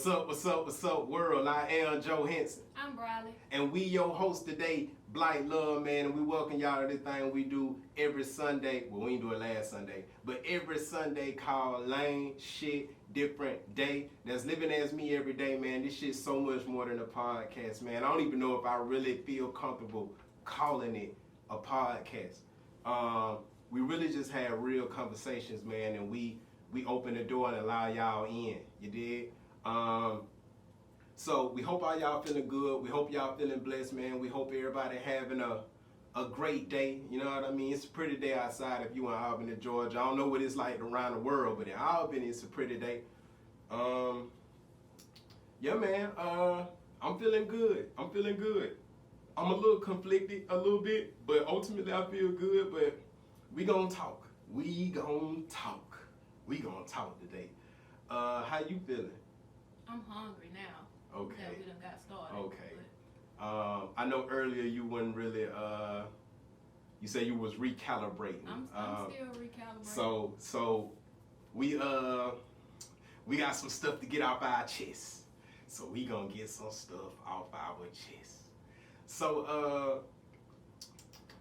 What's up, world? I am Joe Henson. I'm Briley. And we your host today, L.A.M.E, man, and we welcome y'all to this thing we do every Sunday. Well, we didn't do it last Sunday, but every Sunday called Lane Shit Different Day. That's living as me every day, man. This shit's so much more than a podcast, man. I don't even know if I really feel comfortable calling it a podcast. We really just have real conversations, man, and we open the door and allow y'all in. You did? So we hope all y'all feeling good. We hope y'all feeling blessed, man. We hope everybody having a great day. You know what I mean? It's a pretty day outside if you in Albany, Georgia. I don't know what it's like around the world, but in Albany, it's a pretty day. Yeah, man. I'm feeling good. I'm a little conflicted a little bit, but ultimately I feel good. But we gonna talk. We gonna talk today. How you feeling? I'm hungry now. Okay. That we done got started. Okay. I know earlier you wasn't really, you said you was recalibrating. I'm still recalibrating. So we got some stuff to get off our chest. So we gonna get some stuff off our chest. So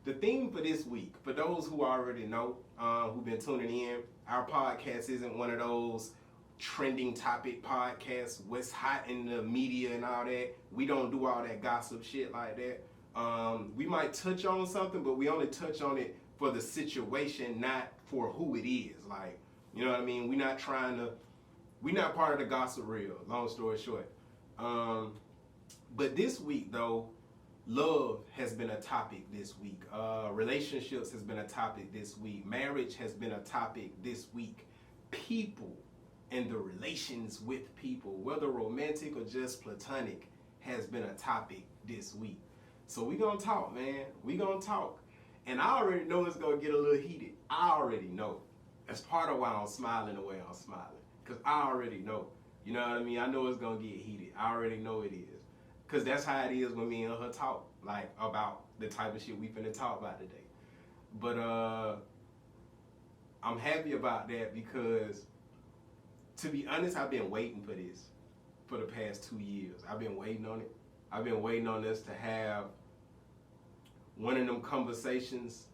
the theme for this week, for those who already know, who've been tuning in, our podcast isn't one of those trending topic podcasts, what's hot in the media and all that. We don't do all that gossip shit like that. We might touch on something, but we only touch on it for the situation, not for who it is. Like, you know what I mean? We're not part of the gossip reel, long story short. But this week though, love has been a topic this week. Relationships has been a topic this week. Marriage has been a topic this week. People and the relations with people, whether romantic or just platonic, has been a topic this week. So we gonna talk, man. We gonna talk. And I already know it's gonna get a little heated. I already know. That's part of why I'm smiling the way I'm smiling. Because I already know. You know what I mean? I know it's gonna get heated. I already know it is. Because that's how it is when me and her talk, like, about the type of shit we finna talk about today. But I'm happy about that because, to be honest, I've been waiting for this for the past 2 years. I've been waiting on it. I've been waiting on us to have one of them conversations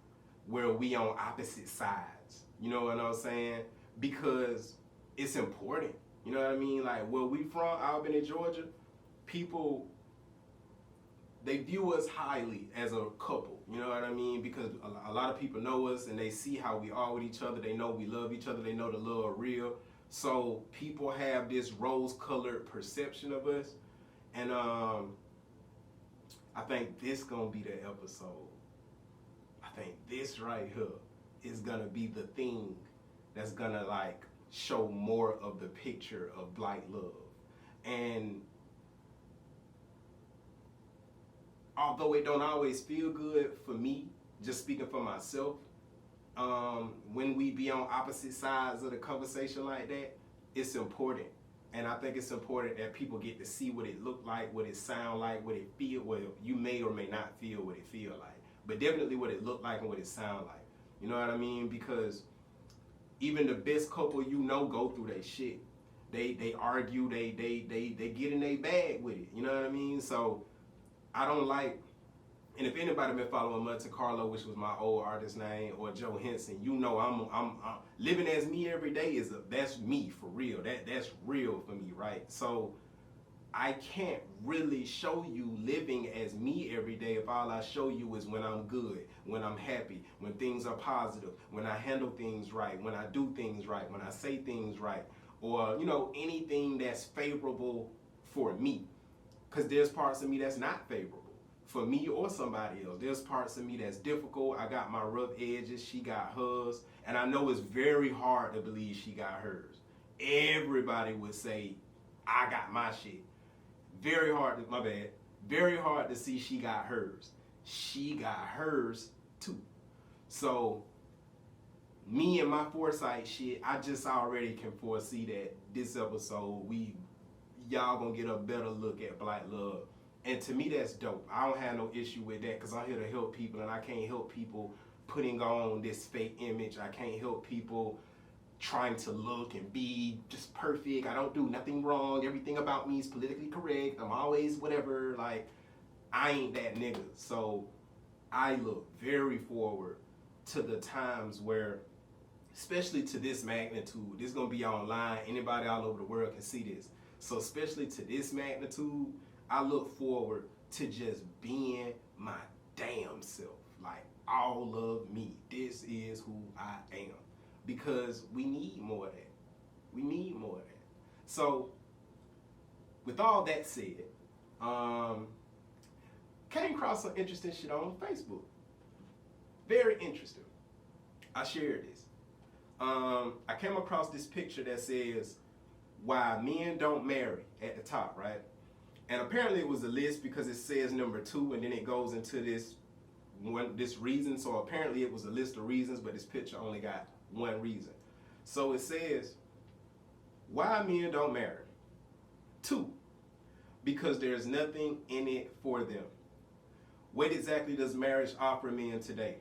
where we on opposite sides. You know what I'm saying? Because it's important. You know what I mean? Like, where we from, Albany, Georgia, people, they view us highly as a couple. You know what I mean? Because a lot of people know us and they see how we are with each other. They know we love each other. They know the love real. So people have this rose-colored perception of us, and I think this gonna be the episode. I think this right here is gonna be the thing that's gonna like show more of the picture of Black love. And although it don't always feel good for me, just speaking for myself, when we be on opposite sides of the conversation like that, it's important. And I think it's important that people get to see what it look like, what it sound like, what it feel. Well, you may or may not feel what it feel like, but definitely what it look like and what it sound like. You know what I mean? Because even the best couple you know go through that shit. They argue, they get in their bag with it. You know what I mean? So I don't like. And if anybody been following Monte Carlo, which was my old artist name, or Joe Henson, you know I'm living as me every day that's me for real. That's real for me, right? So I can't really show you living as me every day if all I show you is when I'm good, when I'm happy, when things are positive, when I handle things right, when I do things right, when I say things right, or, you know, anything that's favorable for me. Because there's parts of me that's not favorable for me or somebody else. There's parts of me that's difficult. I got my rough edges, she got hers, and I know it's very hard to believe she got hers. Everybody would say, I got my shit. Very hard to see she got hers. She got hers too. So me and my foresight shit, I just already can foresee that this episode, y'all gonna get a better look at Black love. And to me, that's dope. I don't have no issue with that because I'm here to help people, and I can't help people putting on this fake image. I can't help people trying to look and be just perfect. I don't do nothing wrong. Everything about me is politically correct. I'm always whatever. Like, I ain't that nigga. So I look very forward to the times where, especially to this magnitude, this is gonna be online. Anybody all over the world can see this. So especially to this magnitude, I look forward to just being my damn self. Like, all of me. This is who I am. Because we need more of that. We need more of that. So, with all that said, came across some interesting shit on Facebook. Very interesting. I shared this. I came across this picture that says, why men don't marry at the top, right? And apparently it was a list because it says number 2 and then it goes into this reason. So apparently it was a list of reasons, but this picture only got one reason. So it says, why men don't marry. 2, because there's nothing in it for them. What exactly does marriage offer men today?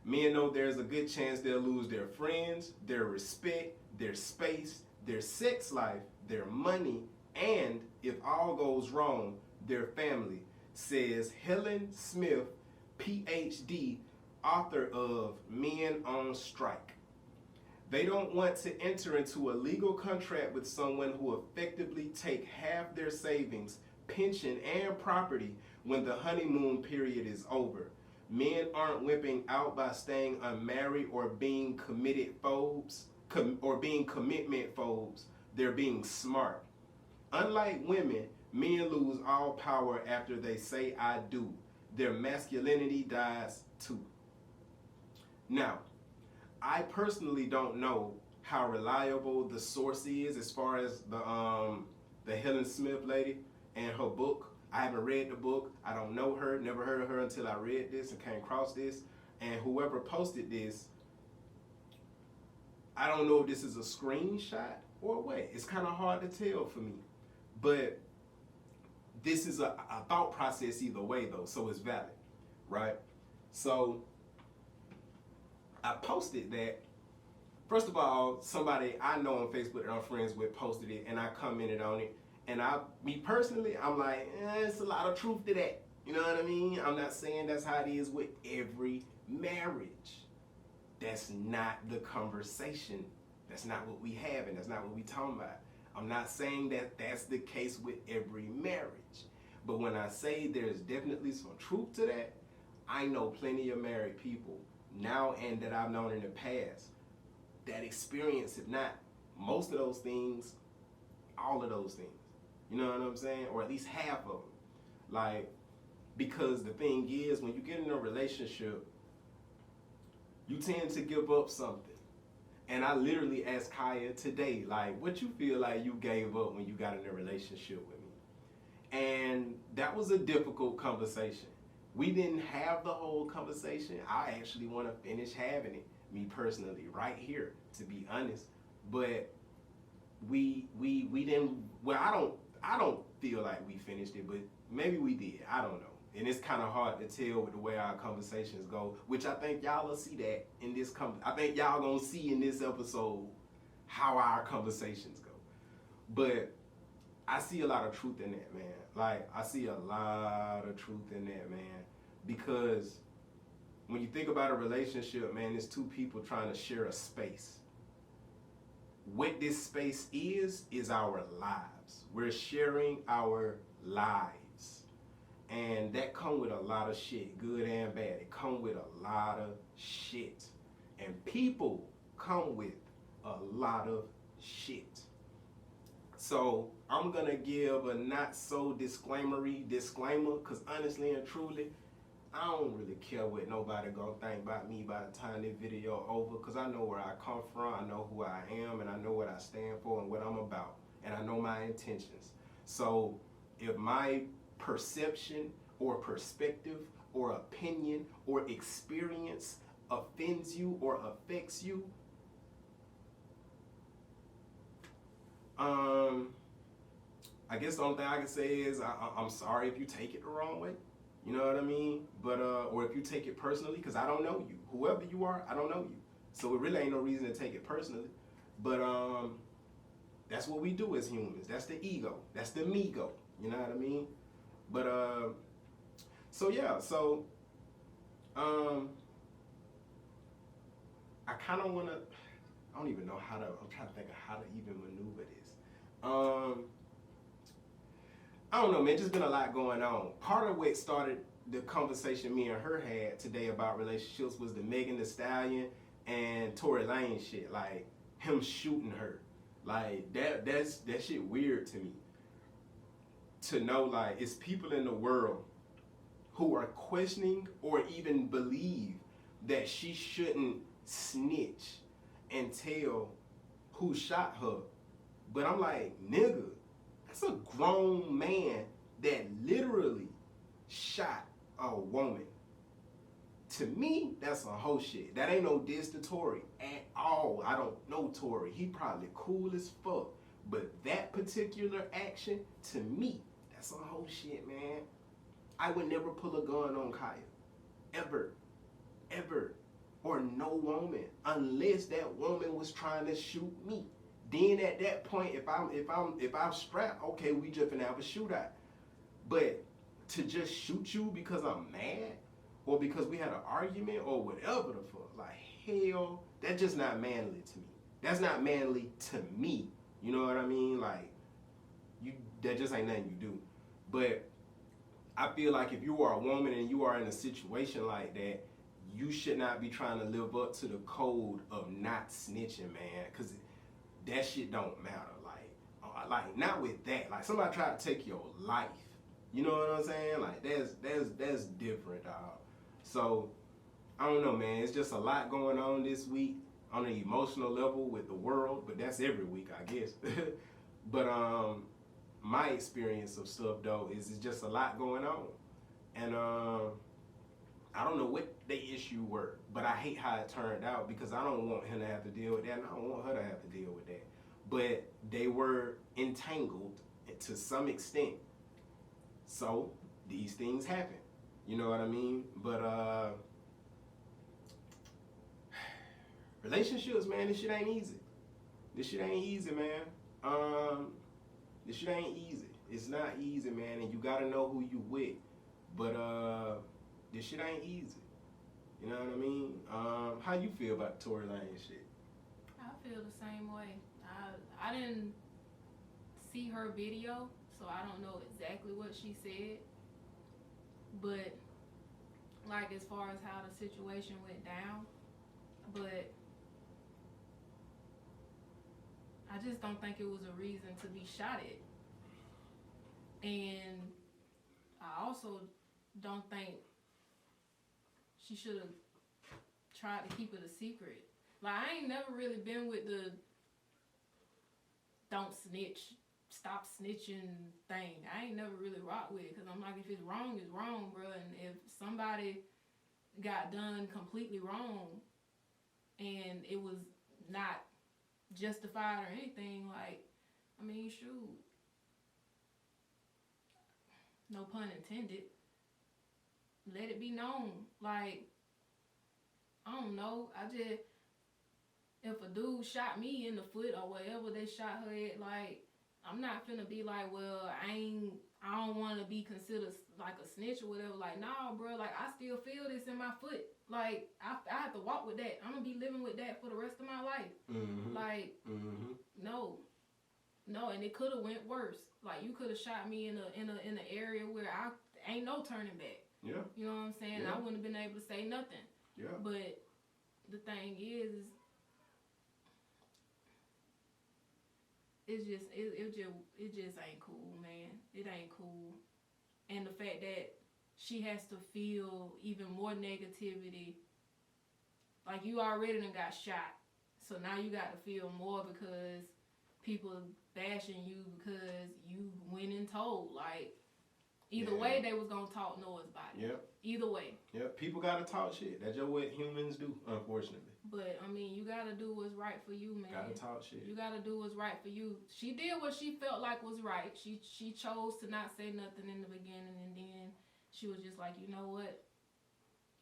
Men know there's a good chance they'll lose their friends, their respect, their space, their sex life, their money, and if all goes wrong, their family, says Helen Smith, PhD, author of Men on Strike. They don't want to enter into a legal contract with someone who effectively take half their savings, pension, and property when the honeymoon period is over. Men aren't wimping out by staying unmarried or being commitment phobes. They're being smart. Unlike women, men lose all power after they say I do. Their masculinity dies too. Now, I personally don't know how reliable the source is as far as the Helen Smith lady and her book. I haven't read the book. I don't know her, never heard of her until I read this and came across this. And whoever posted this, I don't know if this is a screenshot or what. It's kind of hard to tell for me. But this is a thought process either way though, so it's valid, right? So I posted that. First of all, somebody I know on Facebook that I'm friends with posted it and I commented on it. And me personally, I'm like, it's a lot of truth to that. You know what I mean? I'm not saying that's how it is with every marriage. That's not the conversation. That's not what we have and that's not what we talking about. I'm not saying that that's the case with every marriage. But when I say there's definitely some truth to that, I know plenty of married people now and that I've known in the past that experience, if not most of those things, all of those things. You know what I'm saying? Or at least half of them. Like, because the thing is, when you get in a relationship, you tend to give up something. And I literally asked Kaya today, like, what you feel like you gave up when you got in a relationship with me? And that was a difficult conversation. We didn't have the whole conversation. I actually want to finish having it, me personally, right here, to be honest. But we didn't, well, I don't feel like we finished it, but maybe we did. I don't know. And it's kind of hard to tell with the way our conversations go, which I think y'all will see that in this I think y'all gonna see in this episode how our conversations go. But I see a lot of truth in that, man. Like, I see a lot of truth in that, man. Because when you think about a relationship, man, it's two people trying to share a space. What this space is our lives. We're sharing our lives. And that come with a lot of shit, good and bad. It come with a lot of shit. And people come with a lot of shit. So I'm gonna give a not so disclaimer, because honestly and truly, I don't really care what nobody gonna think about me by the time this video over, because I know where I come from, I know who I am, and I know what I stand for and what I'm about, and I know my intentions. So if my perception or perspective or opinion or experience offends you or affects you, I guess the only thing I can say is I'm sorry if you take it the wrong way. You know what I mean? But or if you take it personally, because I don't know you. Whoever you are, I don't know you. So it really ain't no reason to take it personally. But that's what we do as humans. That's the ego. That's the me-go. You know what I mean? But so yeah, so I kind of want to. I don't even know how to. I'm trying to think of how to even maneuver this. I don't know, man. Just been a lot going on. Part of what started the conversation me and her had today about relationships was the Megan Thee Stallion and Tory Lanez shit. Like him shooting her. Like that shit weird to me. To know like it's people in the world who are questioning or even believe that she shouldn't snitch and tell who shot her. But I'm like, nigga, that's a grown man that literally shot a woman. To me, that's a whole shit. That ain't no diss to Tory at all. I don't know Tory. He probably cool as fuck. But that particular action, to me, that's a whole shit, man. I would never pull a gun on Kaya. Ever. Ever. Or no woman. Unless that woman was trying to shoot me. Then at that point, if I'm strapped, okay, we just finna have a shootout. But to just shoot you because I'm mad, or because we had an argument, or whatever the fuck, like hell, that's just not manly to me. That's not manly to me. You know what I mean? Like that just ain't nothing you do. But I feel like if you are a woman and you are in a situation like that, you should not be trying to live up to the code of not snitching, man. Cause that shit don't matter. Like not with that. Like somebody try to take your life. You know what I'm saying? Like that's different, dog. So I don't know, man. It's just a lot going on this week on an emotional level with the world, but that's every week, I guess. But my experience of stuff though is it's just a lot going on, and I don't know what the issue were, but I hate how it turned out because I don't want him to have to deal with that, and I don't want her to have to deal with that. But they were entangled to some extent, so these things happen. You know what I mean? But relationships, man, this shit ain't easy. This shit ain't easy, man. This shit ain't easy. It's not easy, man, and you gotta know who you with. But this shit ain't easy. You know what I mean? How you feel about the Tory Lanez shit? I feel the same way. I didn't see her video, so I don't know exactly what she said. But like as far as how the situation went down, but I just don't think it was a reason to be shot at. And I also don't think she should have tried to keep it a secret. Like I ain't never really been with the don't snitch, stop snitching thing. I ain't never really rocked with it because I'm like, if it's wrong, it's wrong, bro. And if somebody got done completely wrong and it was not justified or anything, like, I mean, shoot, no pun intended, let it be known. Like, I don't know, if a dude shot me in the foot or whatever they shot her at, like, I'm not finna be like, well, I don't want to be considered like a snitch or whatever. Like, nah, bro, like, I still feel this in my foot. Like, I have to walk with that. I'm gonna be living with that for the rest of my life. Mm-hmm. Like, no, and it could have went worse. Like, you could have shot me in an area where I ain't no turning back. Yeah. You know what I'm saying? Yeah. I wouldn't have been able to say nothing. Yeah. But the thing is it just ain't cool, man. It ain't cool. And the fact that she has to feel even more negativity. Like, you already done got shot. So now you got to feel more because people bashing you because you went and told. Like, either way, they was going to talk noise about it. Yep. Either way. Yep. People got to talk shit. That's just what humans do, unfortunately. But, I mean, you got to do what's right for you, man. Got to talk shit. You got to do what's right for you. She did what she felt like was right. She chose to not say nothing in the beginning, and then she was just like, you know what?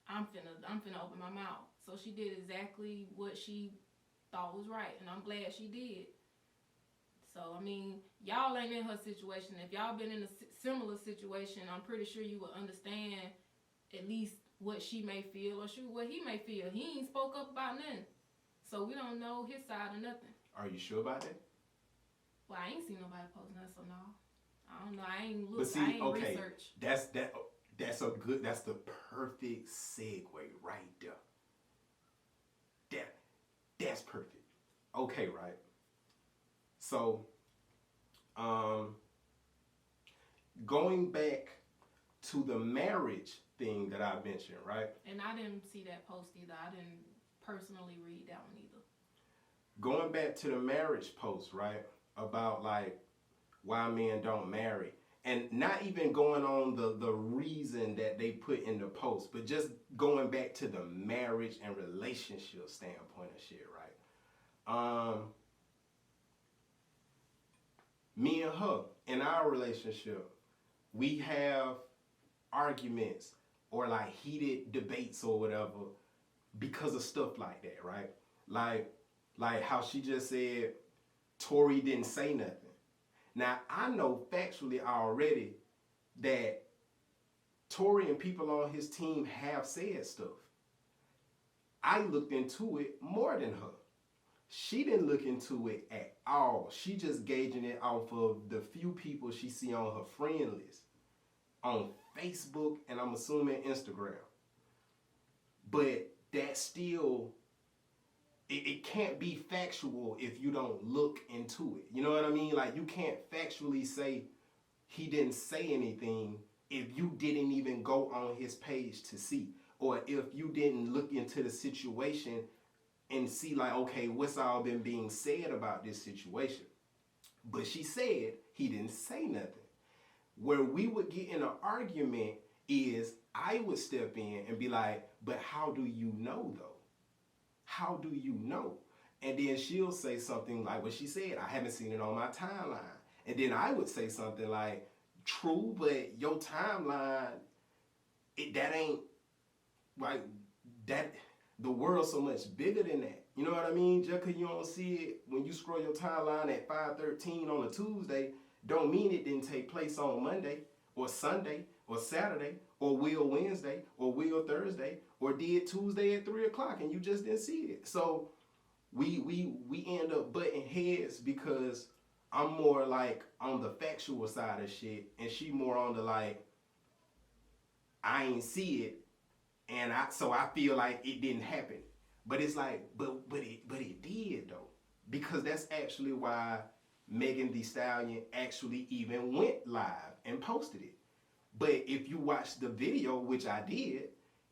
I'm finna open my mouth. So she did exactly what she thought was right, and I'm glad she did. So, I mean, y'all ain't in her situation. If y'all been in a similar situation, I'm pretty sure you would understand at least what she may feel or what he may feel. He ain't spoke up about nothing. So we don't know his side or nothing. Are you sure about that? Well, I ain't seen nobody post nothing, so no. I don't know. I ain't looked. But see, I ain't okay, researched. that's the perfect segue right there. That's perfect. Okay, right. So, going back to the marriage thing that I mentioned, right? And I didn't see that post either. I didn't personally read that one either. Going back to the marriage post, right? About like why men don't marry. And not even going on the reason that they put in the post, but just going back to the marriage and relationship standpoint of shit, right? Me and her, in our relationship, we have arguments or like heated debates or whatever because of stuff like that, right? Like how she just said, Tori didn't say nothing. Now, I know factually already that Tori and people on his team have said stuff. I looked into it more than her. She didn't look into it at all. She just gauging it off of the few people she see on her friend list, on Facebook, and I'm assuming Instagram. But that still, it can't be factual if you don't look into it. You know what I mean? Like, you can't factually say he didn't say anything if you didn't even go on his page to see, or if you didn't look into the situation and see like, okay, what's all been being said about this situation. But she said he didn't say nothing. Where we would get in an argument is I would step in and be like, but how do you know though? How do you know? And then she'll say something like what she said, I haven't seen it on my timeline. And then I would say something like, true, but your timeline, that ain't, like, that, the world's so much bigger than that. You know what I mean? Just because you don't see it when you scroll your timeline at 5:13 on a Tuesday, don't mean it didn't take place on Monday or Sunday or Saturday or will Wednesday or will Thursday or did Tuesday at 3 o'clock and you just didn't see it. So we end up butting heads because I'm more like on the factual side of shit and she more on the like, I ain't see it and so I feel like it didn't happen. But it's like, but it did though. Because that's actually why Megan Thee Stallion actually even went live and posted it. But if you watch the video, which I did,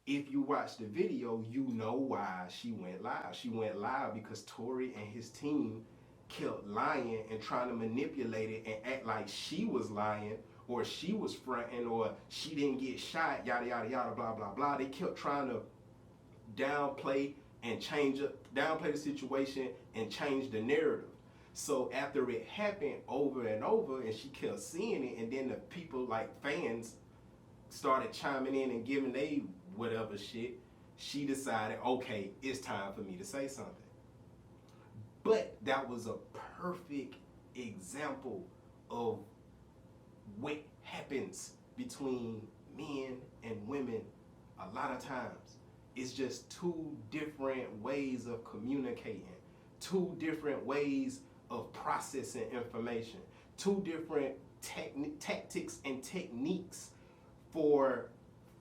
if you watch the video, you know why she went live. She went live because Tory and his team kept lying and trying to manipulate it and act like she was lying or she was fronting or she didn't get shot, yada, yada, yada, blah, blah, blah. They kept trying to downplay the situation and change the narrative. So after it happened over and over and she kept seeing it and then the people like fans started chiming in and giving they whatever shit, she decided, okay, it's time for me to say something. But that was a perfect example of what happens between men and women a lot of times. It's just two different ways of communicating, two different ways of processing information, two different tactics and techniques for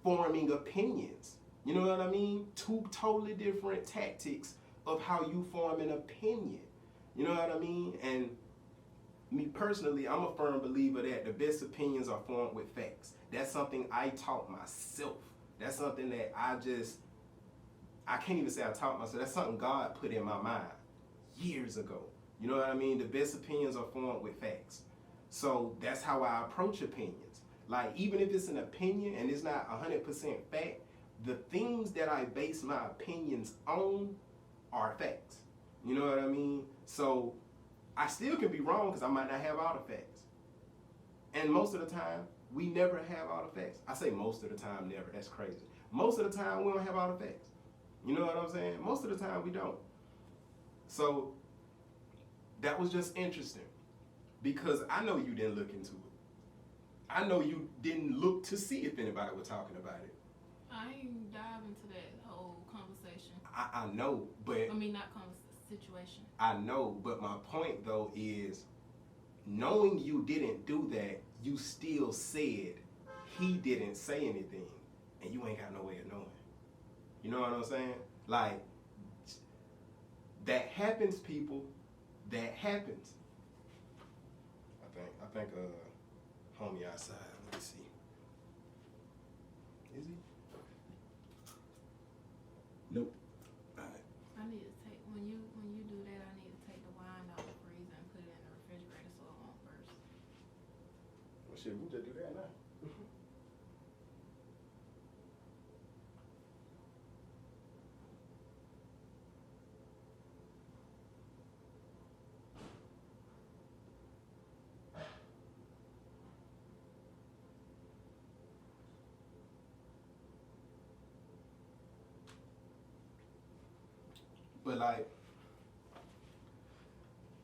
forming opinions. You know what I mean? Two totally different tactics of how you form an opinion. You know what I mean? And me personally, I'm a firm believer that the best opinions are formed with facts. That's something I taught myself. That's something that I can't even say I taught myself. That's something God put in my mind years ago. You know what I mean? The best opinions are formed with facts. So that's how I approach opinions. Like, even if it's an opinion and it's not 100% fact, the things that I base my opinions on are facts. You know what I mean? So I still can be wrong because I might not have all the facts. And most of the time, we never have all the facts. I say most of the time, never. That's crazy. Most of the time, we don't have all the facts. You know what I'm saying? Most of the time, we don't. So that was just interesting because I know you didn't look into it. I know you didn't look to see if anybody was talking about it. I ain't dive into that whole conversation. I know, but I mean, not situation. I know, but my point though is, knowing you didn't do that, you still said he didn't say anything, and you ain't got no way of knowing. You know what I'm saying? Like, that happens, people. That happens. I think homie outside. Let me see. Is he? Nope. All right. I need to take when you do that. I need to take the wine out the freezer and put it in the refrigerator so it won't burst. Well, shit, we just do that now.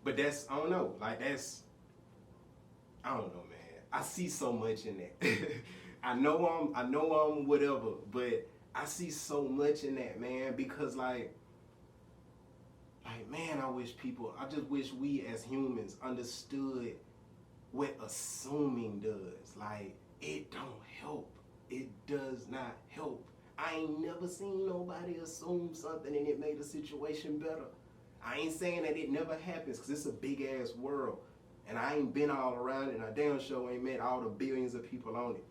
But that's, I don't know, like that's, I don't know, man. I see so much in that. I know I'm whatever, but I see so much in that, man, because like man, I just wish we as humans understood what assuming does. Like, it don't help. It does not help. I ain't never seen nobody assume something and it made the situation better. I ain't saying that it never happens, because it's a big ass world. And I ain't been all around it, and I damn sure ain't met all the billions of people on it.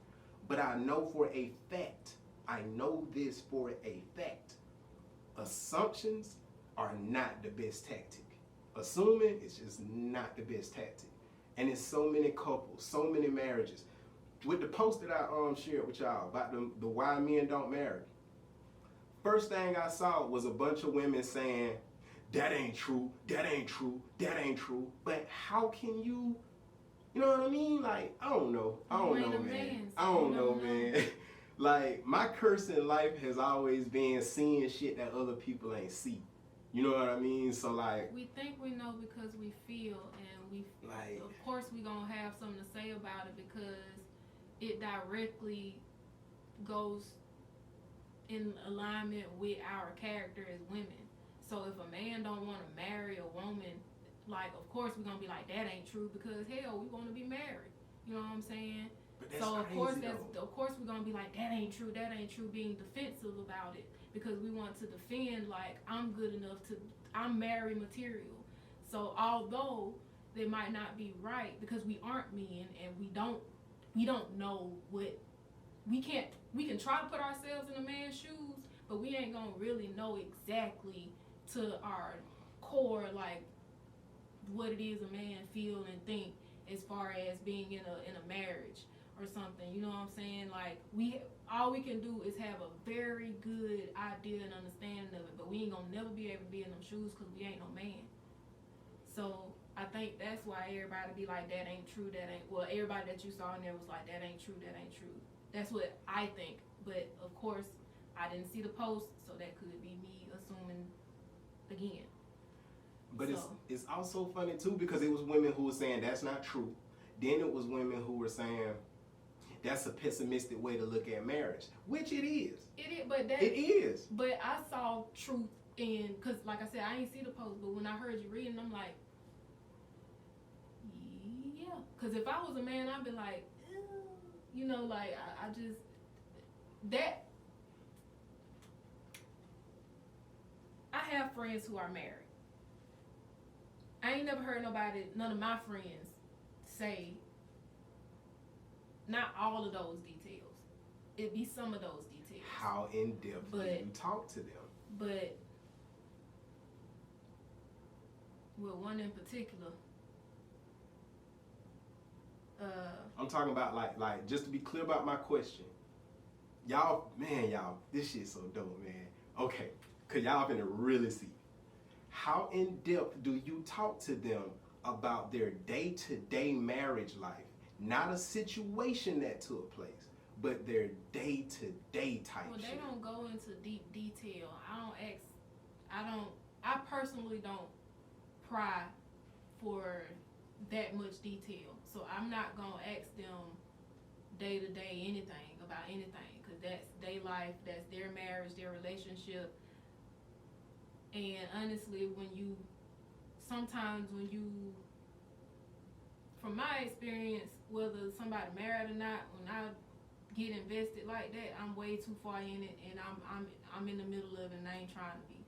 But I know for a fact, I know this for a fact, assumptions are not the best tactic. Assuming is just not the best tactic. And it's so many couples, so many marriages. With the post that I shared with y'all about the why men don't marry, first thing I saw was a bunch of women saying, that ain't true, that ain't true, that ain't true. But how can you know what I mean? Like, I don't know, man. I don't know, man. Like, my curse in life has always been seeing shit that other people ain't see. You know what I mean? So like, we think we know because we feel, and we like, of course we gonna have something to say about it because it directly goes in alignment with our character as women. So if a man don't want to marry a woman, like, of course we're gonna be like, that ain't true, because hell, we want to be married. You know what I'm saying? but that's So of crazy, course we're gonna be like, that ain't true, being defensive about it, because we want to defend, like, I'm good enough I'm married material. So although they might not be right, because we aren't men and we don't know what we can try to put ourselves in a man's shoes, but we ain't gonna really know exactly to our core, like, what it is a man feel and think as far as being in a marriage or something. You know what I'm saying? Like, all we can do is have a very good idea and understanding of it, but we ain't gonna never be able to be in them shoes because we ain't no man. So I think that's why everybody be like, that ain't true, well, everybody that you saw in there was like, that ain't true. That's what I think. But of course, I didn't see the post, so that could be me assuming again. But it's also funny too, because it was women who were saying that's not true. Then it was women who were saying that's a pessimistic way to look at marriage, which it is. It is. But I saw truth in, because like I said, I ain't see the post, but when I heard you reading, I'm like, yeah. Because if I was a man, I'd be like, you know, like, I just, that, I have friends who are married. I ain't never heard none of my friends say, not all of those details. It'd be some of those details. How in depth do you talk to them? But with one in particular, I'm talking about like just to be clear about my question. Y'all, this shit's so dope, man. Okay, cause y'all finna really see. How in depth do you talk to them about their day-to-day marriage life? Not a situation that took place, but their day-to-day type shit. They don't go into deep detail. I personally don't pry for that much detail. So I'm not gonna ask them day to day anything about anything, because that's their life, that's their marriage, their relationship. And honestly, sometimes when you, from my experience, whether somebody married or not, when I get invested like that, I'm way too far in it, and I'm in the middle of it, and I ain't trying to be.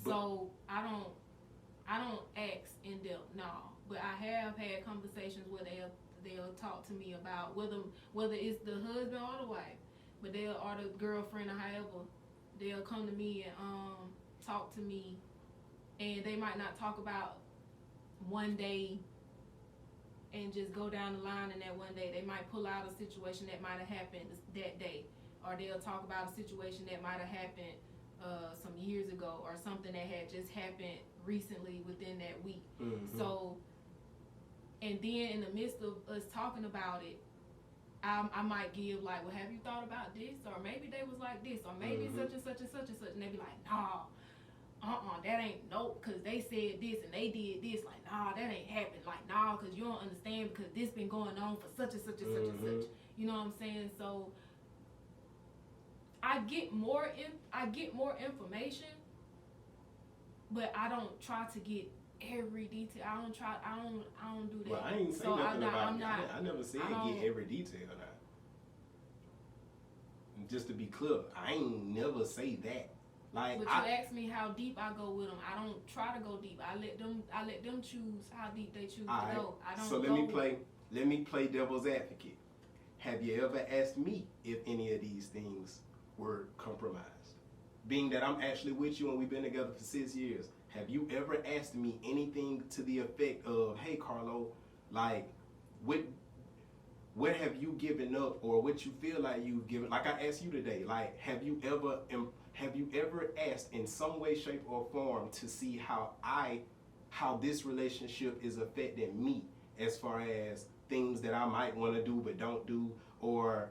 So I don't ask in depth, no. But I have had conversations where they'll talk to me about whether it's the husband or the wife, or the girlfriend, or however, they'll come to me and talk to me, and they might not talk about one day and just go down the line in that one day. They might pull out a situation that might have happened that day, or they'll talk about a situation that might have happened some years ago, or something that had just happened recently within that week. Mm-hmm. So, and then in the midst of us talking about it, I might give like, well, have you thought about this? Or maybe they was like this, or maybe such and such and such and such, and they be like, nah, that ain't nope, because they said this and they did this. Like, nah, that ain't happened. Like, nah, because you don't understand, because this been going on for such and such and such and such. You know what I'm saying? So I get more information, but I don't try to get every detail. I don't do that. Well, I ain't saying nothing about that. I never said get every detail now. Just to be clear, I ain't never say that. Like, but you ask me how deep I go with them. I don't try to go deep. I let them choose how deep they choose to go. I don't. So let me play devil's advocate. Have you ever asked me if any of these things were compromised? Being that I'm actually with you and we've been together for 6 years, have you ever asked me anything to the effect of, hey, Carlo, like, what have you given up, or what you feel like you've given? Like I asked you today, like, have you ever asked in some way, shape, or form to see how this relationship is affecting me, as far as things that I might want to do but don't do, or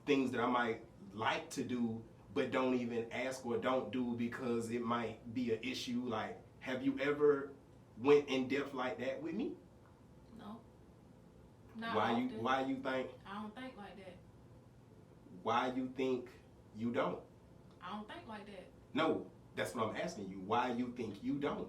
things that I might like to do but don't even ask or don't do because it might be an issue? Like, have you ever went in depth like that with me? No. Not why often. Why you think? I don't think like that. Why you think you don't? I don't think like that. No, that's what I'm asking you. Why you think you don't?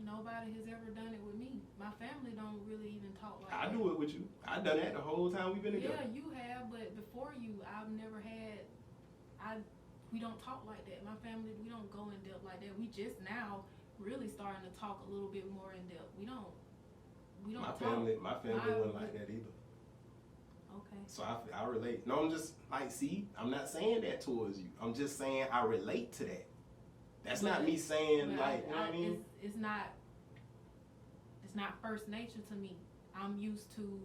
Nobody has ever done it with me. My family don't really even talk like that. I do it with you. I done that the whole time we've been together. Yeah, you have, but before you, I've never had. We don't talk like that. My family, we don't go in depth like that. We just now really starting to talk a little bit more in depth. We don't. My family wasn't like that either. Okay. So I relate. No, I'm just like, see, I'm not saying that towards you. I'm just saying I relate to that. That's not me saying like, you know what I mean? It's not first nature to me. I'm used to.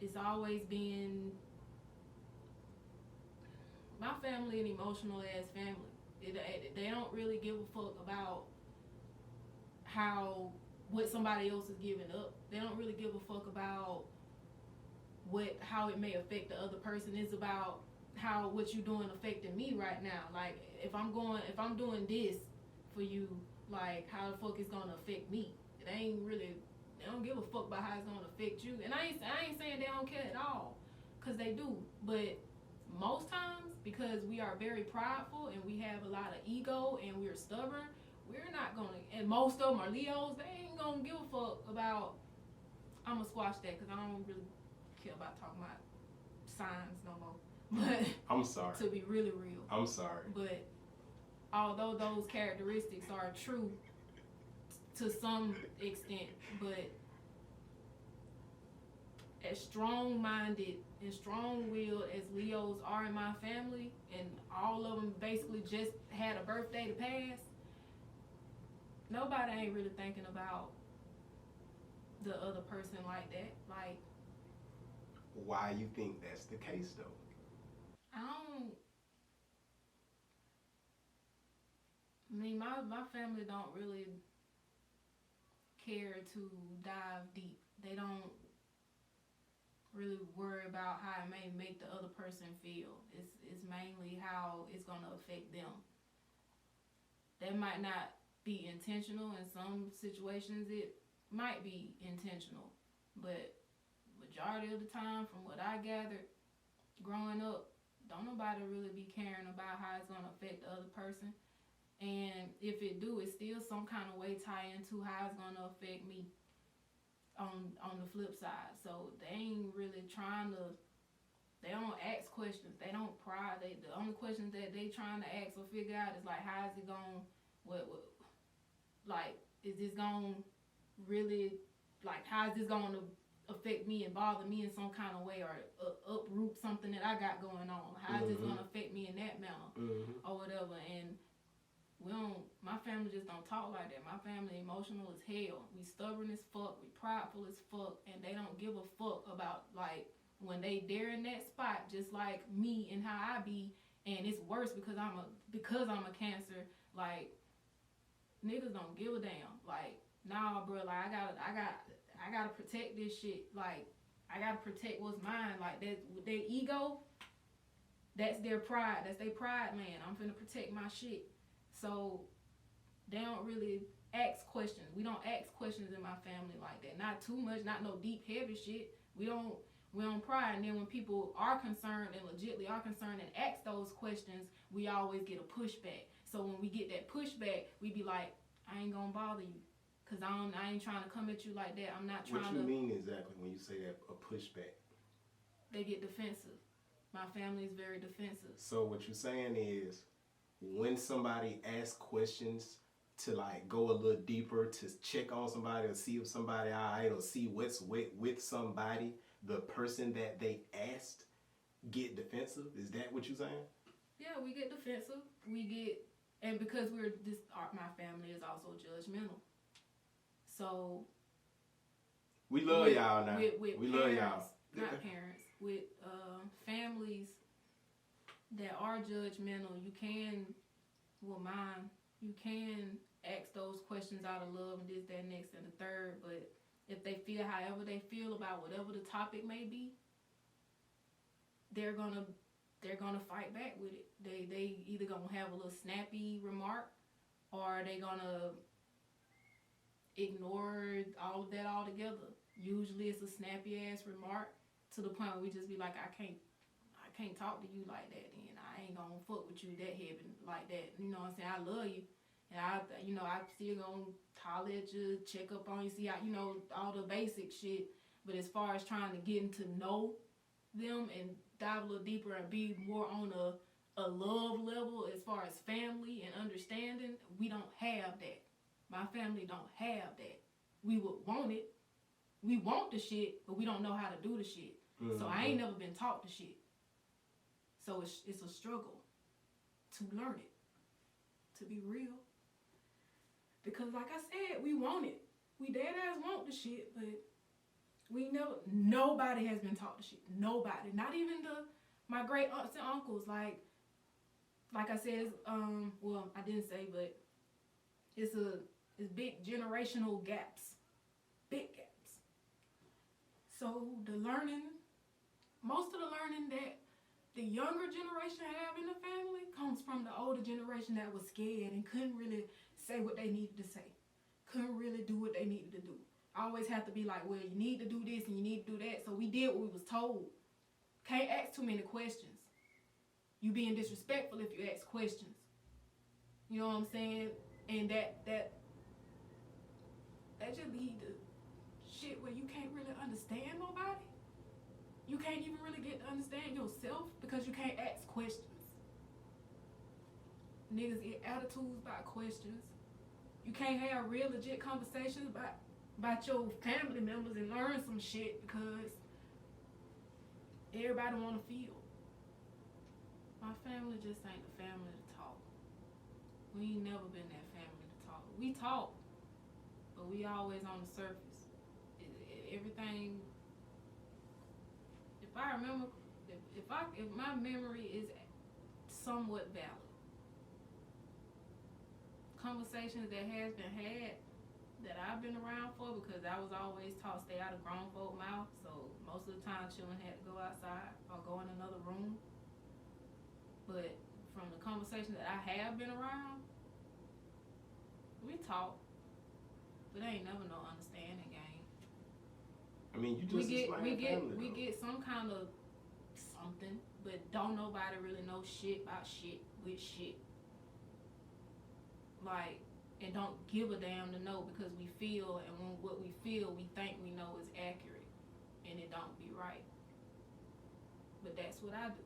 It's always been. My family an emotional ass family. They don't really give a fuck about what somebody else is giving up. They don't really give a fuck about how it may affect the other person. It's about how what you're doing affecting me right now. Like, if I'm doing this for you, like, how the fuck it's gonna affect me. They don't give a fuck about how it's gonna affect you. And I ain't saying they don't care at all, cause they do. But most times, because we are very prideful and we have a lot of ego and we're stubborn, we're not gonna, and most of them are Leos, they ain't gonna give a fuck about, I'm gonna squash that because I don't really care about talking about signs no more. But I'm sorry. To be really real. I'm sorry. But although those characteristics are true to some extent, but as strong-minded and strong-willed as Leos are in my family, and all of them basically just had a birthday to pass, nobody ain't really thinking about the other person like that. Like, why you think that's the case though? My family don't really care to dive deep. They don't really worry about how it may make the other person feel. It's mainly how it's gonna affect them. They might not be intentional. In some situations, it might be intentional, but majority of the time, from what I gathered growing up, don't nobody really be caring about how it's gonna affect the other person. And if it do, it's still some kind of way tie into how it's gonna affect me on the flip side. So they ain't really trying to. They don't ask questions. They don't pry. The only questions that they trying to ask or figure out is like, how is it going? What like, is this going to really, like, how is this going to affect me and bother me in some kind of way, or uproot something that I got going on? How is this going to affect me in that manner, or whatever? And we don't. My family just don't talk like that. My family emotional as hell. We stubborn as fuck. We prideful as fuck, and they don't give a fuck about, like, when they there in that spot, just like me and how I be. And it's worse because I'm a Cancer. Like, niggas don't give a damn. Like, nah, bro. Like, I gotta protect this shit. Like, I gotta protect what's mine. Like, that with their ego, that's their pride. That's their pride, man. I'm finna protect my shit. So they don't really ask questions. We don't ask questions in my family like that. Not too much. Not no deep, heavy shit. We don't pry. And then when people are concerned and legitly are concerned and ask those questions, we always get a pushback. So when we get that pushback, we be like, I ain't gonna bother you, cause I ain't trying to come at you like that. I'm not trying to. What you mean exactly when you say that, a pushback? They get defensive. My family is very defensive. So what you're saying is, when somebody asks questions to like go a little deeper, to check on somebody or see if somebody alright, or see what's with somebody, the person that they asked get defensive? Is that what you're saying? Yeah, we get defensive. And because my family is also judgmental. So we love y'all now. With we parents, love y'all. Not parents, with families that are judgmental, you can ask those questions out of love and this, that, next, and the third. But if they feel however they feel about whatever the topic may be, they're gonna fight back with it. They either gonna have a little snappy remark, or they gonna ignore all of that altogether. Usually it's a snappy ass remark to the point where we just be like, I can't talk to you like that, then I ain't gonna fuck with you that heavy like that. You know what I'm saying? I love you, and I still gonna holler at you, check up on you, see how, all the basic shit. But as far as trying to get to know them and dive a little deeper and be more on a love level as far as family and understanding, we don't have that. My family don't have that. We would want it. We want the shit, but we don't know how to do the shit. So I ain't never been taught the shit. So it's a struggle to learn it, to be real. Because like I said, we want it. We dead ass want the shit, but nobody has been taught the shit. Nobody. Not even my great aunts and uncles. Like I said, well, I didn't say, but it's big generational gaps. Big gaps. So most of the learning that the younger generation have in the family comes from the older generation that was scared and couldn't really say what they needed to say. Couldn't really do what they needed to do. Always have to be like, well, you need to do this and you need to do that. So we did what we was told. Can't ask too many questions. You being disrespectful if you ask questions. You know what I'm saying? And that just lead to shit where you can't really understand nobody. You can't even really get to understand yourself because you can't ask questions. Niggas get attitudes about questions. You can't have real legit conversations about your family members and learn some shit because everybody want to feel. My family just ain't the family to talk. We ain't never been that family to talk. We talk, but we always on the surface. Everything. If I remember, if my memory is somewhat valid, conversations that has been had that I've been around for, because I was always taught stay out of grown folk mouth, so most of the time children had to go outside or go in another room. But from the conversations that I have been around, we talk, but ain't never no understanding game. I mean, you just we get some kind of something, but don't nobody really know shit about shit with shit. Like, and don't give a damn to know because we feel, and when what we feel, we think we know is accurate, and it don't be right. But that's what I do.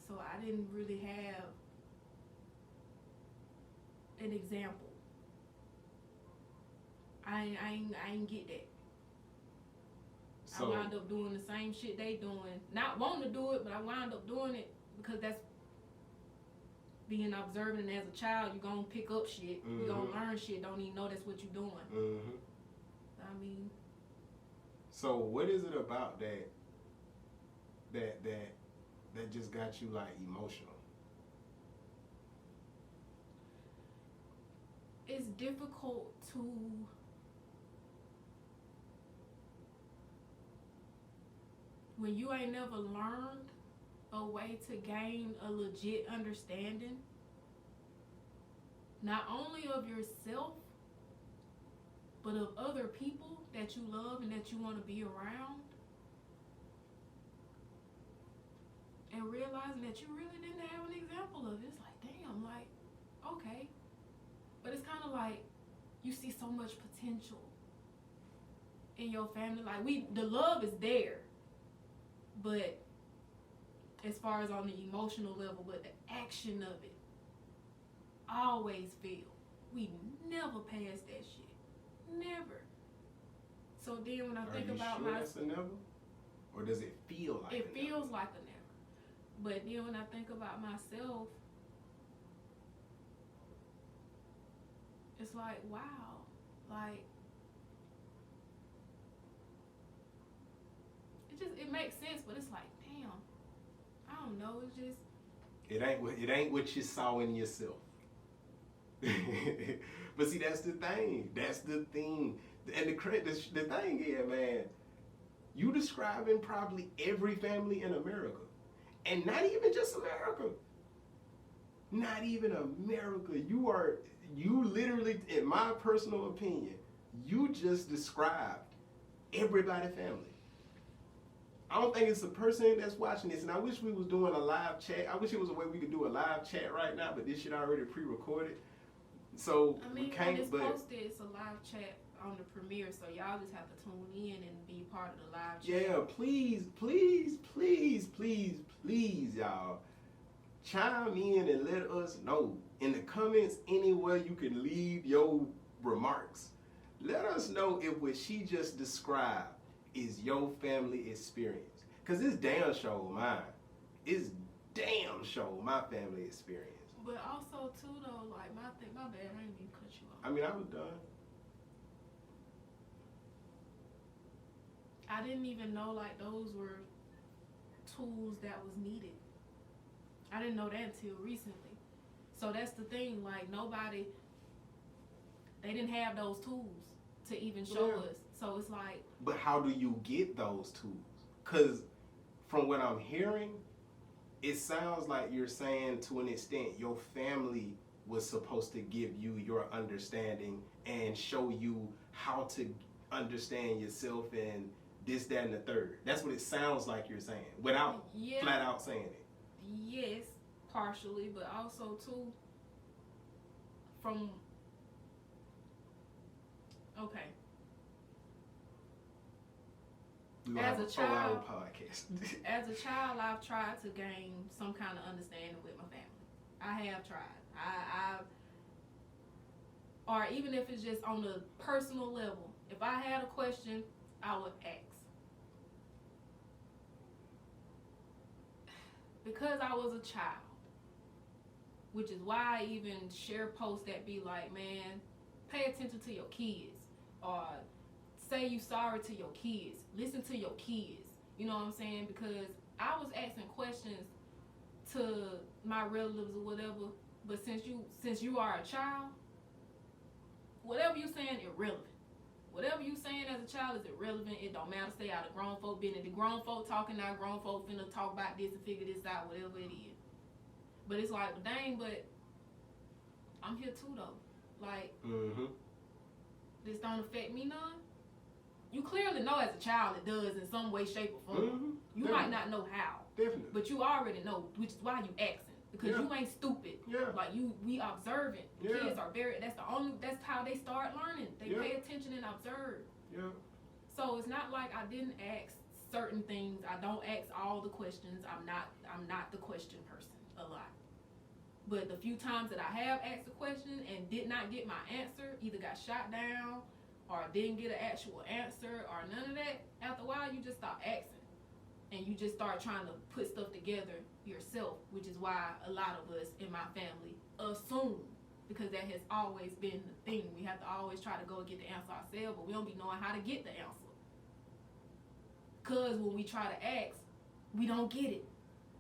So I didn't really have an example. I ain't get that. So, I wound up doing the same shit they doing. Not wanting to do it, but I wound up doing it because that's being observant. And as a child, you're going to pick up shit. Mm-hmm. You're going to learn shit. Don't even know that's what you're doing. Mm-hmm. I mean. So what is it about that just got you like emotional? It's difficult to when you ain't never learned a way to gain a legit understanding, not only of yourself, but of other people that you love and that you want to be around, and realizing that you really didn't have an example of it. It's like, damn, like, okay. But it's kind of like you see so much potential in your family. Like, the love is there, but as far as on the emotional level, but the action of it, I always feel we never pass that shit. Never. So then when I think about my... Are you sure that's a never? Or does it feel like it feels like a never. But then when I think about myself, it's like, wow. Like, it makes sense, but it's like, damn. I don't know, it's just... It ain't what you saw in yourself. But see, that's the thing. That's the thing. And the thing is, man, you describing probably every family in America. And not even just America. Not even America. You literally, in my personal opinion, you just described everybody's family. I don't think it's a person that's watching this, and I wish we was doing a live chat. I wish it was a way we could do a live chat right now, but this shit already pre-recorded. So I mean, we can't. When it's posted, it's a live chat on the premiere, so y'all just have to tune in and be part of the live chat. Yeah, please, please, please, please, please, y'all, chime in and let us know in the comments anywhere you can leave your remarks. Let us know if what she just described is your family experience. Cause it's damn sure mine. It's damn sure my family experience. But also too though, like my bad, I didn't mean to cut you off. I mean, I was done. I didn't even know like those were tools that was needed. I didn't know that until recently. So that's the thing, like they didn't have those tools to even show us. So it's like... But how do you get those tools? Because from what I'm hearing, it sounds like you're saying to an extent your family was supposed to give you your understanding and show you how to understand yourself and this, that, and the third. That's what it sounds like you're saying, without flat out saying it. Yes, partially, but also too from... Okay. As a child, as a child, I've tried to gain some kind of understanding with my family. I have tried. Or even if it's just on the personal level. If I had a question, I would ask. Because I was a child, which is why I even share posts that be like, man, pay attention to your kids, or say you sorry to your kids, listen to your kids, you know what I'm saying? Because I was asking questions to my relatives or whatever, but since you are a child, whatever you saying irrelevant. Whatever you saying as a child is irrelevant. It don't matter. Stay out of grown folk business. The grown folk talking, now grown folk finna talk about this and figure this out, whatever it is. But it's like, dang, but I'm here too though. Like, Mm-hmm. this don't affect me none. You clearly know as a child it does in some way, shape, or form. Mm-hmm. You might not know how. Definitely. But you already know, which is why you asking. Because Yeah. you ain't stupid. Yeah. Like we observant. Yeah. Kids are that's how they start learning. They pay attention and observe. Yeah. So it's not like I didn't ask certain things. I don't ask all the questions. I'm not the question person a lot. But the few times that I have asked a question and did not get my answer, either got shot down or didn't get an actual answer or none of that, after a while you just stop asking. And you just start trying to put stuff together yourself, which is why a lot of us in my family assume, because that has always been the thing. We have to always try to go get the answer ourselves, but we don't be knowing how to get the answer. Because when we try to ask, we don't get it.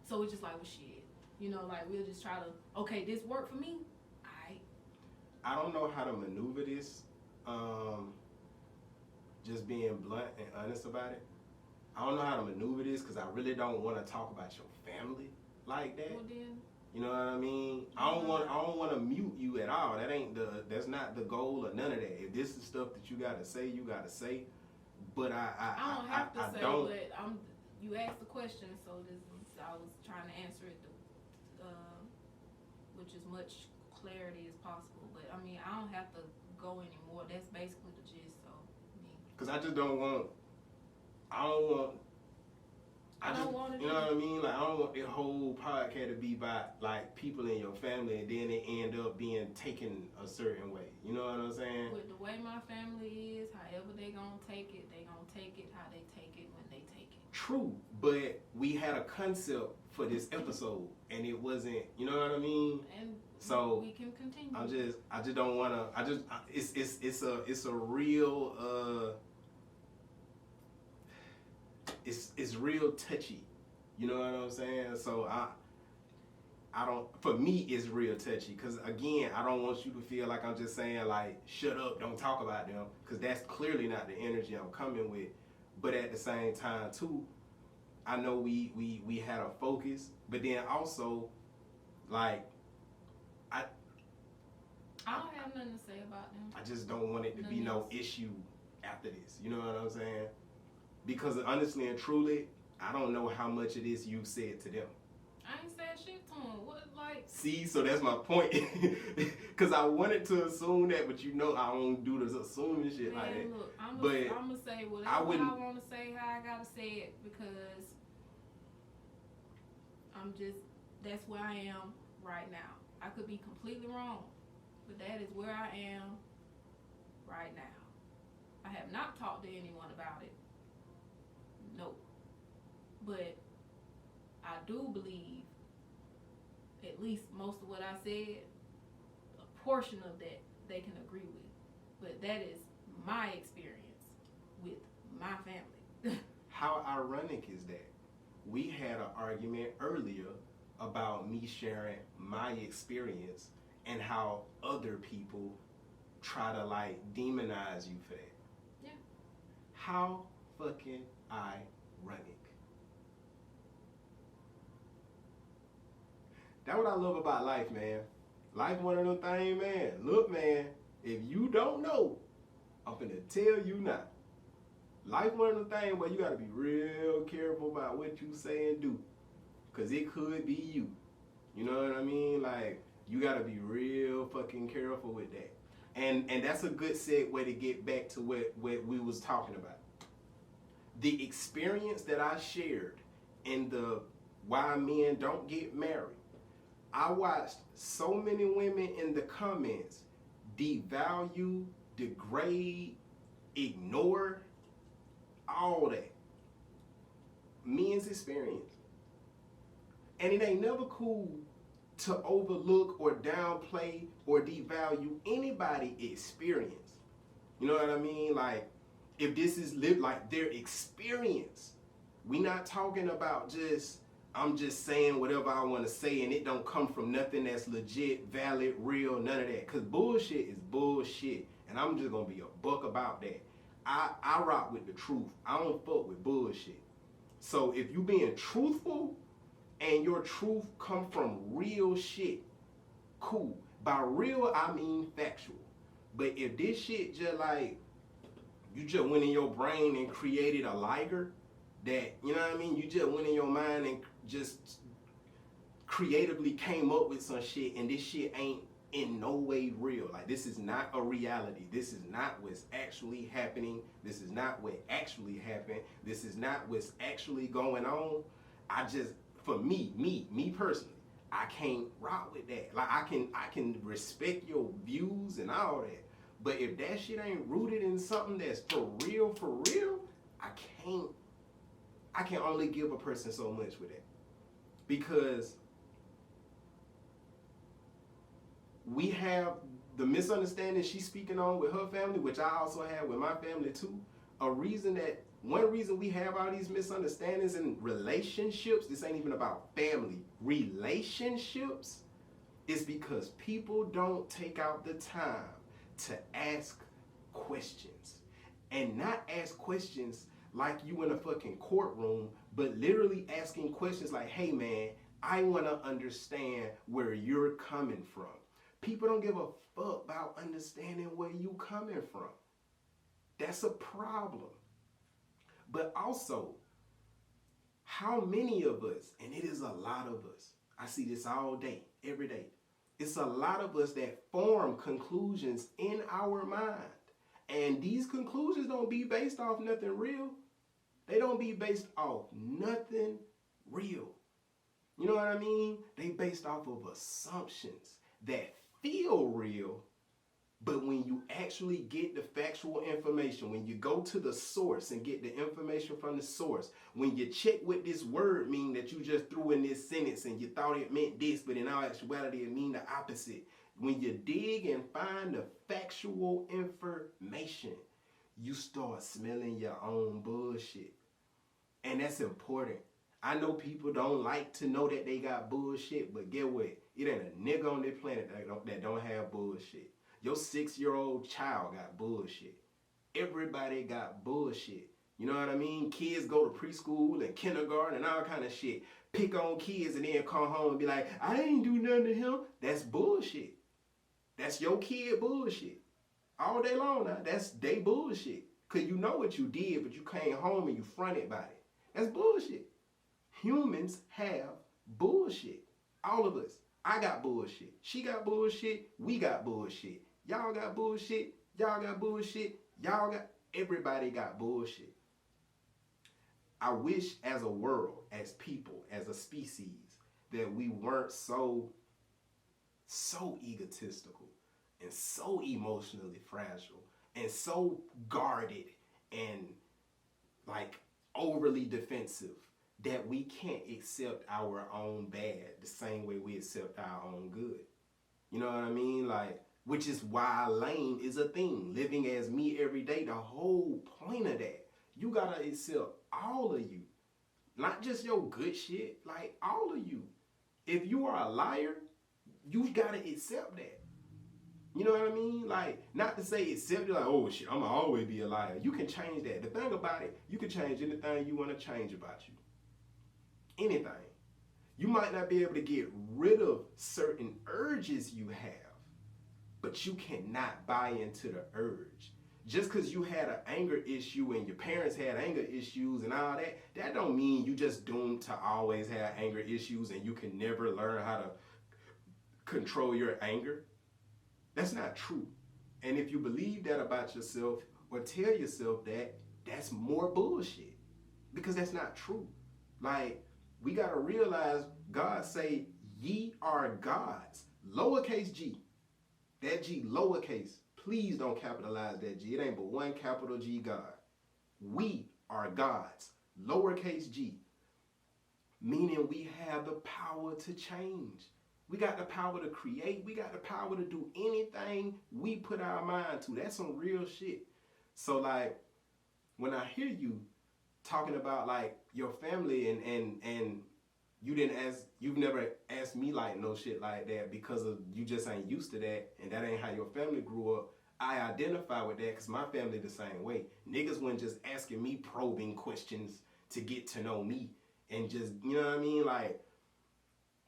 So it's just like, well, shit. You know, like we'll just try to, okay, this worked for me. Alright. I don't know how to maneuver this. Just being blunt and honest about it. I don't know how to maneuver this because I really don't want to talk about your family like that. Well, then, you know what I mean? I don't want to mute you at all. That's not the goal or none of that. If this is stuff that you gotta say, you gotta say. But I don't have to say, don't. but you asked the question, so I was trying to answer it with as much clarity as possible. But I mean, I don't have to go anymore. That's basically the gist. So, because I just don't want. I don't want to. You know what I mean? Like I don't want the whole podcast to be about like people in your family, and then it end up being taken a certain way. You know what I'm saying? With the way my family is, however they gonna take it, they gonna take it how they take it when they take it. True, but we had a concept for this episode, and it wasn't. You know what I mean? And so we can continue. I just don't want to. It's a real. It's real touchy, you know what I'm saying? So I don't. For me, it's real touchy because again, I don't want you to feel like I'm just saying like shut up, don't talk about them, because that's clearly not the energy I'm coming with. But at the same time, too, I know we had a focus, but then also like I don't have nothing to say about them. I just don't want it to be no issue after this. You know what I'm saying? Because honestly and truly, I don't know how much of this you said to them. I ain't said shit to them. What, like? See, so that's my point. Because I wanted to assume that, but you know I don't do this assuming shit like that. Look, I'm going to say whatever I want to say, how I got to say it, because that's where I am right now. I could be completely wrong, but that is where I am right now. I have not talked to anyone about it. No. But I do believe, at least most of what I said, a portion of that they can agree with. But that is my experience with my family. How ironic is that? We had an argument earlier about me sharing my experience and how other people try to like demonize you for that. Yeah. How fucking ironic. That's what I love about life, man. Life one of them things, man. Look, man, if you don't know, I'm finna tell you now. Life one of them things where you gotta be real careful about what you say and do. Cause it could be you. You know what I mean? Like, you gotta be real fucking careful with that. And that's a good segue to get back to what we was talking about. The experience that I shared in the why men don't get married. I watched so many women in the comments devalue, degrade, ignore, all that. Men's experience. And it ain't never cool to overlook or downplay or devalue anybody's experience. You know what I mean? Like, if this is lived like their experience, we not talking about just, I'm just saying whatever I want to say and it don't come from nothing that's legit, valid, real, none of that. Because bullshit is bullshit. And I'm just going to be a buck about that. I rock with the truth. I don't fuck with bullshit. So if you being truthful and your truth come from real shit, cool. By real, I mean factual. But if this shit just like you just went in your brain and created a liger that, you know what I mean? You just went in your mind and just creatively came up with some shit, and this shit ain't in no way real. Like, this is not a reality. This is not what's actually happening. This is not what actually happened. This is not what's actually going on. I just, for me personally, I can't rock with that. Like, I can respect your views and all that, but if that shit ain't rooted in something that's for real, I can only give a person so much with that. Because we have the misunderstanding she's speaking on with her family, which I also have with my family too. One reason we have all these misunderstandings in relationships, this ain't even about family, relationships, is because people don't take out the time to ask questions. And not ask questions like you in a fucking courtroom, but literally asking questions like, hey man, I want to understand where you're coming from. People don't give a fuck about understanding where you coming from. That's a problem. But also, how many of us, and it is a lot of us, I see this all day, every day, it's a lot of us that form conclusions in our mind. And these conclusions don't be based off nothing real. They don't be based off nothing real. You know what I mean? They based off of assumptions that feel real, but when you actually get the factual information, when you go to the source and get the information from the source, when you check what this word mean that you just threw in this sentence and you thought it meant this, but in all actuality it mean the opposite. When you dig and find the factual information, you start smelling your own bullshit. And that's important. I know people don't like to know that they got bullshit, but get what? It ain't a nigga on this planet that don't have bullshit. Your 6-year-old child got bullshit. Everybody got bullshit. You know what I mean? Kids go to preschool and kindergarten and all kind of shit. Pick on kids and then come home and be like, I ain't do nothing to him. That's bullshit. That's your kid bullshit. All day long now, that's they bullshit. Because you know what you did, but you came home and you fronted about it. That's bullshit. Humans have bullshit. All of us. I got bullshit. She got bullshit. We got bullshit. Y'all got bullshit. Y'all got bullshit. Everybody got bullshit. I wish as a world, as people, as a species, that we weren't so egotistical and so emotionally fragile and so guarded and like overly defensive that we can't accept our own bad the same way we accept our own good. You know what I mean? Like, which is why L.A.M.E is a thing. Living as me every day, the whole point of that. You gotta accept all of you. Not just your good shit, like all of you. If you are a liar, you gotta accept that. You know what I mean? Like, not to say accept it like, oh shit, I'm gonna always be a liar. You can change that. The thing about it, you can change anything you wanna change about you. Anything. You might not be able to get rid of certain urges you have, but you cannot buy into the urge. Just because you had an anger issue and your parents had anger issues and all that, that don't mean you just doomed to always have anger issues and you can never learn how to control your anger. That's not true. And if you believe that about yourself or tell yourself that, that's more bullshit. Because that's not true. Like, we got to realize God say, ye are gods. Lowercase g. That G lowercase. Please don't capitalize that G. It ain't but one capital G, God. We are gods. Lowercase g. Meaning we have the power to change. We got the power to create. We got the power to do anything we put our mind to. That's some real shit. So like, when I hear you talking about like your family and you've never asked me like no shit like that because of you just ain't used to that and that ain't how your family grew up. I identify with that because my family the same way. Niggas wasn't just asking me probing questions to get to know me and just, you know what I mean? Like,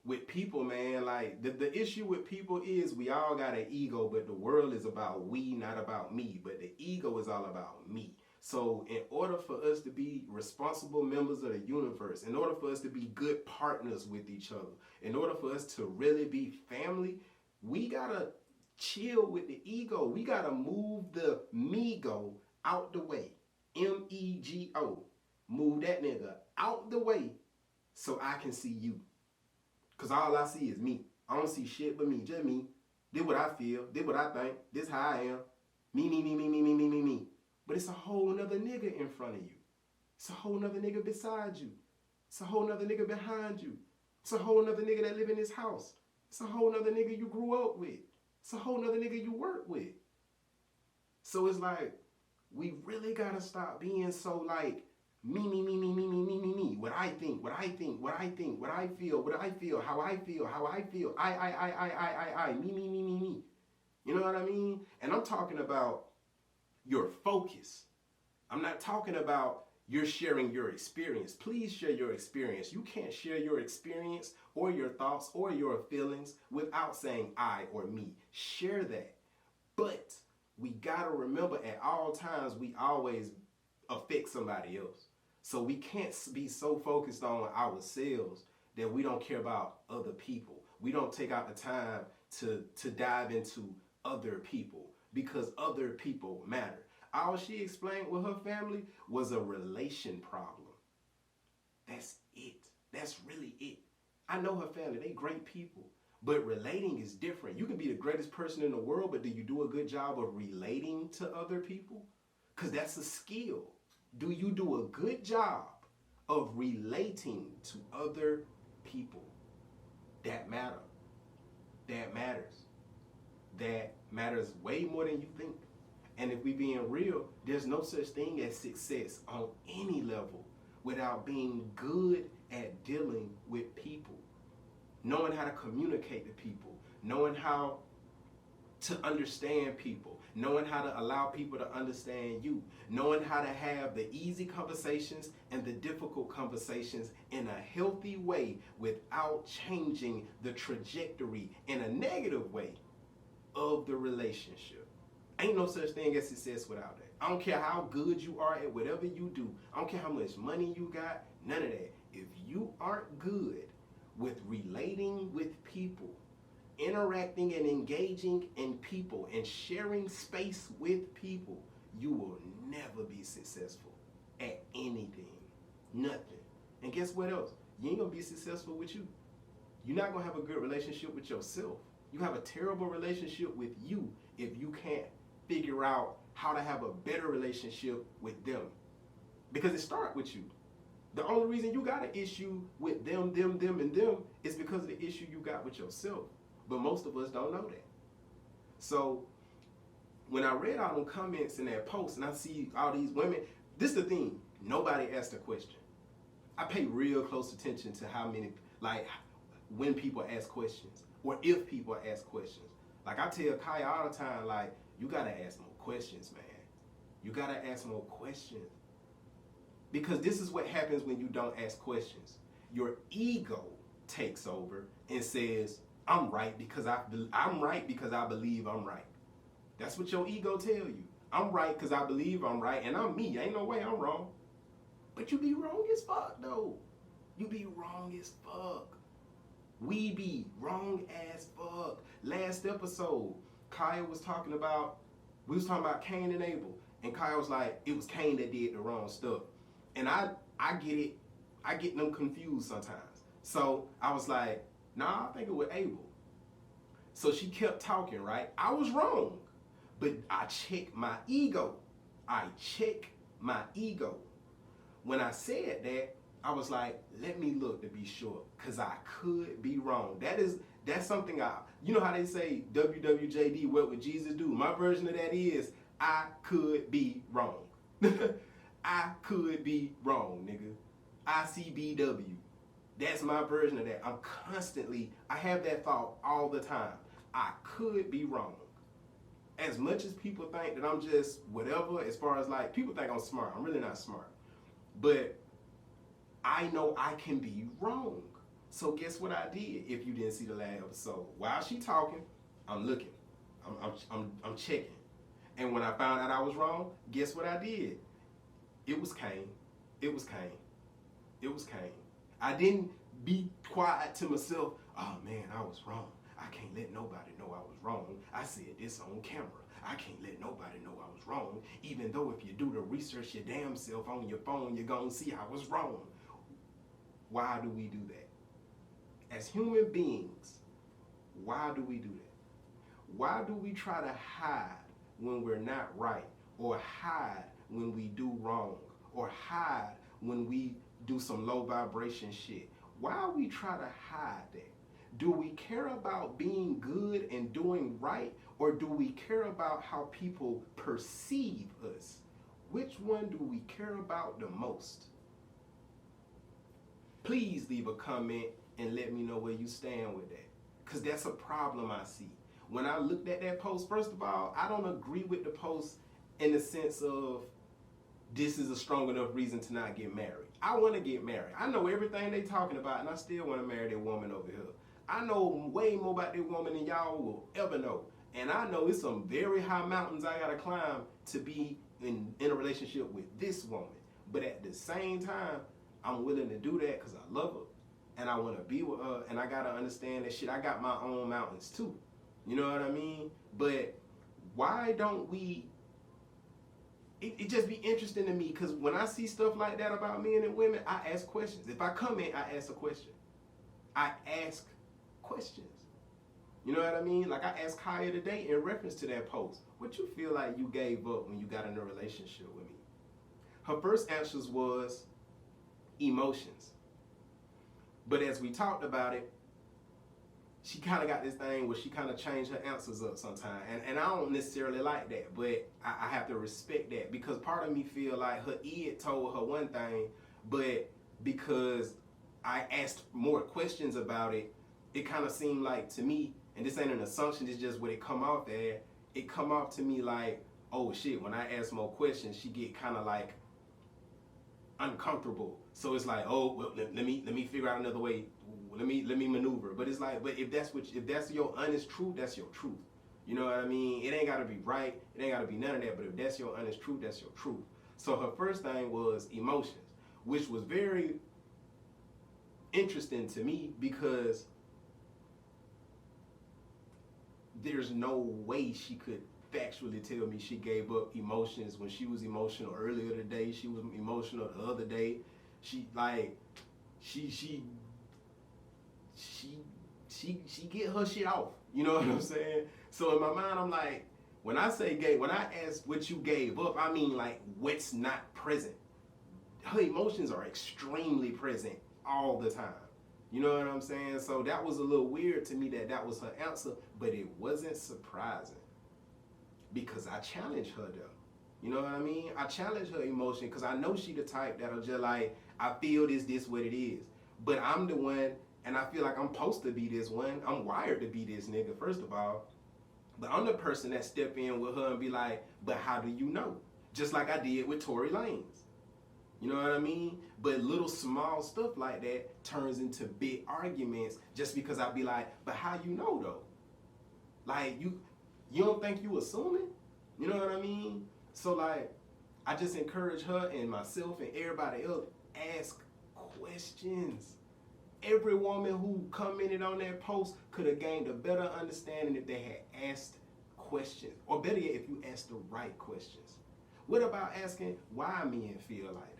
with people, man, like the issue with people is we all got an ego, but the world is about we, not about me. But the ego is all about me. So in order for us to be responsible members of the universe, in order for us to be good partners with each other, in order for us to really be family, we gotta chill with the ego. We gotta move the me-go out the way. M-E-G-O. Move that nigga out the way so I can see you. Because all I see is me. I don't see shit but me, just me. This what I feel, this what I think, this how I am. Me. But it's a whole nother nigga in front of you. It's a whole nother nigga beside you. It's a whole nother nigga behind you. It's a whole nother nigga that live in this house. It's a whole nother nigga you grew up with. It's a whole nother nigga you work with. So it's like, we really gotta stop being so like, me. What I think, what I feel, how I feel. I, me. You know what I mean? And I'm talking about your focus. I'm not talking about you're sharing your experience. Please share your experience. You can't share your experience or your thoughts or your feelings without saying I or me. Share that. But we gotta remember at all times we always affect somebody else. So we can't be so focused on ourselves that we don't care about other people. We don't take out the time to dive into other people because other people matter. All she explained with her family was a relation problem. That's it. That's really it. I know her family, they great people, but relating is different. You can be the greatest person in the world, but do you do a good job of relating to other people? Because that's a skill. Do you do a good job of relating to other people? That matter. That matters. That matters way more than you think. And if we being real, there's no such thing as success on any level without being good at dealing with people. Knowing how to communicate to people. Knowing how to understand people. Knowing how to allow people to understand you. Knowing how to have the easy conversations and the difficult conversations in a healthy way without changing the trajectory in a negative way of the relationship. Ain't no such thing as success without that. I don't care how good you are at whatever you do. I don't care how much money you got. None of that. If you aren't good with relating with people, interacting and engaging in people, and sharing space with people, you will never be successful at anything. Nothing. And guess what else? You ain't gonna be successful with you. You're not gonna have a good relationship with yourself. You have a terrible relationship with you if you can't figure out how to have a better relationship with them. Because it starts with you. The only reason you got an issue with them, and them is because of the issue you got with yourself. But most of us don't know that. So when I read all them comments in that post and I see all these women, this is the thing. Nobody asked a question. I pay real close attention to how many, like, when people ask questions or if people ask questions. Like I tell Kaya all the time, like, you gotta ask more questions, man. You gotta ask more questions. Because this is what happens when you don't ask questions. Your ego takes over and says, I'm right because I believe I'm right. That's what your ego tell you. I'm right because I believe I'm right, and I'm me. Ain't no way I'm wrong. But you be wrong as fuck, though. You be wrong as fuck. We be wrong as fuck. Last episode, Kaya was talking about, we was talking about Cain and Abel, and Kaya was like, it was Cain that did the wrong stuff. And I get it. I get them confused sometimes. So I was like, nah, I think it was Abel. So she kept talking, right? I was wrong. But I checked my ego. When I said that, I was like, let me look to be sure. Because I could be wrong. That's something you know how they say, WWJD, what would Jesus do? My version of that is, I could be wrong. I could be wrong, nigga. ICBW. That's my version of that. I have that thought all the time. I could be wrong. As much as people think that I'm just whatever, as far as like, people think I'm smart. I'm really not smart. But I know I can be wrong. So guess what I did? If you didn't see the last episode, while she talking, I'm looking, I'm checking, and when I found out I was wrong, guess what I did? It was Kane. It was Kane. It was Kane. I didn't be quiet to myself. Oh man, I was wrong. I can't let nobody know I was wrong. I said this on camera. I can't let nobody know I was wrong. Even though if you do the research your damn self on your phone, you're gonna see I was wrong. Why do we do that? As human beings, why do we do that? Why do we try to hide when we're not right, or hide when we do wrong, or hide when we do some low vibration shit? Why we try to hide that? Do we care about being good and doing right, or do we care about how people perceive us? Which one do we care about the most? Please leave a comment and let me know where you stand with that, because that's a problem I see. When I looked at that post, first of all, I don't agree with the post in the sense of this is a strong enough reason to not get married. I want to get married. I know everything they talking about, and I still want to marry that woman over here. I know way more about that woman than y'all will ever know. And I know it's some very high mountains I got to climb to be in a relationship with this woman. But at the same time, I'm willing to do that because I love her. And I want to be with her. And I got to understand that shit, I got my own mountains too. You know what I mean? But why don't we... It just be interesting to me, because when I see stuff like that about men and women, I ask questions. If I comment, I ask a question. I ask questions. You know what I mean? Like I asked Kaya today in reference to that post. What you feel like you gave up when you got in a relationship with me? Her first answers was emotions. But as we talked about it, she kind of got this thing where she kind of changed her answers up sometimes. And I don't necessarily like that, but I have to respect that, because part of me feel like her id told her one thing, but because I asked more questions about it, it kind of seemed like to me, and this ain't an assumption, it's just what it come off as, it come off to me like, oh shit, when I ask more questions, she get kind of like uncomfortable. So it's like, oh, well, let me figure out another way. Let me maneuver. But it's like, but if that's your honest truth, that's your truth. You know what I mean? It ain't gotta be right. It ain't gotta be none of that. But if that's your honest truth, that's your truth. So her first thing was emotions, which was very interesting to me, because there's no way she could factually tell me she gave up emotions when she was emotional earlier today. She was emotional the other day. She get her shit off. You know what I'm saying? So in my mind, I'm like, when I ask what you gave up, I mean like what's not present. Her emotions are extremely present all the time. You know what I'm saying? So that was a little weird to me that was her answer, but it wasn't surprising, because I challenged her though. You know what I mean? I challenge her emotion, because I know she the type that'll just like, I feel this what it is. But I'm the one, and I feel like I'm supposed to be this one. I'm wired to be this nigga, first of all. But I'm the person that step in with her and be like, but how do you know? Just like I did with Tory Lanez. You know what I mean? But little small stuff like that turns into big arguments, just because I be like, but how you know though? Like, you don't think you assuming? You know what I mean? So like, I just encourage her and myself and everybody else, ask questions. Every woman who commented on that post could have gained a better understanding if they had asked questions. Or better yet, if you asked the right questions. What about asking why men feel like that?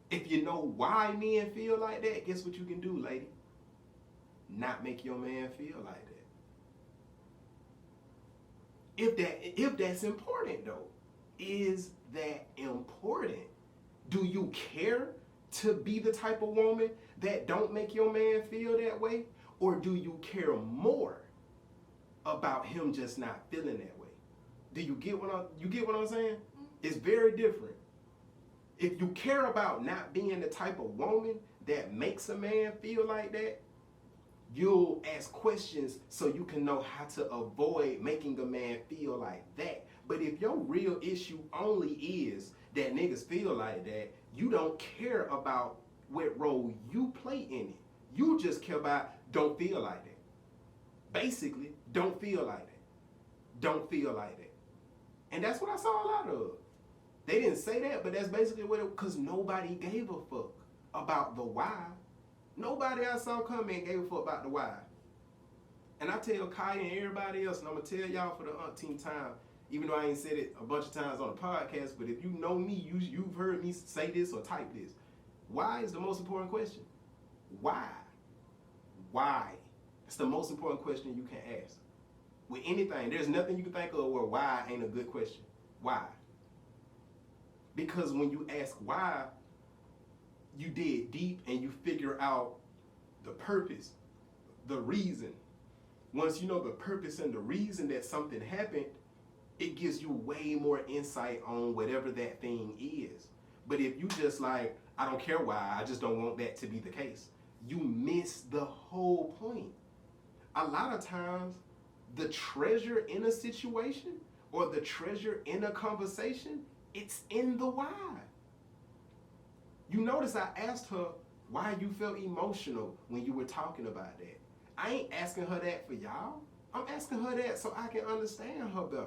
If you know why men feel like that, guess what you can do, lady? Not make your man feel like that. If that's important though, is that important? Do you care to be the type of woman that don't make your man feel that way? Or do you care more about him just not feeling that way? Do you get what I'm saying? It's very different. If you care about not being the type of woman that makes a man feel like that, you'll ask questions so you can know how to avoid making a man feel like that. But if your real issue only is that niggas feel like that, you don't care about what role you play in it. You just care about don't feel like that. Basically, don't feel like that. Don't feel like that. And that's what I saw a lot of. They didn't say that, but that's basically what it, because nobody gave a fuck about the why. Nobody I saw come in gave a fuck about the why. And I tell Kaya and everybody else, and I'm going to tell y'all for the umpteenth time, even though I ain't said it a bunch of times on the podcast, but if you know me, you've heard me say this or type this. Why is the most important question? Why? Why? It's the most important question you can ask. With anything, there's nothing you can think of where why ain't a good question. Why? Because when you ask why, you dig deep and you figure out the purpose, the reason. Once you know the purpose and the reason that something happened, it gives you way more insight on whatever that thing is. But if you just like, I don't care why, I just don't want that to be the case, you miss the whole point. A lot of times, the treasure in a situation or the treasure in a conversation, it's in the why. You notice I asked her why you felt emotional when you were talking about that. I ain't asking her that for y'all. I'm asking her that so I can understand her better.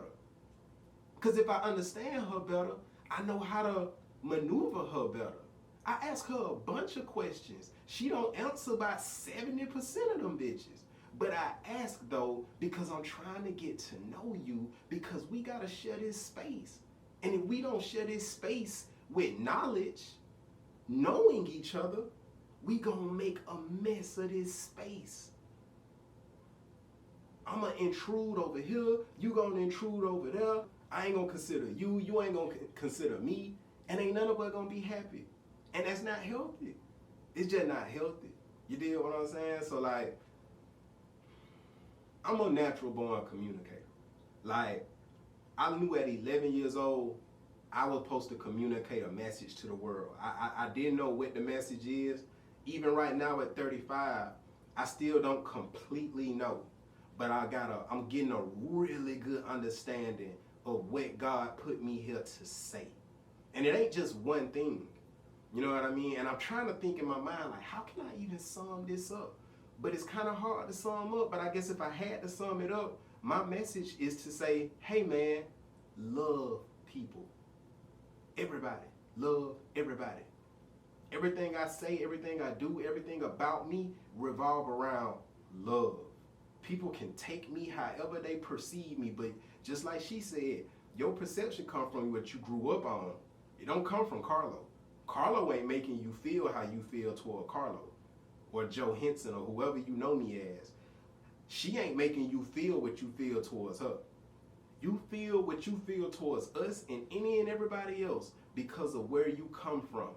Because if I understand her better, I know how to maneuver her better. I ask her a bunch of questions. She don't answer about 70% of them bitches. But I ask though, because I'm trying to get to know you, because we gotta share this space. And if we don't share this space with knowledge, knowing each other, we gonna make a mess of this space. I'm gonna intrude over here, you gonna intrude over there. I ain't gonna consider you, you ain't gonna consider me, and ain't none of us gonna be happy. And that's not healthy. It's just not healthy. You dig what I'm saying? So like, I'm a natural born communicator. Like, I knew at 11 years old, I was supposed to communicate a message to the world. I didn't know what the message is. Even right now at 35, I still don't completely know. But I'm getting a really good understanding of what God put me here to say. And it ain't just one thing. You know what I mean? And I'm trying to think in my mind, like, how can I even sum this up? But it's kind of hard to sum up. But I guess if I had to sum it up, my message is to say, hey man, love people. Everybody. Love everybody. Everything I say, everything I do, everything about me revolve around love. People can take me however they perceive me, but just like she said, your perception comes from what you grew up on. It don't come from Carlo. Carlo ain't making you feel how you feel toward Carlo or Joe Henson or whoever you know me as. She ain't making you feel what you feel towards her. You feel what you feel towards us and any and everybody else because of where you come from.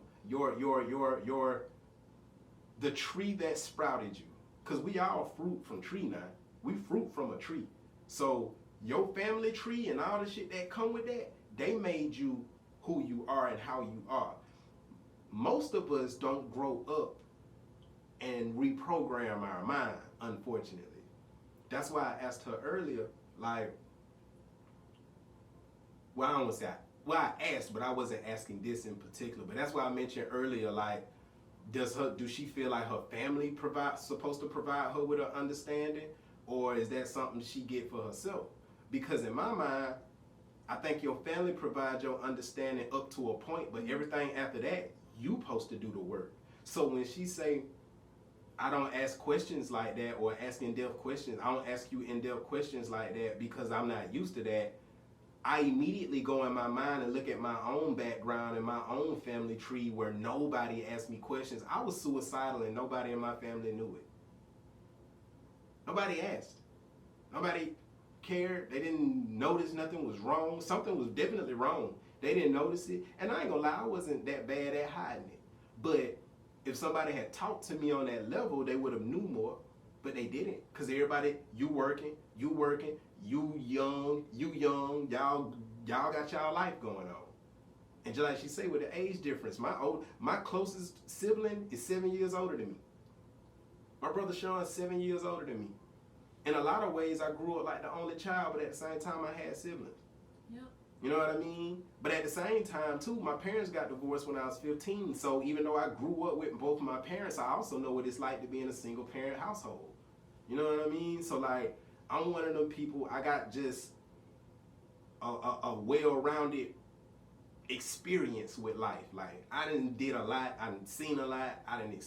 The tree that sprouted you. Because we all fruit from tree now. We fruit from a tree. So your family tree and all the shit that come with that, they made you who you are and how you are. Most of us don't grow up and reprogram our mind, unfortunately. That's why I asked her earlier, like, well, I don't want to say, I asked, but I wasn't asking this in particular. But that's why I mentioned earlier, like, do she feel like her family supposed to provide her with an understanding, or is that something she get for herself? Because in my mind, I think your family provides your understanding up to a point, but everything after that, you supposed to do the work. So when she say, I don't ask questions like that or ask in-depth questions, I don't ask you in-depth questions like that because I'm not used to that, I immediately go in my mind and look at my own background and my own family tree where nobody asked me questions. I was suicidal and nobody in my family knew it. Nobody asked. Nobody cared. They didn't notice nothing was wrong. Something was definitely wrong. They didn't notice it. And I ain't gonna lie, I wasn't that bad at hiding it. But if somebody had talked to me on that level, they would have knew more. But they didn't. Because everybody, you working, you young, y'all got y'all life going on. And just like she say, with the age difference, my closest sibling is 7 years older than me. My brother Sean is 7 years older than me. In a lot of ways, I grew up like the only child, but at the same time, I had siblings. Yep. You know what I mean? But at the same time, too, my parents got divorced when I was 15. So even though I grew up with both of my parents, I also know what it's like to be in a single parent household. You know what I mean? So like, I'm one of them people. I got just a well-rounded experience with life. Like I done did a lot. I done seen a lot. I done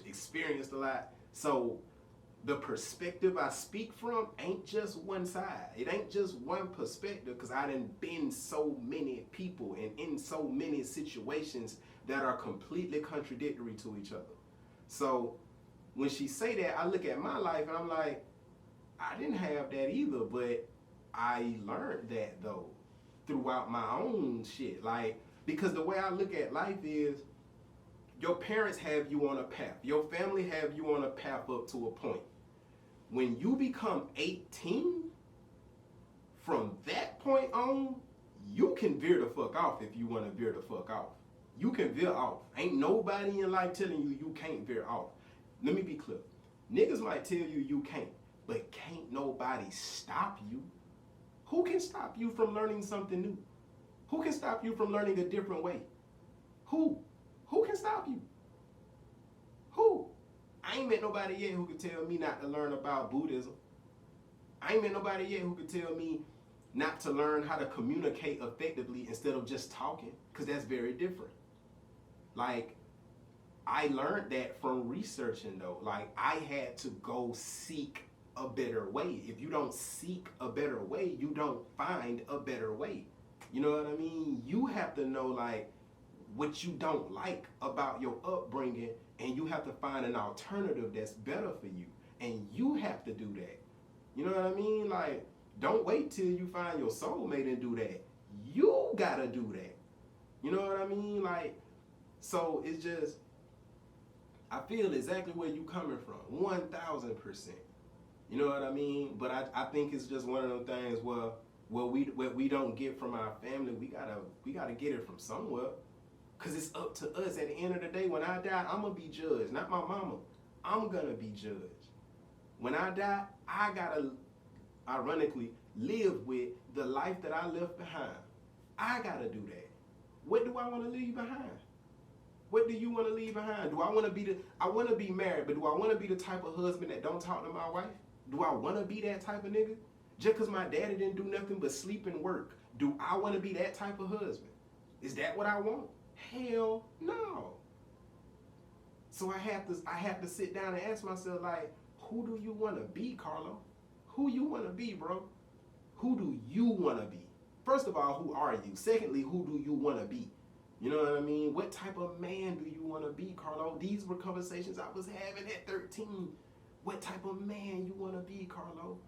experienced a lot. So the perspective I speak from ain't just one side. It ain't just one perspective because I done been so many people and in so many situations that are completely contradictory to each other. So when she say that, I look at my life and I'm like, I didn't have that either, but I learned that though throughout my own shit. Like, because the way I look at life is your parents have you on a path. Your family have you on a path up to a point. When you become 18, from that point on, you can veer the fuck off if you want to veer the fuck off. You can veer off. Ain't nobody in life telling you you can't veer off. Let me be clear. Niggas might tell you you can't, but can't nobody stop you. Who can stop you from learning something new? Who can stop you from learning a different way? Who? Who can stop you? Who? I ain't met nobody yet who could tell me not to learn about Buddhism. I ain't met nobody yet who could tell me not to learn how to communicate effectively instead of just talking, because that's very different. Like, I learned that from researching though. Like, I had to go seek a better way. If you don't seek a better way, you don't find a better way. You know what I mean? You have to know like what you don't like about your upbringing, and you have to find an alternative that's better for you. And you have to do that. You know what I mean? Like, don't wait till you find your soulmate and do that. You gotta do that. You know what I mean? Like, so it's just, I feel exactly where you coming from, 1,000%. You know what I mean? But I think it's just one of those things where what we don't get from our family, we gotta get it from somewhere. Cause it's up to us. At the end of the day, when I die, I'm gonna be judged. Not my mama. I'm gonna be judged. When I die, I gotta, ironically, live with the life that I left behind. I gotta do that. What do I want to leave behind? What do you want to leave behind? Do I want to be married, but do I want to be the type of husband that don't talk to my wife? Do I want to be that type of nigga? Just because my daddy didn't do nothing but sleep and work, do I want to be that type of husband? Is that what I want? Hell no. So I have to sit down and ask myself, like, who do you want to be, Carlo? Who you want to be, bro? Who do you want to be? First of all, who are you? Secondly, who do you want to be? You know what I mean? What type of man do you want to be, Carlo? These were conversations I was having at 13. What type of man you want to be, Carlo?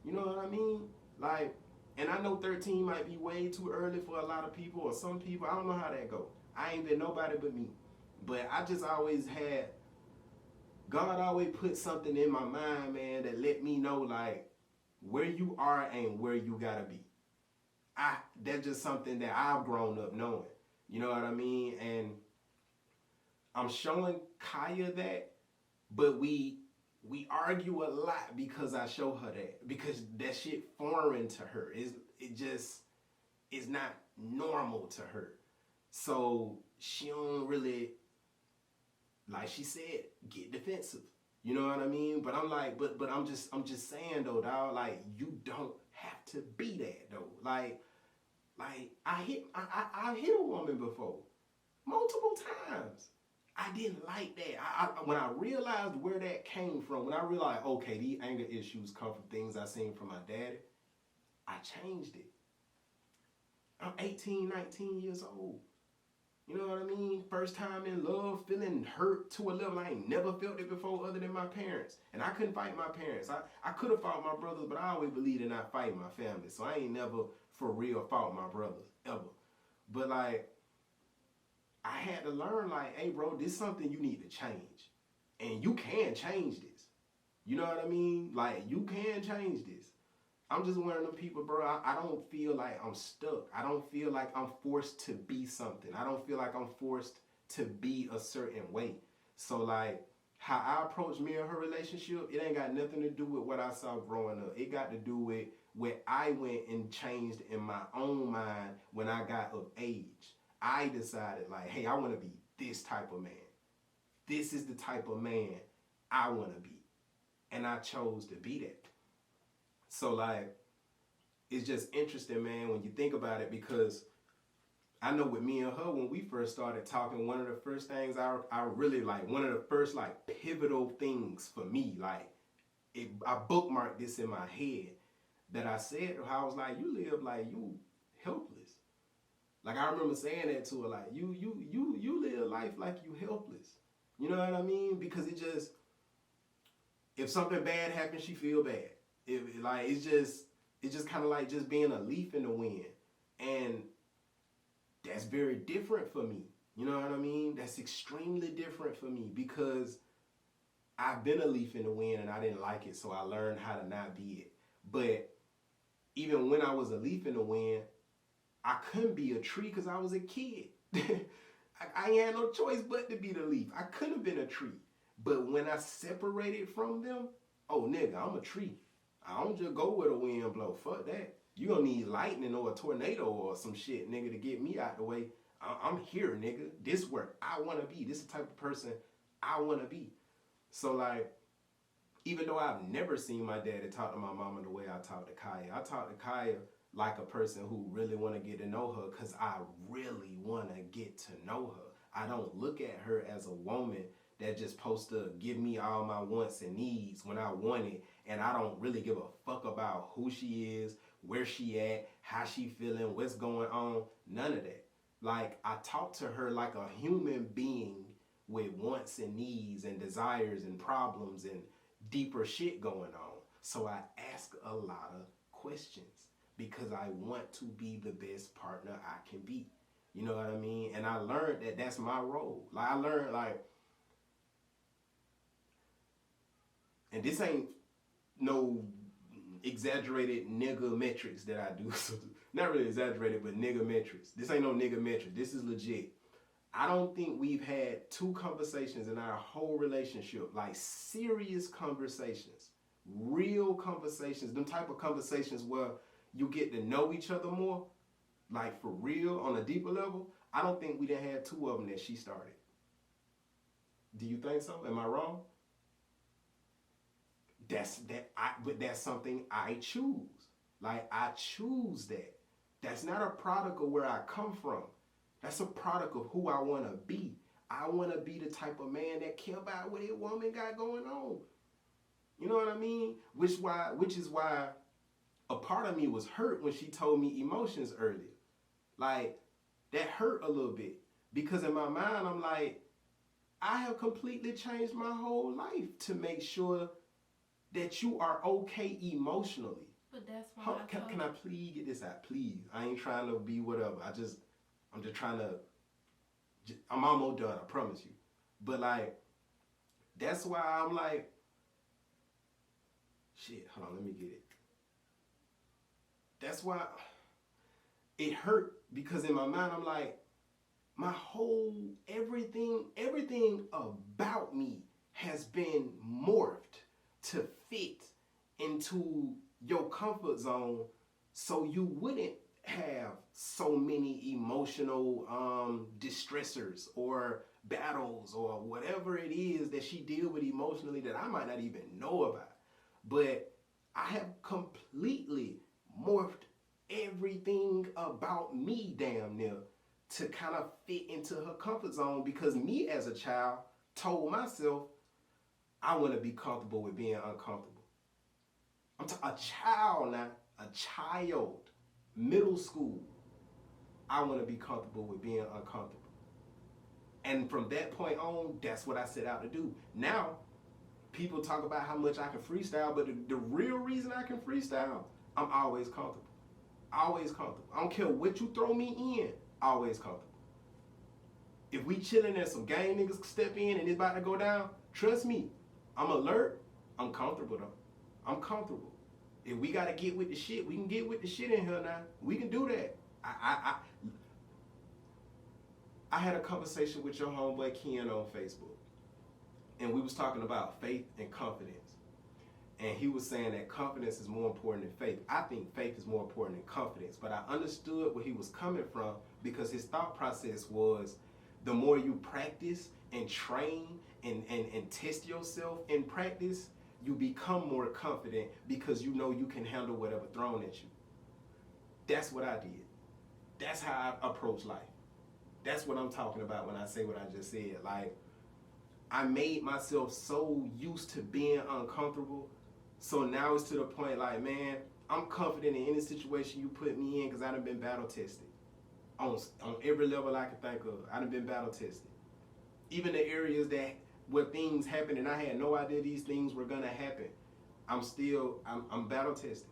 You know what I mean? Like, and I know 13 might be way too early for a lot of people or some people. I don't know how that go. I ain't been nobody but me. But I just always had, God always put something in my mind, man, that let me know, like, where you are and where you gotta be. That's just something that I've grown up knowing. You know what I mean? And I'm showing Kaya that, but we argue a lot because I show her that. Because that shit foreign to her. It just is not normal to her. So she don't really, like she said, get defensive. You know what I mean? But I'm like, but I'm just saying though, dog, like, you don't have to be that though. Like I hit a woman before, multiple times. I didn't like that. When I realized where that came from, when I realized, okay, these anger issues come from things I seen from my daddy, I changed it. I'm 18, 19 years old. You know what I mean? First time in love, feeling hurt to a level I ain't never felt it before other than my parents. And I couldn't fight my parents. I could have fought my brothers, but I always believed in not fighting my family. So I ain't never for real fought my brothers, ever. But like, I had to learn like, hey bro, this is something you need to change. And you can change this. You know what I mean? Like, you can change this. I'm just one of them people, bro. I don't feel like I'm stuck. I don't feel like I'm forced to be something. I don't feel like I'm forced to be a certain way. So like, how I approach me and her relationship, it ain't got nothing to do with what I saw growing up. It got to do with where I went and changed in my own mind when I got of age. I decided like, hey, I want to be this type of man. This is the type of man I want to be. And I chose to be that. So like, it's just interesting, man, when you think about it, because I know with me and her, when we first started talking, one of the first things I really like, one of the first like pivotal things for me, like I bookmarked this in my head that I said, I was like, you live like you helpless. Like I remember saying that to her, like you live life like you helpless. You know what I mean? Because it just, if something bad happens, she feel bad. It's just kind of like just being a leaf in the wind. And that's very different for me. You know what I mean? That's extremely different for me because I've been a leaf in the wind and I didn't like it, so I learned how to not be it. But even when I was a leaf in the wind, I couldn't be a tree because I was a kid. I ain't had no choice but to be the leaf. I couldn't have been a tree. But when I separated from them, oh nigga, I'm a tree. I don't just go where the wind blow. Fuck that. You gonna need lightning or a tornado or some shit, nigga, to get me out the way. I'm here, nigga. This is where I want to be. This is the type of person I want to be. So, like, even though I've never seen my daddy talk to my mama the way I talk to Kaya, I talk to Kaya like a person who really want to get to know her because I really want to get to know her. I don't look at her as a woman that just supposed to give me all my wants and needs when I want it, and I don't really give a fuck about who she is, where she at, how she feeling, what's going on, none of that. Like, I talk to her like a human being with wants and needs and desires and problems and deeper shit going on. So I ask a lot of questions because I want to be the best partner I can be. You know what I mean? And I learned that that's my role. Like, I learned, like, and this ain't no exaggerated nigga metrics that I do. Not really exaggerated, but nigga metrics. This ain't no nigga metrics. This is legit. I don't think we've had 2 conversations in our whole relationship, like serious conversations, real conversations, them type of conversations where you get to know each other more, like for real on a deeper level. I don't think we done had 2 of them that she started. Do you think so? Am I wrong? But that's something I choose. Like, I choose that. That's not a product of where I come from. That's a product of who I want to be. I want to be the type of man that care about what a woman got going on. You know what I mean? Which is why a part of me was hurt when she told me emotions earlier. Like, that hurt a little bit. Because in my mind, I'm like, I have completely changed my whole life to make sure that you are okay emotionally. But that's why can I please get this out? Please. I ain't trying to be whatever. I'm just trying to, I'm almost done, I promise you. But like, that's why I'm like, shit, hold on, let me get it. That's why it hurt, because in my mind, I'm like, my whole, everything about me has been morphed to fit into your comfort zone so you wouldn't have so many emotional distressors or battles or whatever it is that she deal with emotionally that I might not even know about. But I have completely morphed everything about me damn near to kind of fit into her comfort zone, because me as a child told myself I want to be comfortable with being uncomfortable. I'm a child now, a child, middle school. I want to be comfortable with being uncomfortable. And from that point on, that's what I set out to do. Now, people talk about how much I can freestyle, but the real reason I can freestyle, I'm always comfortable. Always comfortable. I don't care what you throw me in, always comfortable. If we chilling and some gang niggas step in and it's about to go down, trust me, I'm alert, I'm comfortable though. I'm comfortable. If we gotta get with the shit, we can get with the shit in here now. We can do that. I had a conversation with your homeboy Ken on Facebook, and we was talking about faith and confidence. And he was saying that confidence is more important than faith. I think faith is more important than confidence. But I understood where he was coming from because his thought process was the more you practice and train and test yourself in practice, you become more confident because you know you can handle whatever thrown at you. That's what I did. That's how I approach life. That's what I'm talking about when I say what I just said. Like, I made myself so used to being uncomfortable. So now it's to the point like, man, I'm confident in any situation you put me in because I done been battle tested. On every level I can think of, I done been battle tested. Even the areas that where things happen and I had no idea these things were gonna happen, I'm battle tested.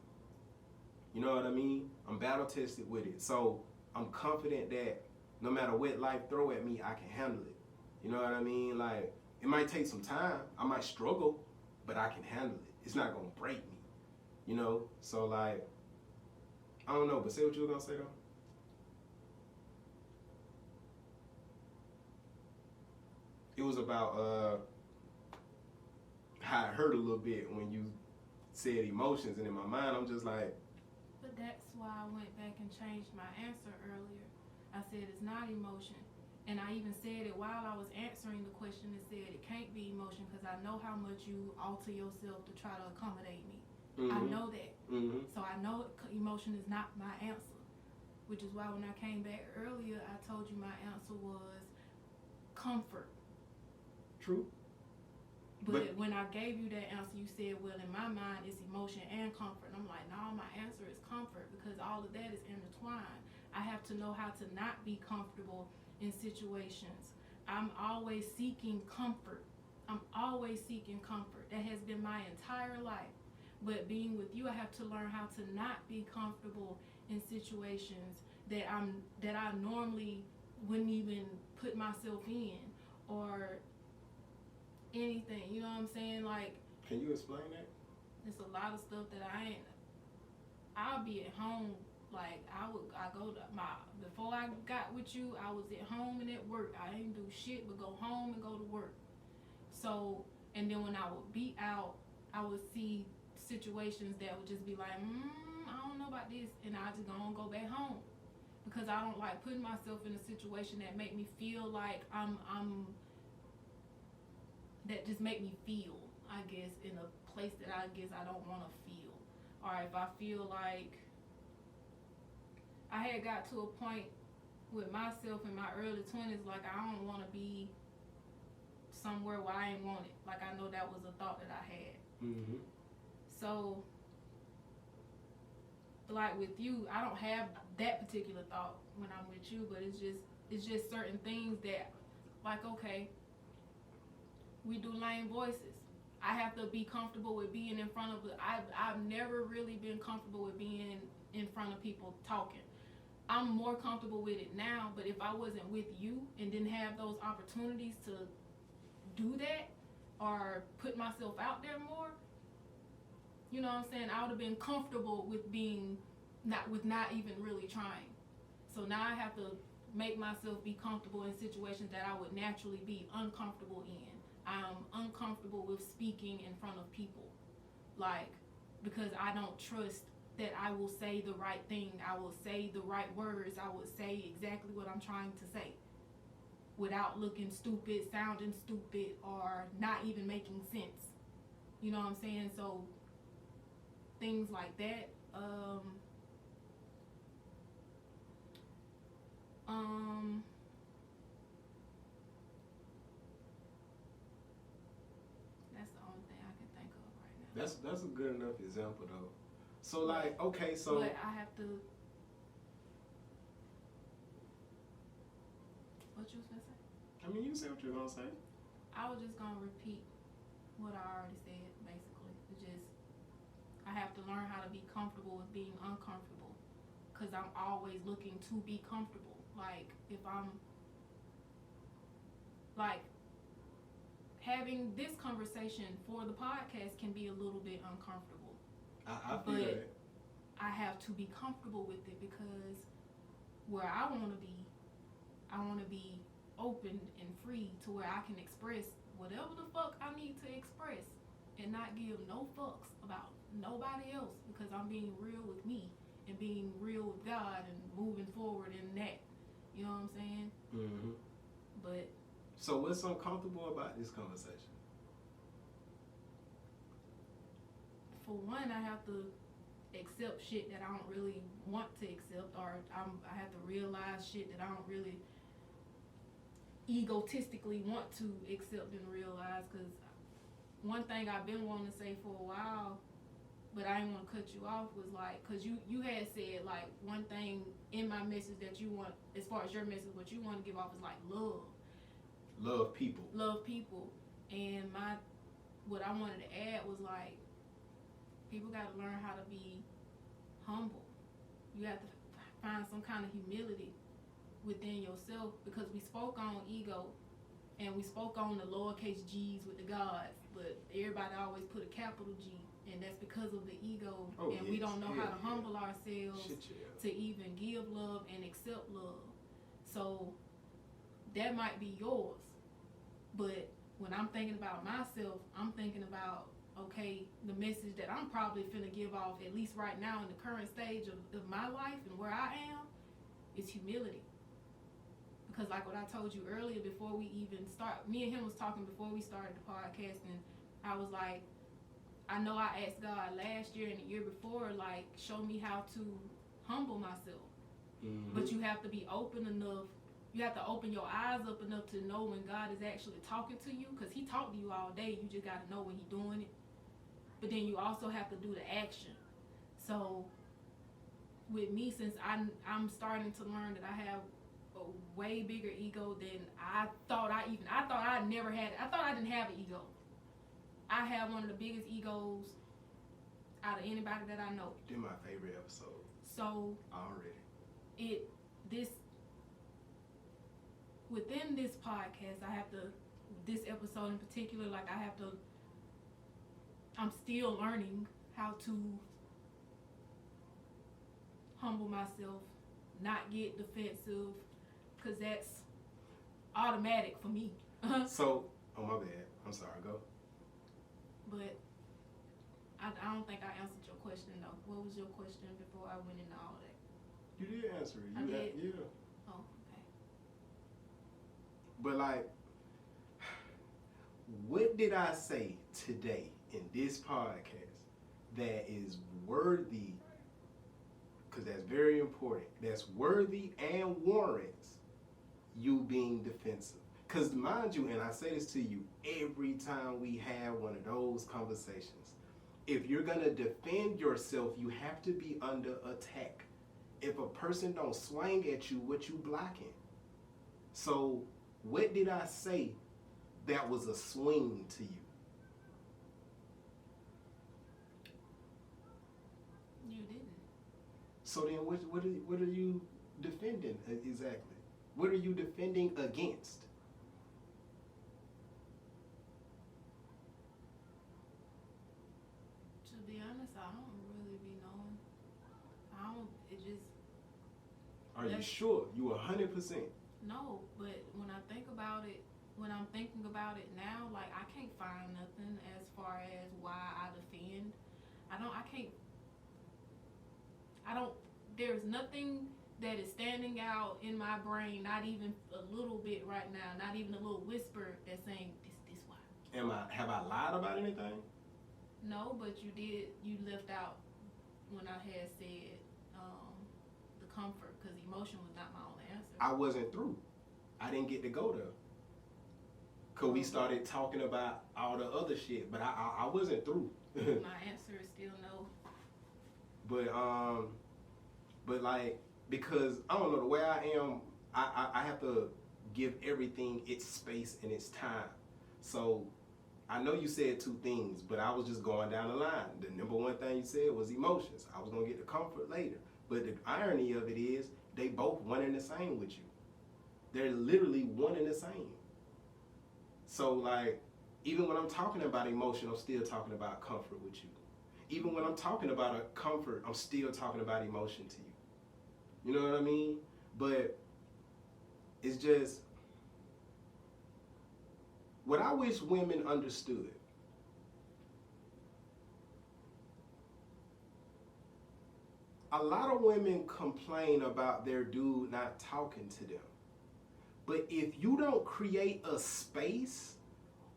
You know what I mean? I'm battle tested with it. So I'm confident that no matter what life throw at me, I can handle it. You know what I mean? Like, it might take some time. I might struggle, but I can handle it. It's not gonna break me. You know? So like, I don't know, but say what you were gonna say though. It was about how it hurt a little bit when you said emotions, and in my mind I'm just like. But that's why I went back and changed my answer earlier. I said it's not emotion. And I even said it while I was answering the question and said it can't be emotion because I know how much you alter yourself to try to accommodate me. Mm-hmm. I know that. Mm-hmm. So I know emotion is not my answer, which is why when I came back earlier, I told you my answer was comfort. True. But when I gave you that answer, you said, well, in my mind, it's emotion and comfort. And I'm like, no, my answer is comfort because all of that is intertwined. I have to know how to not be comfortable in situations. I'm always seeking comfort. I'm always seeking comfort. That has been my entire life. But being with you, I have to learn how to not be comfortable in situations that I normally wouldn't even put myself in or anything. You know what I'm saying? Like, can you explain that? It's a lot of stuff that I'll be at home. Like, before I got with you, I was at home and at work. I didn't do shit but go home and go to work. So, and then when I would be out, I would see situations that would just be like, I don't know about this, and I just go back home. Because I don't like putting myself in a situation that make me feel like that just make me feel, I guess, in a place that I guess I don't want to feel. Or if I feel like I had got to a point with myself in my early 20s, like I don't want to be somewhere where I ain't want it. Like I know that was a thought that I had. Mm-hmm. So, like with you, I don't have that particular thought when I'm with you, but it's just certain things that, like, okay, we do lame voices. I have to be comfortable with being in front of I've never really been comfortable with being in front of people talking. I'm more comfortable with it now, but if I wasn't with you and didn't have those opportunities to do that or put myself out there more, you know what I'm saying, I would have been comfortable with not even really trying. So now I have to make myself be comfortable in situations that I would naturally be uncomfortable in. I'm uncomfortable with speaking in front of people, like, because I don't trust that I will say the right thing, I will say the right words, I will say exactly what I'm trying to say without looking stupid, sounding stupid, or not even making sense. You know what I'm saying? So things like that. That's the only thing I can think of right now. That's a good enough example though. So like, okay, so but I have to. What you was gonna say? I mean, you say what you're gonna say. I was just gonna repeat what I already said. Basically, it's just I have to learn how to be comfortable with being uncomfortable, cause I'm always looking to be comfortable. Like if I'm like having this conversation for the podcast can be a little bit uncomfortable. I feel that. I have to be comfortable with it because where I want to be open and free to where I can express whatever the fuck I need to express and not give no fucks about nobody else because I'm being real with me and being real with God and moving forward in that. You know what I'm saying? Mm-hmm. But so what's uncomfortable about this conversation? for one, I have to accept shit that I don't really want to accept, or I have to realize shit that I don't really egotistically want to accept and realize. Because one thing I've been wanting to say for a while, but I didn't want to cut you off, was like, because you had said like one thing in my message that you want, as far as your message, what you want to give off is like love. Love people. Love people. And what I wanted to add was like, people got to learn how to be humble. You have to find some kind of humility within yourself, because we spoke on ego and we spoke on the lowercase g's with the gods, but everybody always put a capital G, and that's because of the ego. And yes, we don't know how to humble ourselves to even give love and accept love. So that might be yours, but when I'm thinking about myself, I'm thinking about, okay, the message that I'm probably finna give off, at least right now in the current stage of my life and where I am, is humility. Because like what I told you earlier, before we even start, me and him was talking before we started the podcast, and I was like, I know I asked God last year and the year before, like, show me how to humble myself. Mm-hmm. But you have to be open enough. You have to open your eyes up enough to know when God is actually talking to you, because he talked to you all day. You just got to know when he's doing it. But then you also have to do the action. So with me, since I'm starting to learn that I have a way bigger ego than I thought I never had. I thought I didn't have an ego. I have one of the biggest egos out of anybody that I know. They're my favorite episode. So already. Within this podcast, this episode in particular, like I'm still learning how to humble myself, not get defensive, because that's automatic for me. So, oh my bad. I'm sorry, go. But I don't think I answered your question though. What was your question before I went into all that? You did answer it. I did? Yeah. Oh, okay. But like, what did I say today in this podcast that is worthy, because that's very important, that's worthy and warrants you being defensive? Because mind you, and I say this to you every time we have one of those conversations, if you're going to defend yourself, you have to be under attack. If a person don't swing at you, what you blocking? So what did I say that was a swing to you? You didn't. So then what are you defending exactly? What are you defending against? To be honest, I don't really be knowing. Are you sure? You 100%? No, but when I think about it, when I'm thinking about it now, like, I can't find nothing as far as why I defend. There's nothing that is standing out in my brain, not even a little bit right now, not even a little whisper that's saying, this why. Have I lied about anything? No, but you left out when I had said the comfort, because emotion was not my only answer. I wasn't through. I didn't get to go there. Because we started talking about all the other shit, but I wasn't through. My answer is still no. But like, because I don't know, the way I am, I have to give everything its space and its time. So I know you said two things, but I was just going down the line. The number one thing you said was emotions. I was going to get the comfort later. But the irony of it is, they both one and the same with you. They're literally one and the same. So like, even when I'm talking about emotion, I'm still talking about comfort with you. Even when I'm talking about a comfort, I'm still talking about emotion to you. You know what I mean? But it's just, what I wish women understood A lot of women complain about their dude not talking to them. But if you don't create a space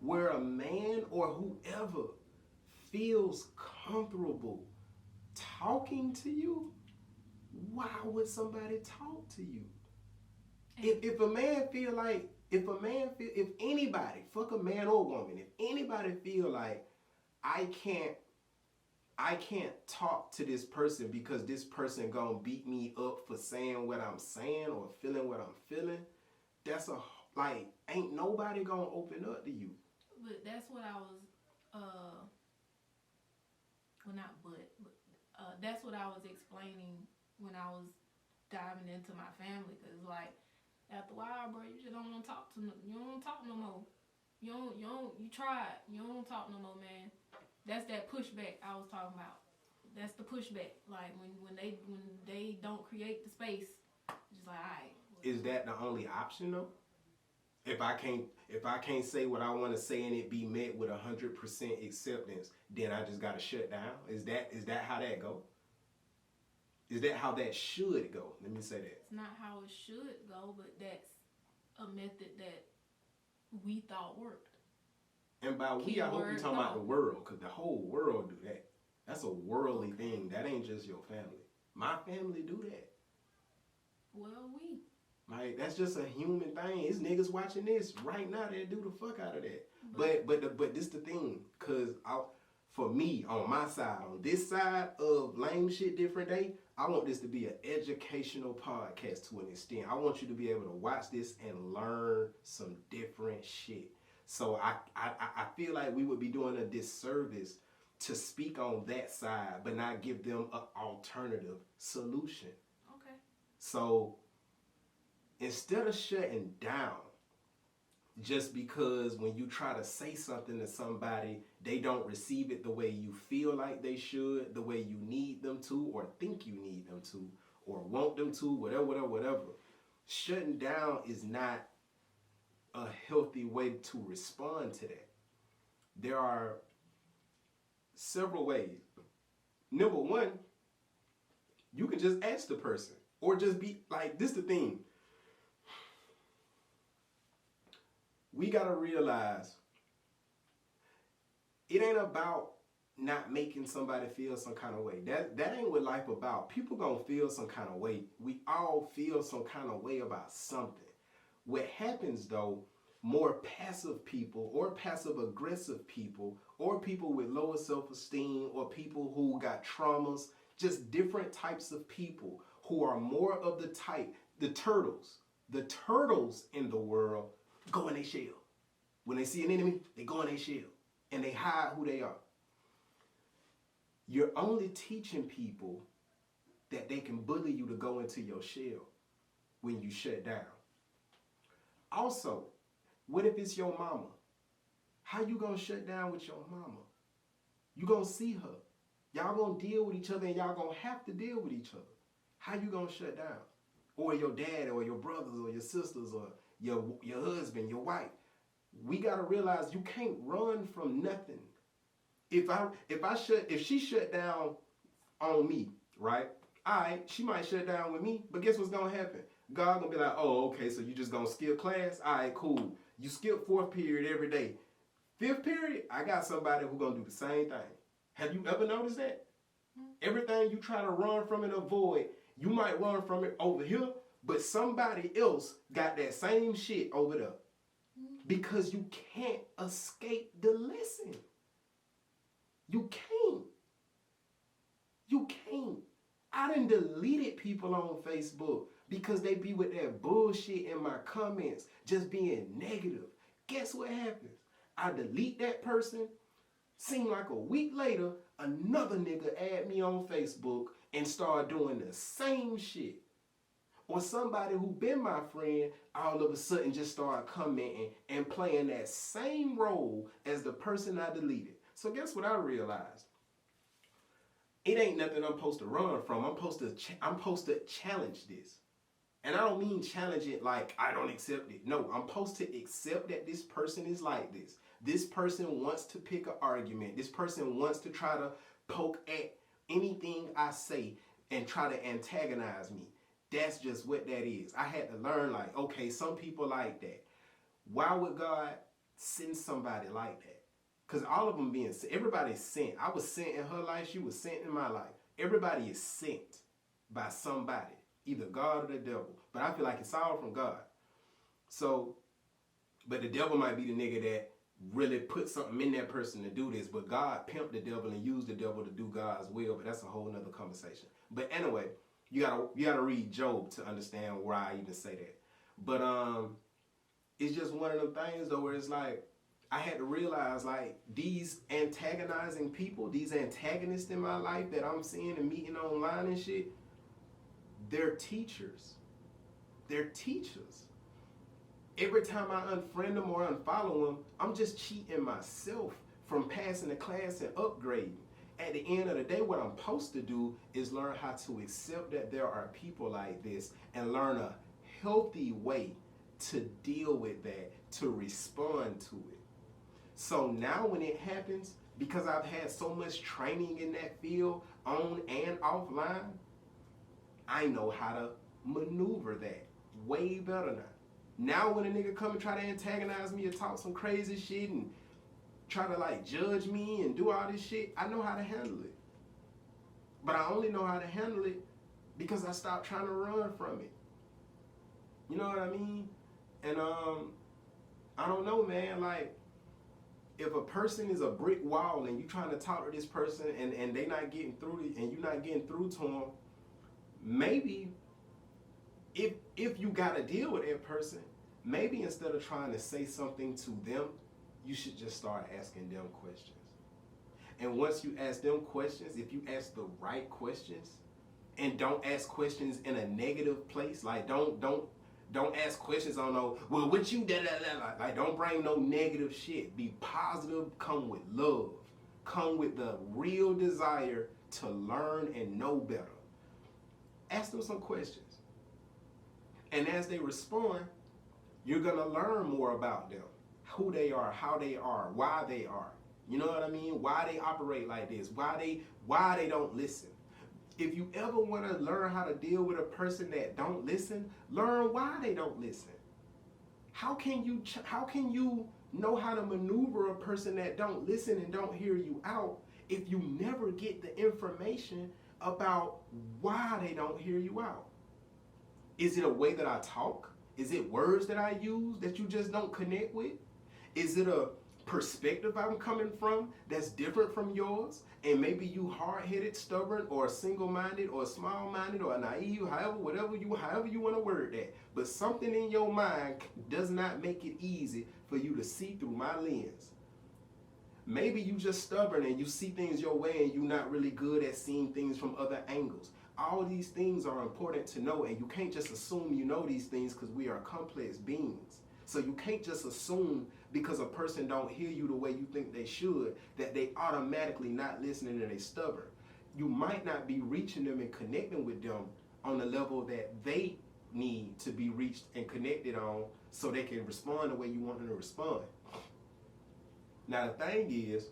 where a man or whoever feels comfortable talking to you, why would somebody talk to you? If a man feel like, if anybody, fuck a man or woman, if anybody feel like I can't talk to this person because this person gonna beat me up for saying what I'm saying or feeling what I'm feeling, that's a, like, ain't nobody gonna open up to you. But that's what I was, well, not that's what I was explaining when I was diving into my family. Cause like after a while, bro, you just don't want to talk to you don't want to talk no more. You tried. You don't want to talk no more, man. That's that pushback I was talking about. That's the pushback. Like when they don't create the space, just like, all right. Is that the only option though? If I can't say what I want to say and it be met with 100% acceptance, then I just gotta shut down. Is that how that go? Is that how that should go? Let me say that. It's not how it should go, but that's a method that we thought worked. And by we, I hope you're talking about the world, because the whole world do that. That's a worldly thing. That ain't just your family. My family do that. Well, we. Like, that's just a human thing. It's niggas watching this right now that do the fuck out of that. But this the thing, cause for me, on my side, on this side of lame shit different day, I want this to be an educational podcast to an extent. I want you to be able to watch this and learn some different shit. So I feel like we would be doing a disservice to speak on that side, but not give them an alternative solution. Okay. So instead of shutting down, just because when you try to say something to somebody, they don't receive it the way you feel like they should, the way you need them to, or think you need them to, or want them to, whatever. Shutting down is not a healthy way to respond to that. There are several ways. Number one, you can just ask the person, or just be like, this the thing. We gotta realize it ain't about not making somebody feel some kind of way. That ain't what life about. People gonna feel some kind of way. We all feel some kind of way about something. What happens though, more passive people or passive aggressive people or people with lower self-esteem or people who got traumas, just different types of people who are more of the type, the turtles in the world go in their shell. When they see an enemy, they go in their shell and they hide who they are. You're only teaching people that they can bully you to go into your shell when you shut down. Also, what if it's your mama? How you gonna shut down with your mama? You gonna see her. Y'all gonna deal with each other and y'all gonna have to deal with each other. How you gonna shut down? Or your dad or your brothers or your sisters or your husband, your wife. We gotta realize you can't run from nothing. If she shut down on me, right? Alright, she might shut down with me, but guess what's gonna happen? God gonna be like, oh, okay, so you just gonna skip class? Alright, cool. You skip 4th period every day. 5th period, I got somebody who gonna do the same thing. Have you ever noticed that? Everything you try to run from and avoid, you might run from it over here, but somebody else got that same shit over there. Because you can't escape the lesson. You can't. You can't. I done deleted people on Facebook because they be with that bullshit in my comments, just being negative. Guess what happens? I delete that person. Seem like a week later, another nigga add me on Facebook and start doing the same shit. Or somebody who been my friend all of a sudden just start commenting and playing that same role as the person I deleted. So guess what I realized? It ain't nothing I'm supposed to run from. I'm supposed to challenge this. And I don't mean challenge it like I don't accept it. No, I'm supposed to accept that this person is like this. This person wants to pick an argument. This person wants to try to poke at anything I say. and try to antagonize me. That's just what that is. I had to learn, like, okay, some people like that. Why would God send somebody like that? Because all of them being sent, everybody's sent. I was sent in her life, she was sent in my life. Everybody is sent by somebody, either God or the devil. But I feel like it's all from God. So, but the devil might be the nigga that really put something in that person to do this, but God pimped the devil and used the devil to do God's will, but that's a whole nother conversation. But anyway, you gotta read Job to understand why I even say that. But it's just one of them things though where it's like I had to realize like these antagonizing people, these antagonists in my life that I'm seeing and meeting online and shit, they're teachers. They're teachers. Every time I unfriend them or unfollow them, I'm just cheating myself from passing the class and upgrading. At the end of the day, what I'm supposed to do is learn how to accept that there are people like this and learn a healthy way to deal with that, to respond to it. So now when it happens, because I've had so much training in that field, on and offline, I know how to maneuver that way better now. Now when a nigga come and try to antagonize me or talk some crazy shit and try to like judge me and do all this shit, I know how to handle it. But I only know how to handle it because I stopped trying to run from it. You know what I mean? And I don't know, man, like if a person is a brick wall and you trying to talk to this person and they not getting through and you not getting through to them, maybe if you got to deal with that person, maybe instead of trying to say something to them, you should just start asking them questions. And once you ask them questions, if you ask the right questions, and don't ask questions in a negative place, like don't ask questions on no, well, what you da da da, like don't bring no negative shit. Be positive, come with love, come with the real desire to learn and know better. Ask them some questions. And as they respond, you're gonna learn more about them, who they are, how they are, why they are. You know what I mean? Why they operate like this, why they don't listen. If you ever want to learn how to deal with a person that don't listen, learn why they don't listen. How can you know how to maneuver a person that don't listen and don't hear you out if you never get the information about why they don't hear you out? Is it a way that I talk? Is it words that I use that you just don't connect with? Is it a perspective I'm coming from that's different from yours? And maybe you hard-headed, stubborn, or single-minded, or small-minded, or naive, however you want to word that. But something in your mind does not make it easy for you to see through my lens. Maybe you just stubborn and you see things your way and you're not really good at seeing things from other angles. All these things are important to know, and you can't just assume you know these things because we are complex beings. So you can't just assume because a person don't hear you the way you think they should that they automatically not listening and they stubborn. You might not be reaching them and connecting with them on the level that they need to be reached and connected on so they can respond the way you want them to respond. Now the thing is,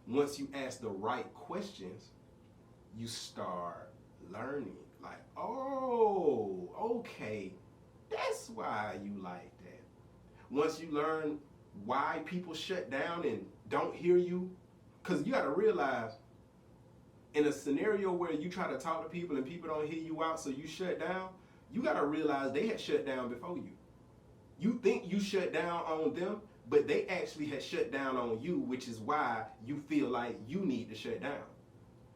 once you ask the right questions, you start learning. Like, oh, okay, that's why you like that. Once you learn why people shut down and don't hear you, because you got to realize in a scenario where you try to talk to people and people don't hear you out, so you shut down, you got to realize they had shut down before you. You think you shut down on them, but they actually had shut down on you, which is why you feel like you need to shut down.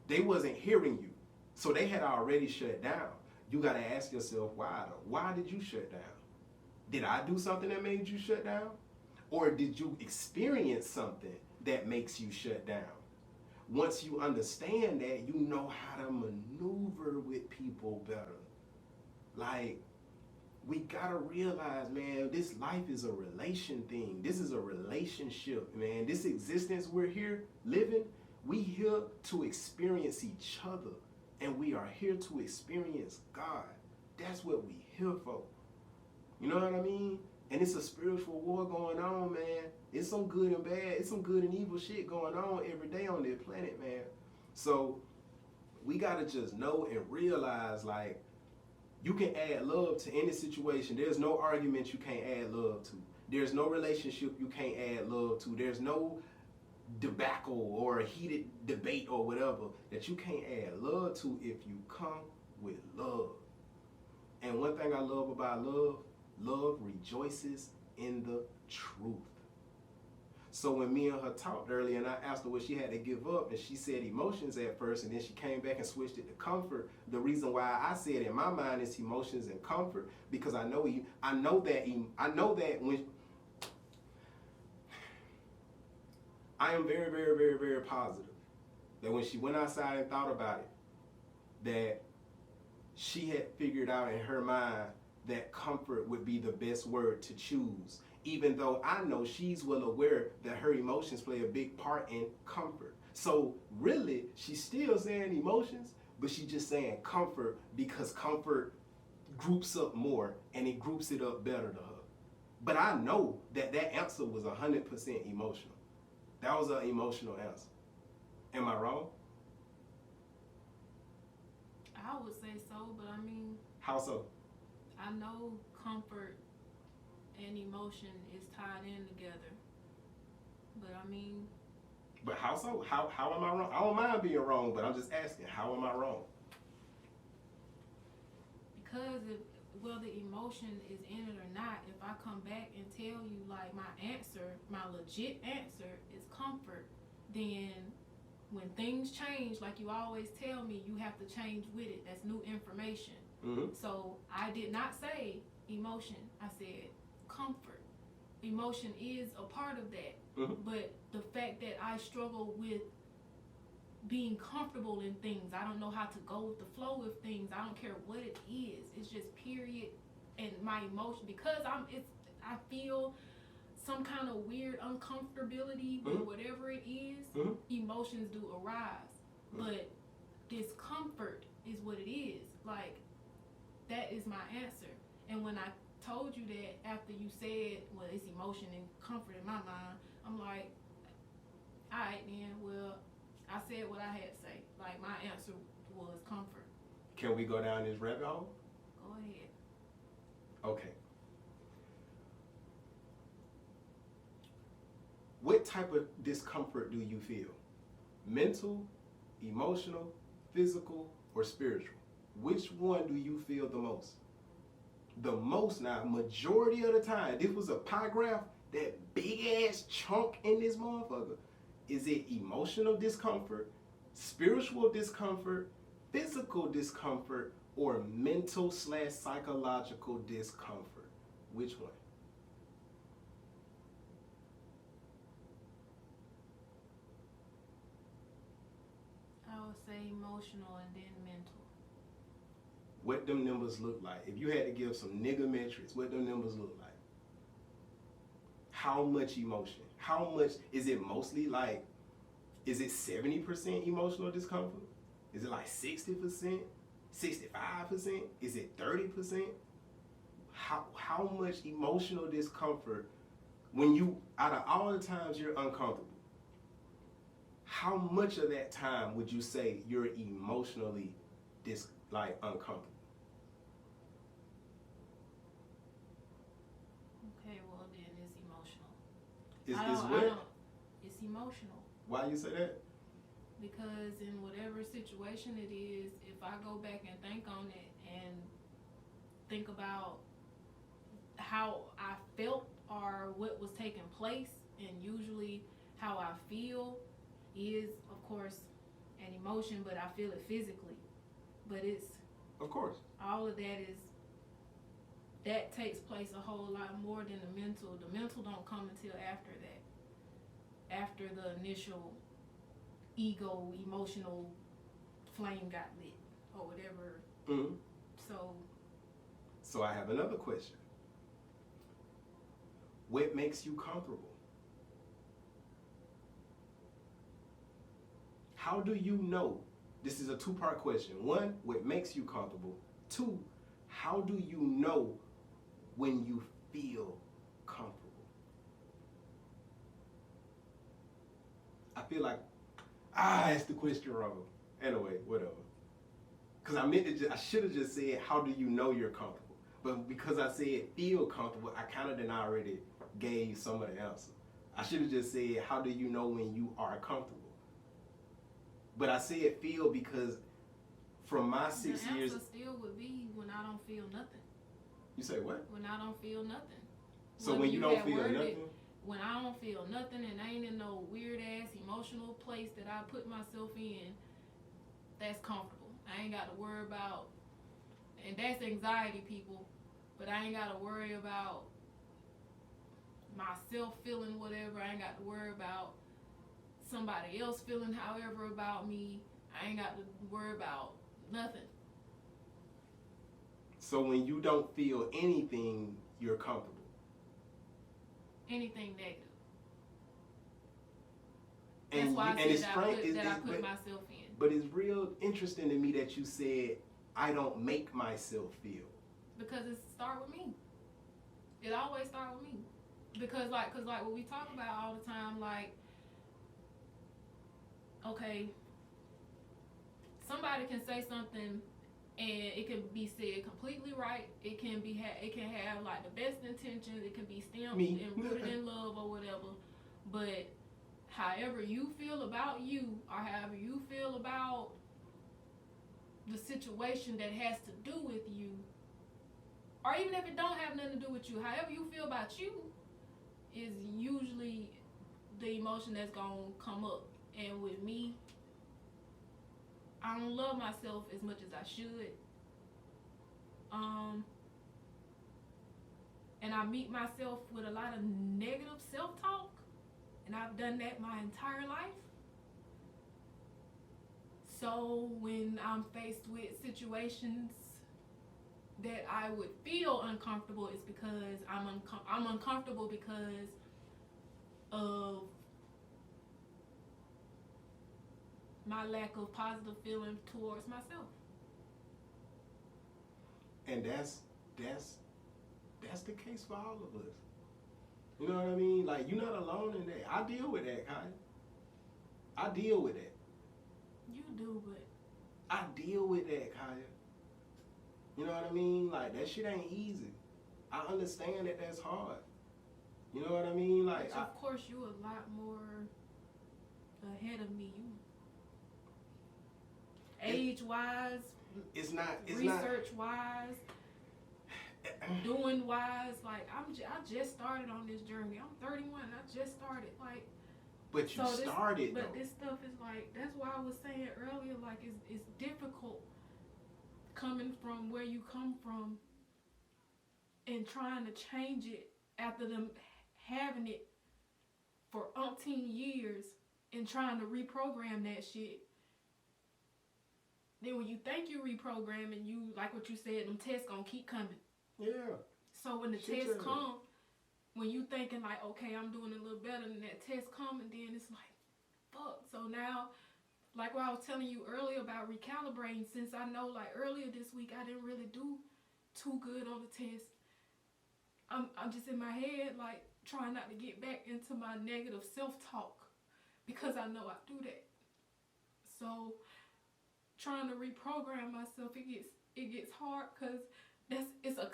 They wasn't hearing you, so they had already shut down. You got to ask yourself, why though? Why did you shut down? Did I do something that made you shut down? Or did you experience something that makes you shut down? Once you understand that, you know how to maneuver with people better. Like, we gotta realize, man, this life is a relation thing. This is a relationship, man. This existence we're here living, we here to experience each other. And we are here to experience God. That's what we here for. You know what I mean? And it's a spiritual war going on, man. It's some good and bad. It's some good and evil shit going on every day on this planet, man. So we gotta just know and realize, like, you can add love to any situation. There's no argument you can't add love to. There's no relationship you can't add love to. There's no debacle or a heated debate or whatever that you can't add love to if you come with love. And one thing I love about love, love rejoices in the truth. So when me and her talked earlier and I asked her what she had to give up, and she said emotions at first, and then she came back and switched it to comfort. The reason why I said in my mind it's emotions and comfort, because I know that when I am very, very, very, very positive that when she went outside and thought about it, that she had figured out in her mind that comfort would be the best word to choose, even though I know she's well aware that her emotions play a big part in comfort. So really, she's still saying emotions, but she's just saying comfort because comfort groups up more and it groups it up better to her. But I know that that answer was 100% emotional. That was an emotional answer. Am I wrong? I would say so, but I mean, How so? I know comfort and emotion is tied in together. But I mean, But how so? How am I wrong? I don't mind being wrong, but I'm just asking, how am I wrong? because whether emotion is in it or not, if I come back and tell you like my answer, my legit answer is comfort, then when things change, like you always tell me, you have to change with it. That's new information. Mm-hmm. So I did not say emotion. I said comfort. Emotion is a part of that. Mm-hmm. But the fact that I struggle with being comfortable in things, I don't know how to go with the flow of things. I don't care what it is. It's just period. And my emotion, because I feel some kind of weird uncomfortability with whatever it is, emotions do arise. But discomfort is what it is. Like, that is my answer. And when I told you that after you said, well, it's emotion and comfort in my mind, I'm like, all right then, well, I said what I had to say. Like, my answer was comfort. Can we go down this rabbit hole? Go ahead. Okay. What type of discomfort do you feel? Mental, emotional, physical, or spiritual? Which one do you feel the most? The most now, majority of the time, this was a pie graph, that big ass chunk in this motherfucker. Is it emotional discomfort, spiritual discomfort, physical discomfort, or mental/psychological discomfort? Which one? I would say emotional and then mental. What them numbers look like? If you had to give some nigga metrics, what them numbers look like? How much emotion? How much, is it mostly like, is it 70% emotional discomfort? Is it like 60%? 65%? Is it 30%? How much emotional discomfort, when you, out of all the times you're uncomfortable, how much of that time would you say you're emotionally uncomfortable? Okay, well then it's emotional. Is what? It's emotional. Why you say that? Because in whatever situation it is, if I go back and think on it and think about how I felt or what was taking place, and usually how I feel is, of course, an emotion, but I feel it physically. But it's, Of course. all of that takes place a whole lot more than the mental. The mental don't come until after that. After the initial ego, emotional flame got lit or whatever. Mm-hmm. So I have another question. What makes you comfortable? How do you know? This is a two-part question. One, what makes you comfortable? Two, how do you know when you feel comfortable? I feel like I asked the question wrong. Anyway, whatever. because I should have just said, how do you know you're comfortable? But because I said feel comfortable, I kind of then already gave some of the answer. I should have just said, how do you know when you are comfortable? But I said feel because from my 6 years. The answer still would be when I don't feel nothing. You say what? When I don't feel nothing. So when you don't feel nothing? When I don't feel nothing and I ain't in no weird ass emotional place that I put myself in, that's comfortable. I ain't got to worry about, and that's anxiety, people, but I ain't got to worry about myself feeling whatever. I ain't got to worry about somebody else feeling however about me. I ain't got to worry about nothing. So when you don't feel anything, you're comfortable. Anything negative. And that's why I said I put myself in. But it's real interesting to me that you said, I don't make myself feel. Because it start with me. It always start with me. Because like what we talk about all the time, like, okay, somebody can say something and it can be said completely right. It can have like the best intentions. It can be stamped and rooted in love or whatever. But however you feel about you, or however you feel about the situation that has to do with you, or even if it don't have nothing to do with you, however you feel about you is usually the emotion that's gonna come up. And with me, I don't love myself as much as I should. And I meet myself with a lot of negative self-talk, and I've done that my entire life. So when I'm faced with situations that I would feel uncomfortable, it's because I'm uncomfortable because of my lack of positive feeling towards myself. And that's the case for all of us. You know what I mean? Like, you're not alone in that. I deal with that, Kaya. I deal with that. You do, but I deal with that, Kaya. You know what I mean? Like, that shit ain't easy. I understand that that's hard. You know what I mean? Like, of course, you a lot more ahead of me. Age-wise, research-wise, doing-wise, like I just started on this journey. I'm 31. I just started, like. But you started. But this stuff is like, that's why I was saying earlier, like it's difficult coming from where you come from and trying to change it after them having it for umpteen years and trying to reprogram that shit. Then when you think you reprogramming, you, like what you said, them tests gonna keep coming. Yeah. So when the tests come, when you thinking like, okay, I'm doing a little better, and that test come, and then it's like, fuck. So now, like what I was telling you earlier about recalibrating, since I know like earlier this week I didn't really do too good on the test, I'm just in my head like trying not to get back into my negative self-talk, because I know I do that. So trying to reprogram myself, it gets hard, because it's a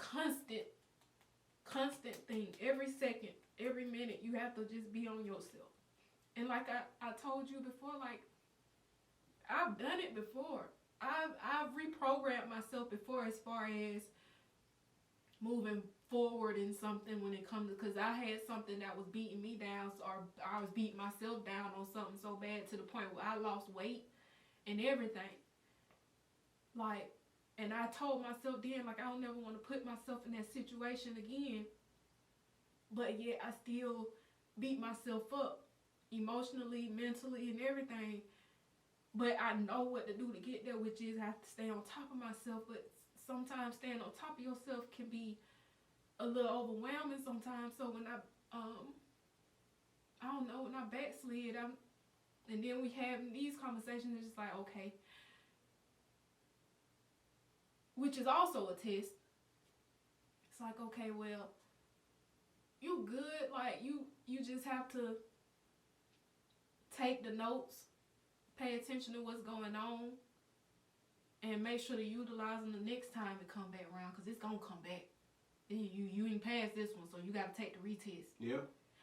constant thing. Every second, every minute, you have to just be on yourself. And like I told you before, like, I've done it before. I've reprogrammed myself before, as far as moving forward in something when it comes to, because I had something that was beating me down, or I was beating myself down on something so bad to the point where I lost weight and everything. Like, and I told myself then, like, I don't never want to put myself in that situation again. But yet I still beat myself up emotionally, mentally, and everything. But I know what to do to get there, which is I have to stay on top of myself. But sometimes staying on top of yourself can be a little overwhelming sometimes. So when I don't know, when I backslid, and then we have these conversations, it's just like, okay, which is also a test. It's like, okay, well, you good, like you just have to take the notes, pay attention to what's going on, and make sure to utilize them the next time it come back around, because it's gonna come back. You ain't passed this one, so you got to take the retest. Yeah.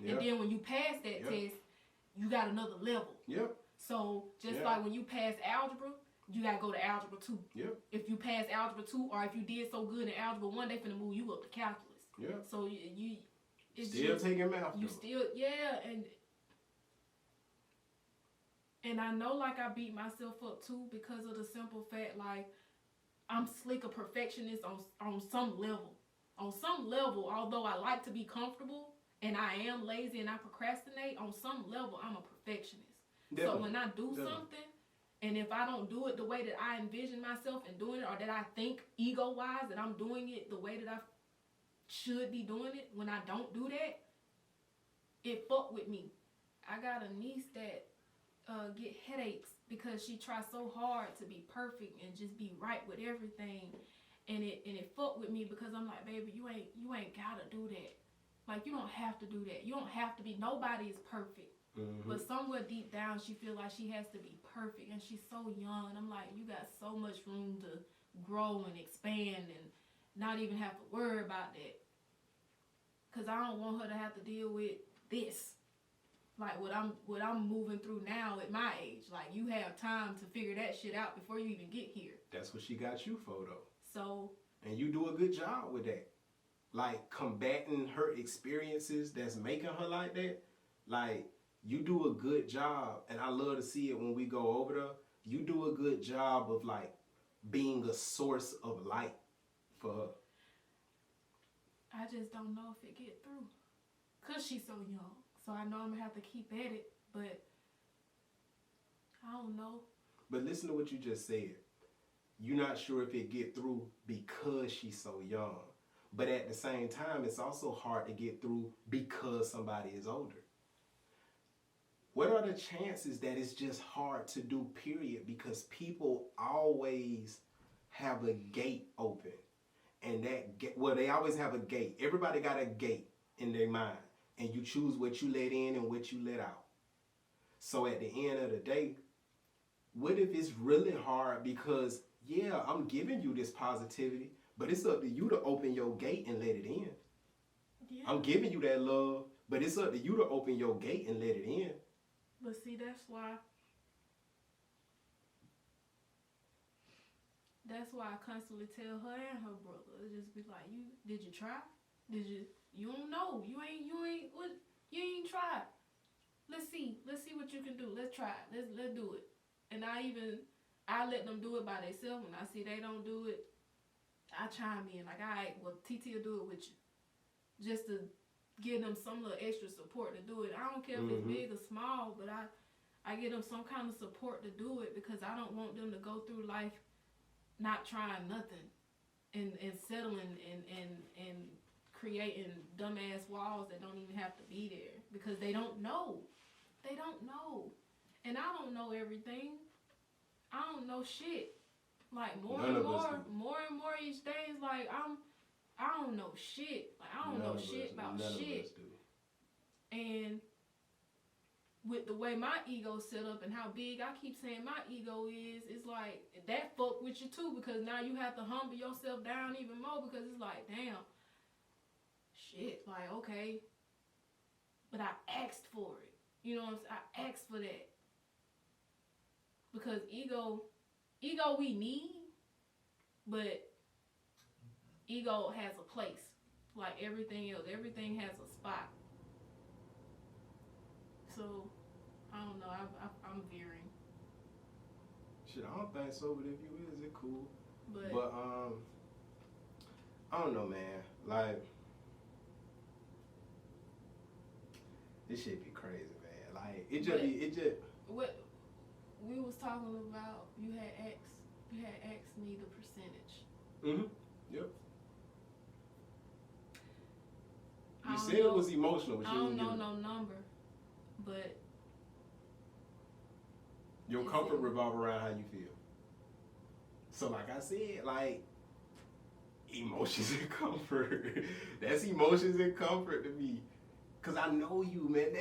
And then when you pass that test, you got another level. Yep. So just like when you pass algebra, you got to go to algebra 2. Yep. If you pass algebra 2, or if you did so good in algebra 1, they finna move you up to calculus. Yeah. So you it's still just, taking math. You still and I know, like, I beat myself up too because of the simple fact, like, I'm slick a perfectionist on some level. On some level, although I like to be comfortable and I am lazy and I procrastinate, on some level I'm a perfectionist. Definitely. So when I do something, and if I don't do it the way that I envision myself and doing it, or that I think ego-wise that I'm doing it the way that I should be doing it, when I don't do that, it fuck with me. I got a niece that get headaches because she tries so hard to be perfect and just be right with everything, and it fuck with me because I'm like, baby, you ain't gotta do that. Like, you don't have to do that. You don't have to be. Nobody is perfect. Mm-hmm. But somewhere deep down, she feels like she has to be perfect, and she's so young. And I'm like, you got so much room to grow and expand and not even have to worry about that. Because I don't want her to have to deal with this. Like what I'm moving through now at my age. Like, you have time to figure that shit out before you even get here. That's what she got you for, though. So. And you do a good job with that. Like, combating her experiences that's making her like that. Like, you do a good job, and I love to see it when we go over there. You do a good job of, like, being a source of light for her. I just don't know if it get through. Because she's so young. So I know I'm going to have to keep at it, but I don't know. But listen to what you just said. You're not sure if it get through because she's so young. But at the same time, it's also hard to get through because somebody is older. What are the chances that it's just hard to do, period? Because people always have a gate open. And they always have a gate. Everybody got a gate in their mind. And you choose what you let in and what you let out. So at the end of the day, what if it's really hard because, yeah, I'm giving you this positivity, but it's up to you to open your gate and let it in. Yeah. I'm giving you that love, but it's up to you to open your gate and let it in. But see, that's why I constantly tell her and her brother, just be like, did you try? You don't know. You ain't tried. Let's see what you can do. Let's try it. Let's do it. And I let them do it by themselves. When I see they don't do it, I chime in. Like, all right, well, TT will do it with you. Just to give them some little extra support to do it. I don't care if it's big or small, but I give them some kind of support to do it because I don't want them to go through life not trying nothing and settling and creating dumbass walls that don't even have to be there because they don't know. They don't know. And I don't know everything. I don't know shit. Like, more and more each day is like, I don't know shit. Like, I don't know shit about shit. And with the way my ego's set up and how big I keep saying my ego is, it's like, that fuck with you too, because now you have to humble yourself down even more because it's like, damn, shit, like, okay, but I asked for it. You know what I'm saying? I asked for that. Because ego we need, but ego has a place. Like everything else. Everything has a spot. So, I don't know. I'm veering. Shit, I don't think so, but if you is, it cool. But I don't know, man. Like, this shit be crazy, man. Like, it just. What we was talking about, you had asked me the percentage. Yep. You said it was emotional, but I don't know no number, but your comfort revolve around how you feel. So, like I said, like, emotions and comfort. That's emotions and comfort to me. Cause I know you, man.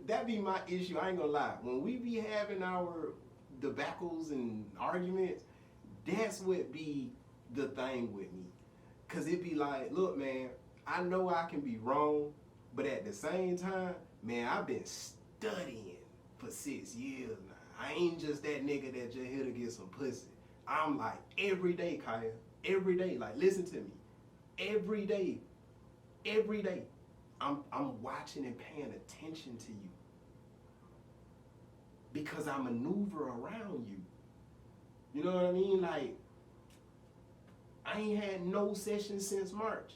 That be my issue. I ain't gonna lie. When we be having our debacles and arguments, That's what be the thing with me. Cause it be like, look, man, I know I can be wrong, but at the same time, man, I've been studying for 6 years now. I ain't just that nigga that just here to get some pussy. I'm like every day, Kaya. Every day. Like, listen to me. Every day. Every day. I'm watching and paying attention to you. Because I maneuver around you. You know what I mean? Like, I ain't had no sessions since March.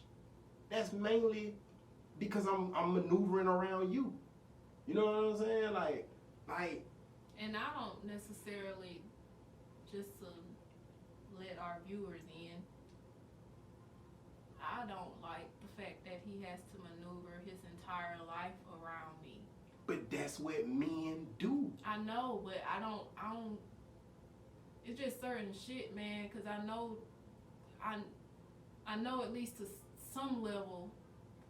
That's mainly because I'm maneuvering around you. You know what I'm saying? Like. And I don't necessarily, just to let our viewers in, I don't like the fact that he has to maneuver his entire life around me. But that's what men do. I know, but I don't. It's just certain shit, man. Cause I know at least to some level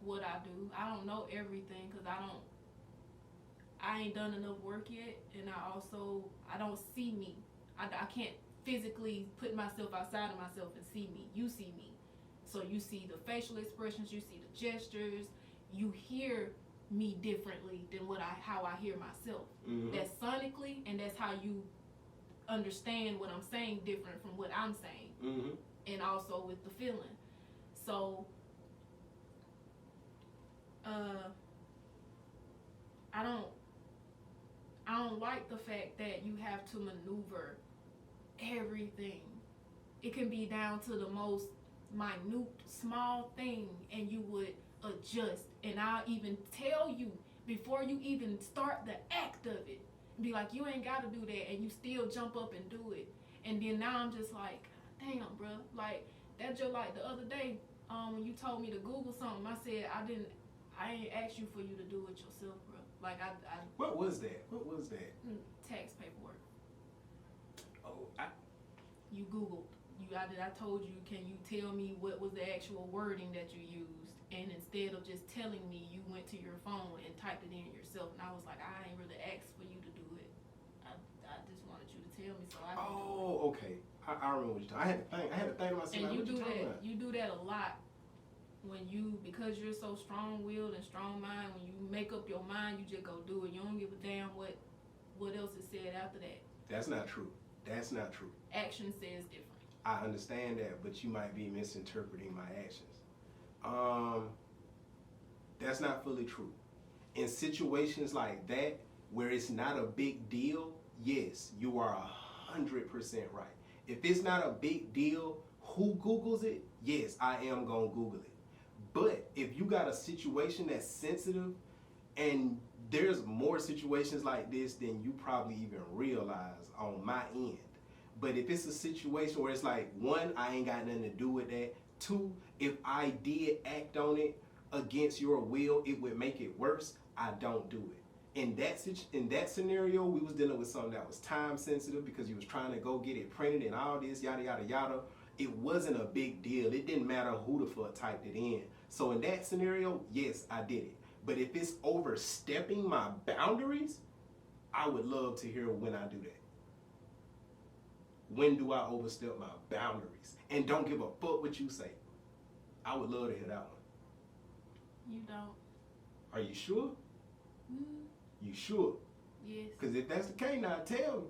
what I do. I don't know everything, cause I ain't done enough work yet, and I don't see me. I can't physically put myself outside of myself and see me. You see me. So you see the facial expressions, you see the gestures, you hear me differently than how I hear myself. Mm-hmm. That's sonically, and that's how you understand what I'm saying different from what I'm saying. Mm-hmm. And also with the feeling. So I don't like the fact that you have to maneuver everything. It can be down to the most minute, small thing, and you would adjust. And I'll even tell you before you even start the act of it. Be like, you ain't got to do that, and you still jump up and do it. And then now I'm just like, damn, bro. Like, that just like the other day, when you told me to Google something, I said I ain't asked you for you to do it yourself, bro. Like, I What was that? tax paperwork. Oh, You Googled. I told you, can you tell me what was the actual wording that you used? And instead of just telling me, you went to your phone and typed it in yourself. And I was like, I ain't really asked for you to do it. I just wanted you to tell me so I can do it. Oh, okay. I remember what you're talking. I had to think to myself. And like, you what do you talking that. about? You do that a lot because you're so strong-willed and strong-minded. When you make up your mind, you just go do it. You don't give a damn what else is said after that. That's not true. That's not true. Action says different. I understand that, but you might be misinterpreting my actions. That's not fully true. In situations like that, where it's not a big deal, yes, you are 100% right. If it's not a big deal, who Googles it? Yes, I am gonna Google it. But if you got a situation that's sensitive, and there's more situations like this than you probably even realize on my end. But if it's a situation where it's like, one, I ain't got nothing to do with that. Two, if I did act on it against your will, it would make it worse. I don't do it. In that scenario, we was dealing with something that was time sensitive because you was trying to go get it printed and all this, yada, yada, yada. It wasn't a big deal. It didn't matter who the fuck typed it in. So in that scenario, yes, I did it. But if it's overstepping my boundaries, I would love to hear when I do that. When do I overstep my boundaries? And don't give a fuck what you say. I would love to hear that one. You don't. Are you sure? Mm. You sure? Yes. Because if that's the case, now tell me.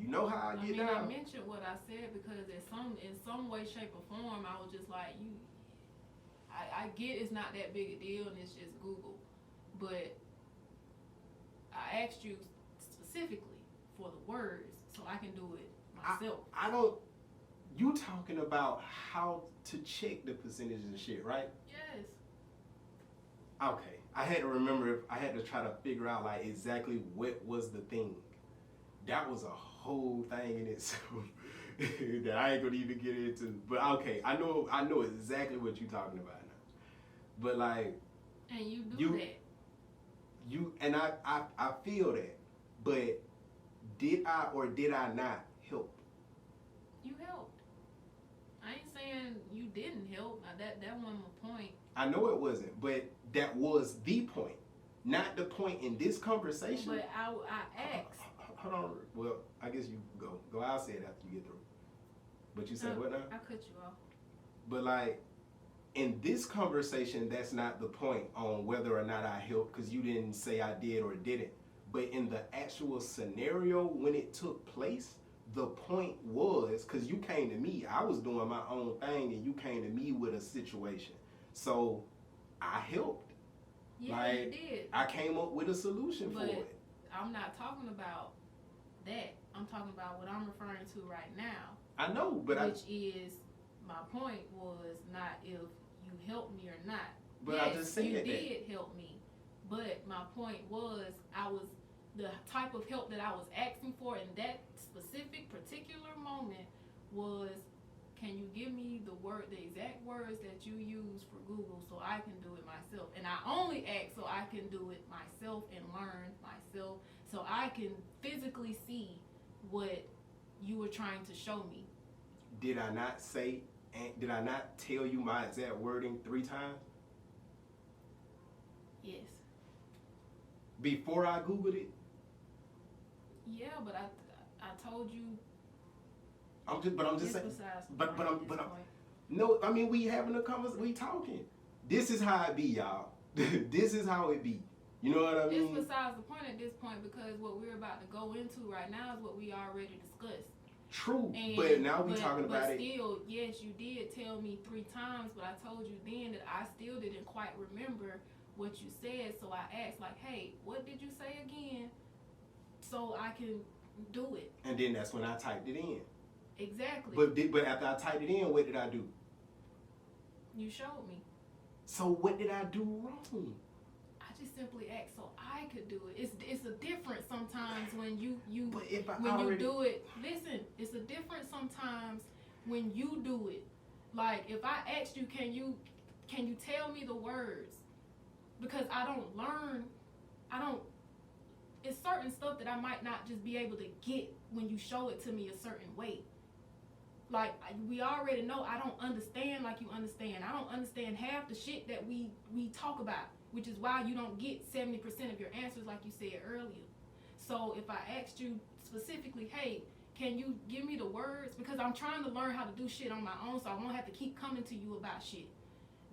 You know how I get down. I mentioned what I said because in some way, shape, or form, I was just like, I get it's not that big a deal and it's just Google. But I asked you specifically for the words so I can do it myself. You talking about how to check the percentages and shit, right? Yes. Okay. I had to remember, I had to try to figure out like exactly what was the thing. That was a whole thing in itself that I ain't gonna even get into. But okay, I know exactly what you're talking about now. But like, and you do that. And I feel that. But did I or did I not help? You helped. I ain't saying you didn't help. Now that wasn't my point. I know it wasn't, but that was the point. Not the point in this conversation. But I asked. Hold on. Well, I guess you go. I'll say it after you get through. But you said what now? I cut you off. But like in this conversation, that's not the point on whether or not I helped, because you didn't say I did or didn't. But in the actual scenario when it took place, the point was, because you came to me, I was doing my own thing, and you came to me with a situation. So I helped. Yeah, like, you did. I came up with a solution but for it. I'm not talking about that. I'm talking about what I'm referring to right now. I know, but which is, my point was not if you helped me or not. But yes, I just said you that. did help me. But my point was, the type of help that I was asking for in that specific particular moment was, can you give me the exact words that you use for Google so I can do it myself? And I only ask so I can do it myself and learn myself, so I can physically see what you were trying to show me. Did I not say, and did I not tell you my exact wording 3 times? Yes. Before I Googled it? Yeah, but I told you. I'm just saying. But I'm. Point. No, I mean, we having a conversation. We talking. This is how it be, y'all. This is how it be. You know what I mean? It's besides the point at this point, because what we're about to go into right now is what we already discussed. True, but now we talking about it. But still, yes, you did tell me 3 times, but I told you then that I still didn't quite remember what you said, so I asked, like, hey, what did you say again? So I can do it. And then that's when I typed it in. Exactly. But after I typed it in, what did I do? You showed me. So what did I do wrong? I just simply asked so I could do it. It's a difference sometimes when you do it. Listen, it's a difference sometimes when you do it. Like if I asked you, can you tell me the words? Because it's certain stuff that I might not just be able to get when you show it to me a certain way. Like, we already know I don't understand like you understand. I don't understand half the shit that we talk about, which is why you don't get 70% of your answers like you said earlier. So if I asked you specifically, hey, can you give me the words? Because I'm trying to learn how to do shit on my own, so I won't have to keep coming to you about shit.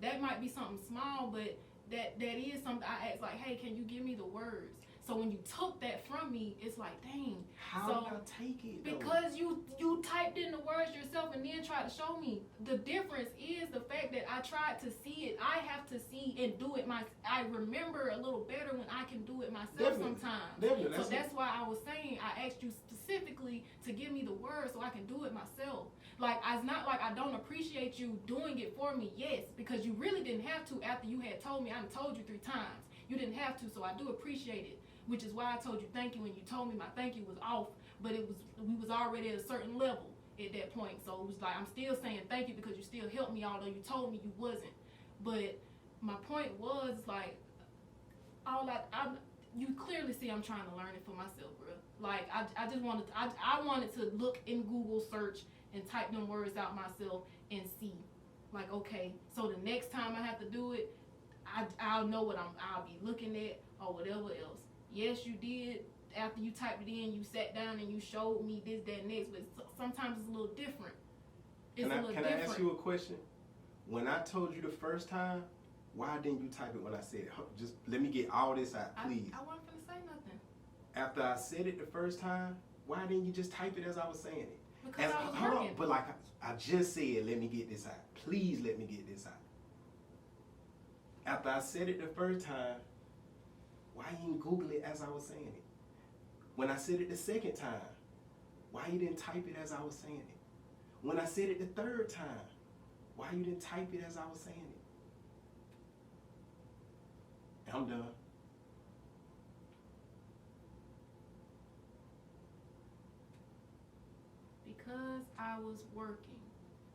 That might be something small, but that is something I asked, like, hey, can you give me the words? So when you took that from me, it's like, dang. How did I take it, though? Because you typed in the words yourself and then tried to show me. The difference is the fact that I tried to see it. I have to see and do it I remember a little better when I can do it myself sometimes. Definitely. So that's why I was saying I asked you specifically to give me the words so I can do it myself. Like, it's not like I don't appreciate you doing it for me, yes, because you really didn't have to after you had told me. I told you 3 times. You didn't have to, so I do appreciate it. Which is why I told you thank you when you told me my thank you was off, but we was already at a certain level at that point. So it was like, I'm still saying thank you because you still helped me, although you told me you wasn't. But my point was, like, you clearly see I'm trying to learn it for myself, bro. Like, I just wanted I wanted to look in Google search and type them words out myself and see, like, okay, so the next time I have to do it, I'll know what I'll be looking at or whatever else. Yes, you did. After you typed it in, you sat down and you showed me this, that, next. But sometimes it's a little different. Can I ask you a question? When I told you the first time, why didn't you type it when I said it? Just let me get all this out, please. I wasn't going to say nothing. After I said it the first time, why didn't you just type it as I was saying it? Because I was working. But like I just said, let me get this out. Please let me get this out. After I said it the first time, why you didn't Google it as I was saying it? When I said it the second time, why you didn't type it as I was saying it? When I said it the 3rd time, why you didn't type it as I was saying it? I'm done. Because I was working.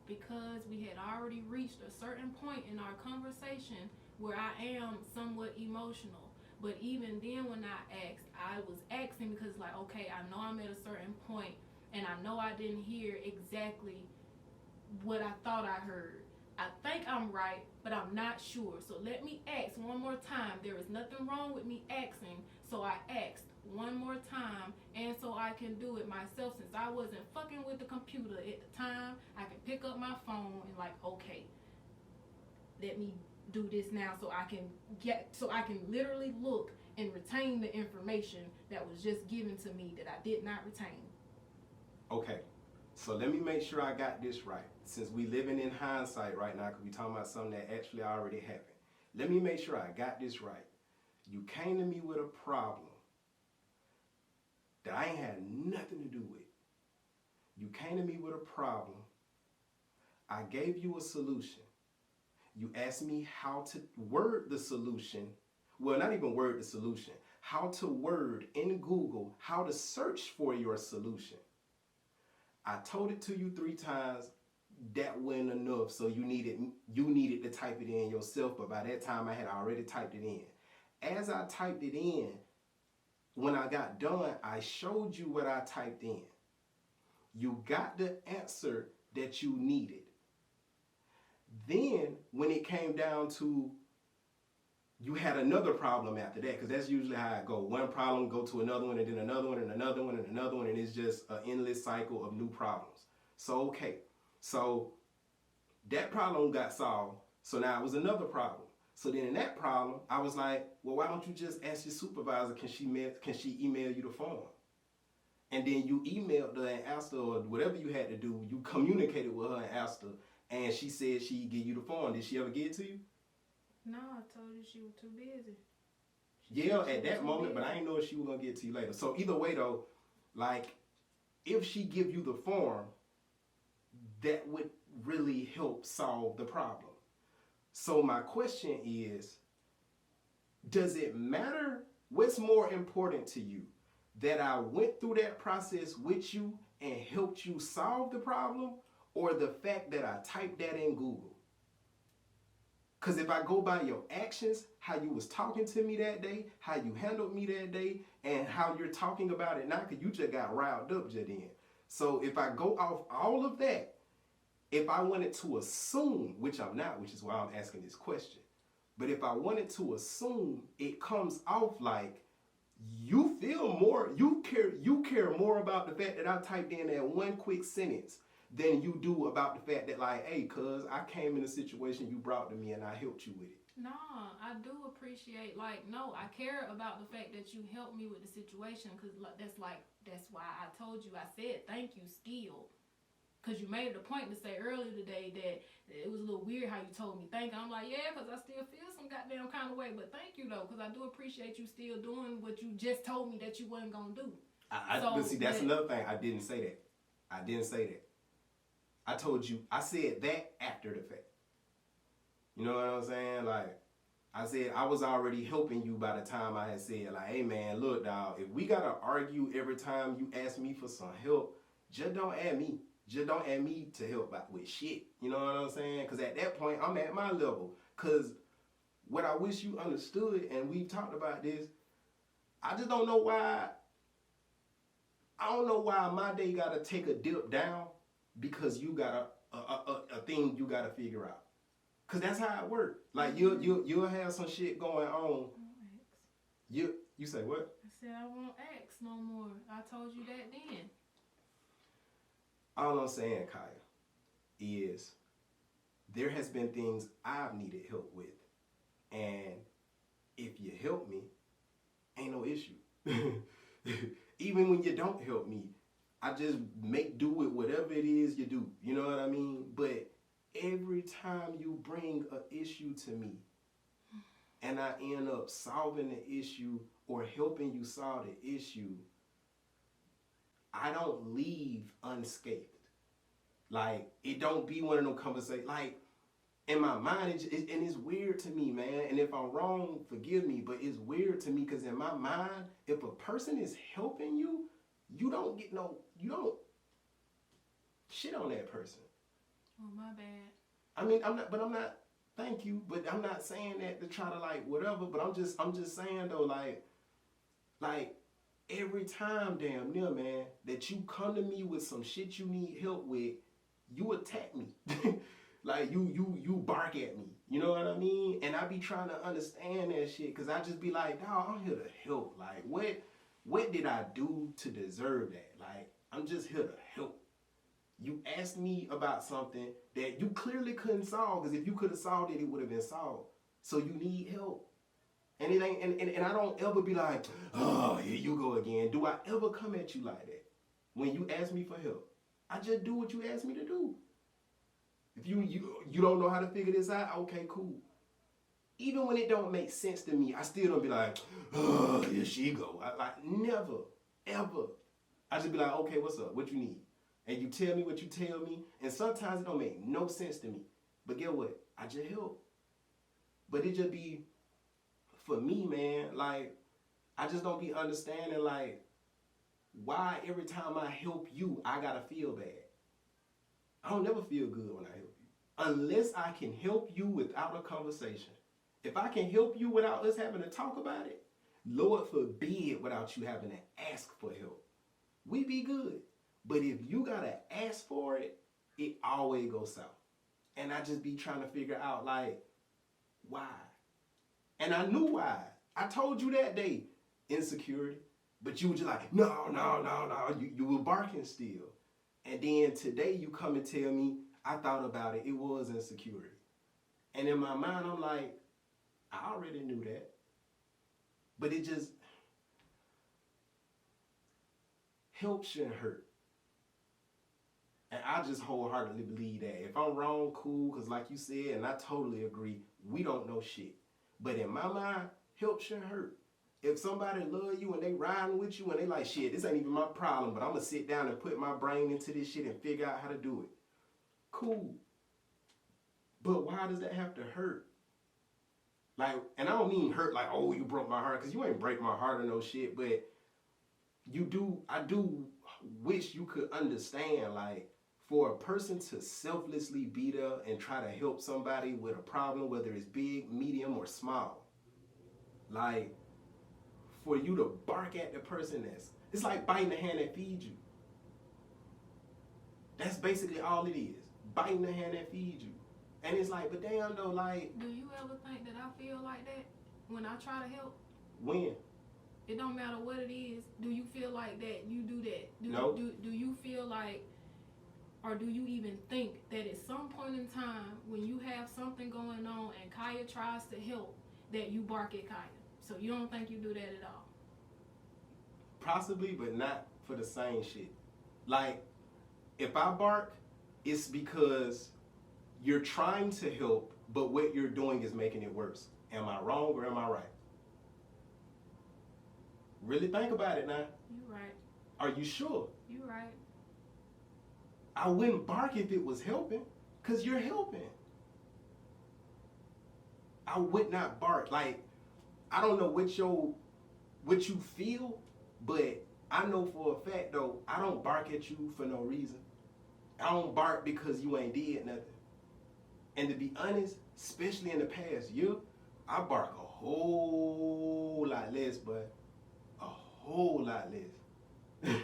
Because we had already reached a certain point in our conversation where I am somewhat emotional. But even then when I was asking because, like, okay, I know I'm at a certain point and I know I didn't hear exactly what I thought I heard. I think I'm right, but I'm not sure. So let me ask one more time. There is nothing wrong with me asking, so I asked one more time, and so I can do it myself since I wasn't fucking with the computer at the time. I can pick up my phone and like, okay, let me do this now so I can literally look and retain the information that was just given to me that I did not retain. Okay, so let me make sure I got this right. Since we living in hindsight right now, because we talking about something that actually already happened. Let me make sure I got this right. You came to me with a problem that I ain't had nothing to do with. You came to me with a problem. I gave you a solution. You asked me how to word the solution. Well, not even word the solution. How to word in Google, how to search for your solution. I told it to you 3 times. That wasn't enough, so you needed to type it in yourself, but by that time I had already typed it in. As I typed it in, when I got done, I showed you what I typed in. You got the answer that you needed. Then, when it came down to, you had another problem after that, because that's usually how I go. One problem, go to another one, and then another one, and another one, and another one, and it's just an endless cycle of new problems. So, okay. So, that problem got solved, so now it was another problem. So then in that problem, I was like, well, why don't you just ask your supervisor, can she email you the form? And then you emailed her and asked her, or whatever you had to do, you communicated with her and asked her, and she said she'd give you the form. Did she ever get it to you? No, I told you she was too busy. Yeah, at that moment, but I didn't know if she was going to get it to you later. So either way though, like, if she give you the form, that would really help solve the problem. So my question is, does it matter? What's more important to you? That I went through that process with you and helped you solve the problem, or the fact that I typed that in Google? Because if I go by your actions, how you was talking to me that day, how you handled me that day, and how you're talking about it now, because you just got riled up just then. So if I go off all of that, if I wanted to assume, which I'm not, which is why I'm asking this question, but if I wanted to assume, it comes off like you feel more, you care more about the fact that I typed in that one quick sentence than you do about the fact that, like, hey, cuz I came in a situation you brought to me and I helped you with it. No, I do appreciate, I care about the fact that you helped me with the situation, because that's why I told you, I said thank you still. Because you made it a point to say earlier today that it was a little weird how you told me thank you. I'm like, yeah, because I still feel some goddamn kind of way. But thank you, though, because I do appreciate you still doing what you just told me that you wasn't going to do. But see, that's another thing. I didn't say that. I told you, I said that after the fact. You know what I'm saying? Like, I said I was already helping you by the time I had said, like, hey, man, look, dog, if we got to argue every time you ask me for some help, just don't add me. Just don't add me to help out with shit. You know what I'm saying? Because at that point, I'm at my level. Because what I wish you understood, and we've talked about this, I just don't know why. I don't know why my day got to take a dip down because you got a thing you got to figure out. Because that's how it works. Like, you'll have some shit going on. You say what? I said I won't ask no more. I told you that then. All I'm saying, Kaya, is there has been things I've needed help with. And if you help me, ain't no issue. Even when you don't help me, I just make do with whatever it is you do. You know what I mean? But every time you bring an issue to me and I end up solving the issue or helping you solve the issue, I don't leave unscathed. Like, it don't be one of them conversations. Like, in my mind, and it's weird to me, man. And if I'm wrong, forgive me, but it's weird to me because in my mind, if a person is helping you, you don't shit on that person. Oh, my bad. I mean, thank you, but I'm not saying that to try to, like, whatever, but I'm just saying, though, like, every time, damn near, man, that you come to me with some shit you need help with, you attack me. Like you bark at me. You know what I mean? And I be trying to understand that shit, cause I just be like, dawg, I'm here to help. Like what did I do to deserve that? Like, I'm just here to help. You asked me about something that you clearly couldn't solve, because if you could have solved it, it would have been solved. So you need help. And it ain't and I don't ever be like, oh, here you go again. Do I ever come at you like that? When you ask me for help, I just do what you ask me to do. If you don't know how to figure this out, okay, cool. Even when it don't make sense to me, I still don't be like, oh, here she go. Never, ever. I just be like, okay, what's up? What you need? And you tell me what you tell me, and sometimes it don't make no sense to me. But get what? I just help. But it just be, for me, man, like, I just don't be understanding, like, why every time I help you, I gotta feel bad. I don't never feel good when I help you. Unless I can help you without a conversation. If I can help you without us having to talk about it, Lord forbid without you having to ask for help. We be good. But if you gotta ask for it, it always goes south. And I just be trying to figure out, like, why? And I knew why. I told you that day, insecurity. But you were just like, no. You were barking still. And then today you come and tell me, I thought about it, it was insecurity. And in my mind, I'm like, I already knew that. But it just, help shouldn't hurt. And I just wholeheartedly believe that. If I'm wrong, cool, because like you said, and I totally agree, we don't know shit. But in my mind, help shouldn't hurt. If somebody love you and they riding with you and they like, shit, this ain't even my problem, but I'm going to sit down and put my brain into this shit and figure out how to do it. Cool. But why does that have to hurt? Like, and I don't mean hurt like, oh, you broke my heart, because you ain't break my heart or no shit, but I do wish you could understand, like, for a person to selflessly be there and try to help somebody with a problem, whether it's big, medium, or small, like, for you to bark at the person, it's like biting the hand that feeds you. That's basically all it is. Biting the hand that feeds you. And it's like, but damn though, like. Do you ever think that I feel like that when I try to help? When? It don't matter what it is. Do you feel like that you do that? No. Do you feel like, or do you even think that at some point in time when you have something going on and Kaya tries to help, that you bark at Kaya? So you don't think you do that at all? Possibly, but not for the same shit. Like, if I bark, it's because you're trying to help, but what you're doing is making it worse. Am I wrong or am I right? Really think about it now. You're right. Are you sure? You're right. I wouldn't bark if it was helping, because you're helping. I would not bark. Like, I don't know what you feel, but I know for a fact, though, I don't bark at you for no reason. I don't bark because you ain't did nothing. And to be honest, especially in the past year, I bark a whole lot less, but a whole lot less.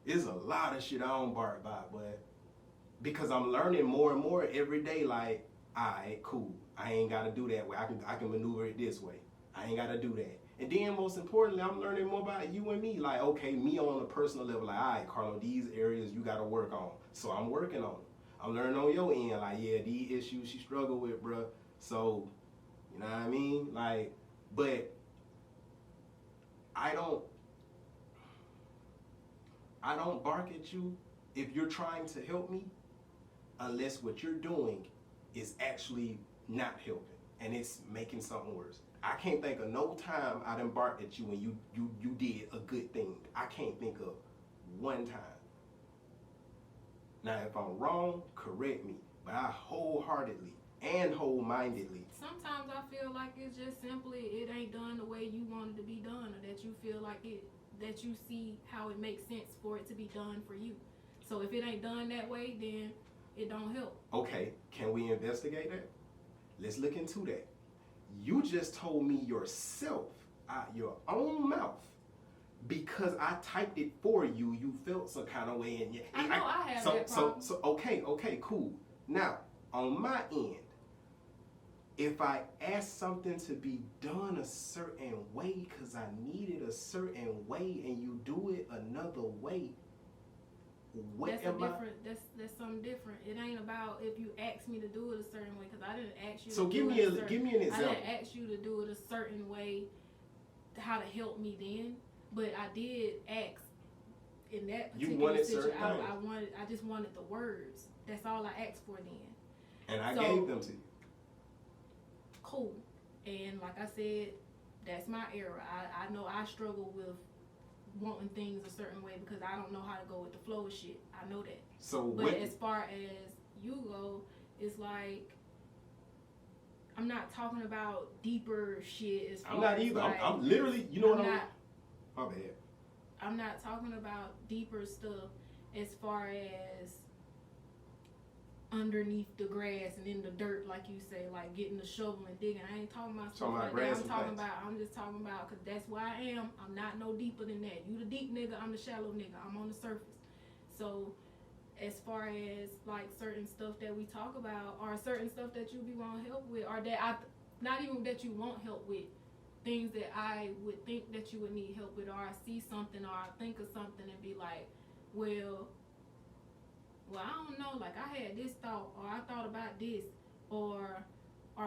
It's a lot of shit I don't bark about, but because I'm learning more and more every day, like, alright, cool. I ain't gotta do that way. I can maneuver it this way. I ain't gotta do that. And then most importantly, I'm learning more about you and me. Like, okay, me on a personal level, like, all right, Carlo, these areas you gotta work on. So I'm working on them. I'm learning on your end, like, yeah, these issues she struggle with, bruh. So, you know what I mean? Like, but I don't bark at you if you're trying to help me, unless what you're doing is actually not helping and it's making something worse. I can't think of no time I done barked at you when you did a good thing. I can't think of one time. Now, if I'm wrong, correct me. But I wholeheartedly and whole-mindedly. Sometimes I feel like it's just simply it ain't done the way you want it to be done, or that you feel like that you see how it makes sense for it to be done for you. So if it ain't done that way, then it don't help. Okay, can we investigate that? Let's look into that. You just told me yourself, out your own mouth, because I typed it for you, you felt some kind of way in your. I know I have that problem. So okay, cool. Now, On my end, if I ask something to be done a certain way because I need it a certain way and you do it another way, That's something different. It ain't about if you ask me to do it a certain way, because I didn't ask you. So to give do me it give me an example. I didn't ask you to do it a certain way, how to help me then. But I did ask in that particular situation. I just wanted the words. That's all I asked for then. And I gave them to you. Cool. And like I said, that's my error. I know I struggle with wanting things a certain way because I don't know how to go with the flow of shit. I know that. But as far as you go, it's like I'm not talking about deeper shit. As far I'm not as either. like, I'm literally, you know what I'm not. My bad. I'm not talking about deeper stuff as far as underneath the grass and in the dirt, like you say, like getting the shovel and digging. I ain't talking about stuff like that. I'm just talking about, because that's where I am. I'm not no deeper than that. You the deep nigga, I'm the shallow nigga. I'm on the surface. So as far as like certain stuff that we talk about, or certain stuff that you be wanting help with, or that not even that you want help with, things that I would think that you would need help with, or I see something, or I think of something and be like, well, I don't know, like I had this thought, or I thought about this, or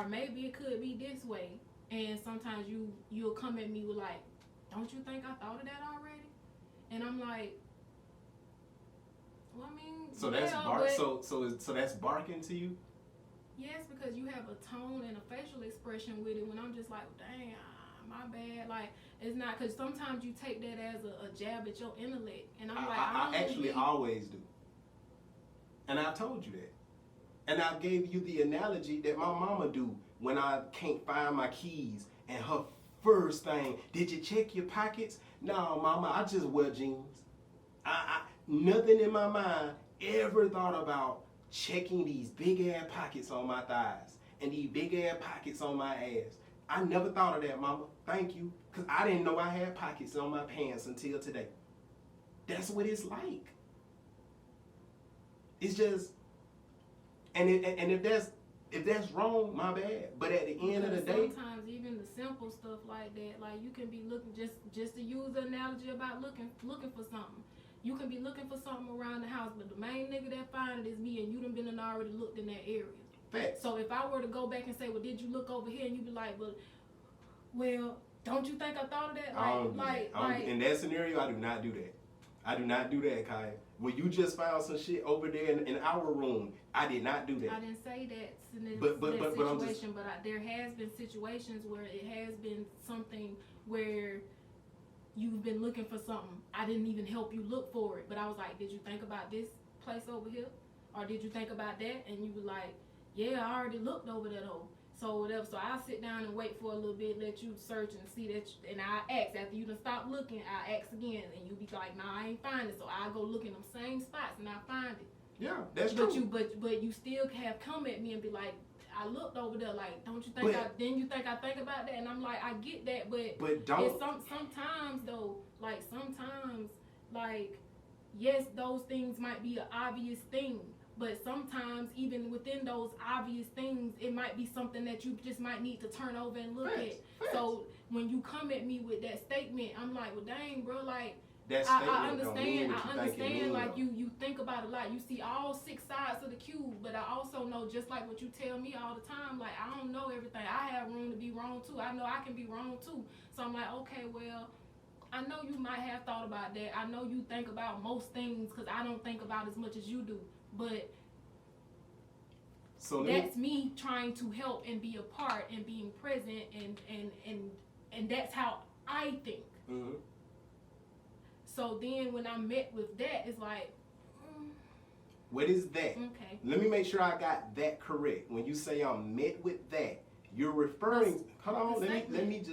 maybe it could be this way. And sometimes you'll come at me with like, don't you think I thought of that already? And I'm like, well, I mean, so that's barking to you? Yes, because you have a tone and a facial expression with it. When I'm just like, dang, my bad. Like, it's not, because sometimes you take that as a jab at your intellect, and I'm like, I actually always do. And I told you that. And I gave you the analogy that my mama do when I can't find my keys. And her first thing, did you check your pockets? No, mama, I just wear jeans. Nothing in my mind ever thought about checking these big ass pockets on my thighs and these big ass pockets on my ass. I never thought of that, mama. Thank you. Because I didn't know I had pockets on my pants until today. That's what it's like. It's just, and if that's wrong, my bad. But at the end of the day, sometimes even the simple stuff like that, like you can be looking, just to use the analogy about looking for something. You can be looking for something around the house, but the main nigga that find it is me, and you done been and already looked in that area. Facts. So if I were to go back and say, well, did you look over here? And you be like, well, don't you think I thought of that? In that scenario, I do not do that. I do not do that, Kai. When you just found some shit over there in our room, I did not do that. I didn't say that situation, but there has been situations where it has been something where you've been looking for something. I didn't even help you look for it, but I was like, did you think about this place over here? Or did you think about that? And you were like, yeah, I already looked over that hole. So whatever. So I'll sit down and wait for a little bit, let you search and see that, and I ask after you done stop looking. I ask again, and you be like, "Nah, I ain't find it." So I go look in them same spots and I find it. Yeah, that's true. But you still have come at me and be like, "I looked over there. Like, don't you think Then you think I think about that?" And I'm like, I get that, but don't. It's sometimes though, like yes, those things might be an obvious thing. But sometimes, even within those obvious things, it might be something that you just might need to turn over and look at. So when you come at me with that statement, I'm like, well, dang, bro, like, I understand, like, you think about a lot. You see all 6 sides of the cube, but I also know, just like what you tell me all the time, like, I don't know everything. I have room to be wrong, too. I know I can be wrong, too. So I'm like, okay, well, I know you might have thought about that. I know you think about most things, because I don't think about as much as you do. But that's me trying to help and be a part and being present, and that's how I think. Mm-hmm. So then when I'm met with that, it's like, what is that? Okay. Let me make sure I got that correct. When you say I'm met with that, you're referring. Hold on. Let me.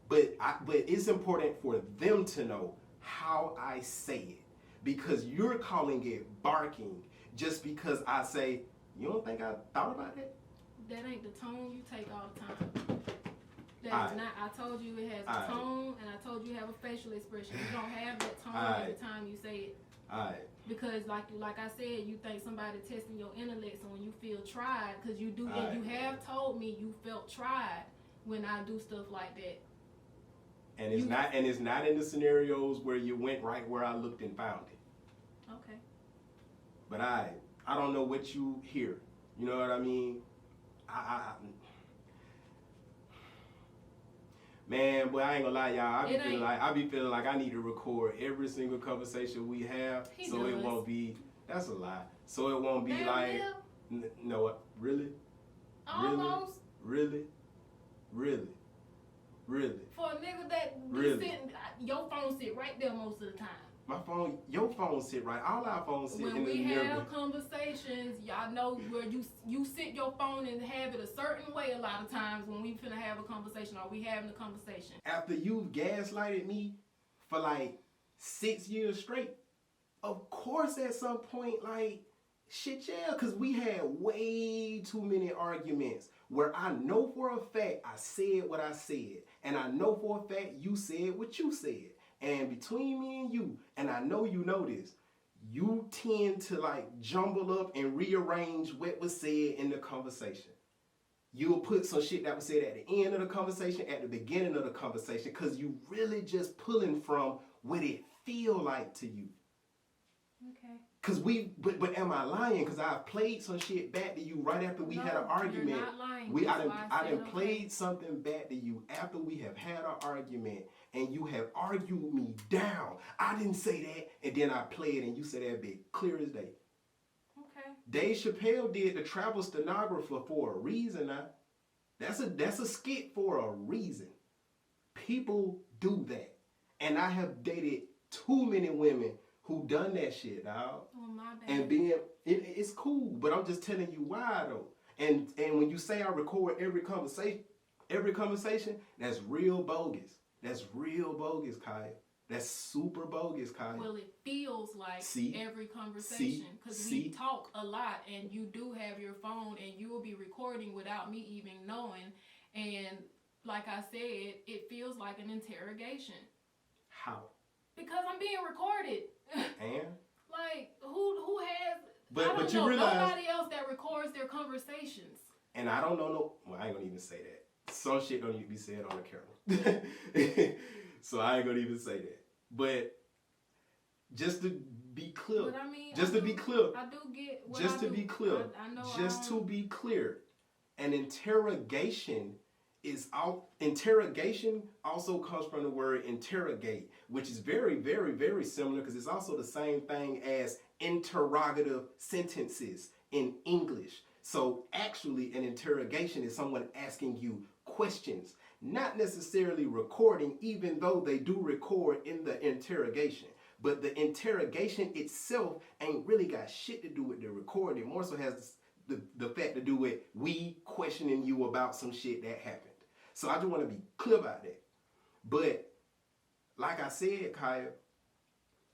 But it's important for them to know how I say it, because you're calling it barking just because I say, you don't think I thought about that? That ain't the tone you take all the time. That is not. I told you it has a tone, and I told you have a facial expression. You don't have that tone every time you say it. Alright. Because like I said, you think somebody testing your intellect, so when you feel tried, because you do, and you have told me you felt tried when I do stuff like that. And it's not in the scenarios where you went right where I looked and found it. Okay. But I don't know what you hear. You know what I mean? Man, boy, I ain't gonna lie, y'all. I be feeling like I need to record every single conversation we have, so it won't be. That's a lie. So it won't be like. No, really? Almost. Really? For a nigga that be sitting, your phone sit right there most of the time. Your phone sit right. All our phones sit in the When we mirror. have conversations, y'all know where you sit your phone and have it a certain way a lot of times when we finna have a conversation or we having a conversation. After you've gaslighted me for like 6 years straight, of course at some point, like, shit, yeah, because we had way too many arguments where I know for a fact I said what I said, and I know for a fact you said what you said. And between me and you, and I know you know this, you tend to like jumble up and rearrange what was said in the conversation. You'll put some shit that was said at the end of the conversation, at the beginning of the conversation, because you really just pulling from what it feel like to you. Okay. Cause but am I lying? Cause I played some shit back to you right after we had an argument. You're not lying. I done played something back to you after we have had an argument, and you have argued me down. I didn't say that, and then I played, and you said that bit clear as day. Okay. Dave Chappelle did the travel stenographer for a reason. Now, that's a skit for a reason. People do that, and I have dated too many women who done that shit, dog. Oh, my bad. And it's cool, but I'm just telling you why though. And when you say I record every conversation, that's real bogus. That's real bogus, Kaya. That's super bogus, Kaya. Well, it feels like every conversation because we talk a lot, and you do have your phone, and you will be recording without me even knowing. And like I said, it feels like an interrogation. How? Because I'm being recorded. And? Like, who has... But you realize... Nobody else that records their conversations. And I don't know well, I ain't gonna even say that. Some shit don't need to be said on the camera. So I ain't gonna even say that. But just to be clear... But I mean... Just to be clear... I do get... Just to be clear... I know just to be clear... An interrogation is interrogation also comes from the word interrogate, which is very, very, very similar because it's also the same thing as interrogative sentences in English. So actually an interrogation is someone asking you questions, not necessarily recording, even though they do record in the interrogation. But the interrogation itself ain't really got shit to do with the recording. It more so has the fact to do with we questioning you about some shit that happened. So I just want to be clear about that. But like I said, Kaya,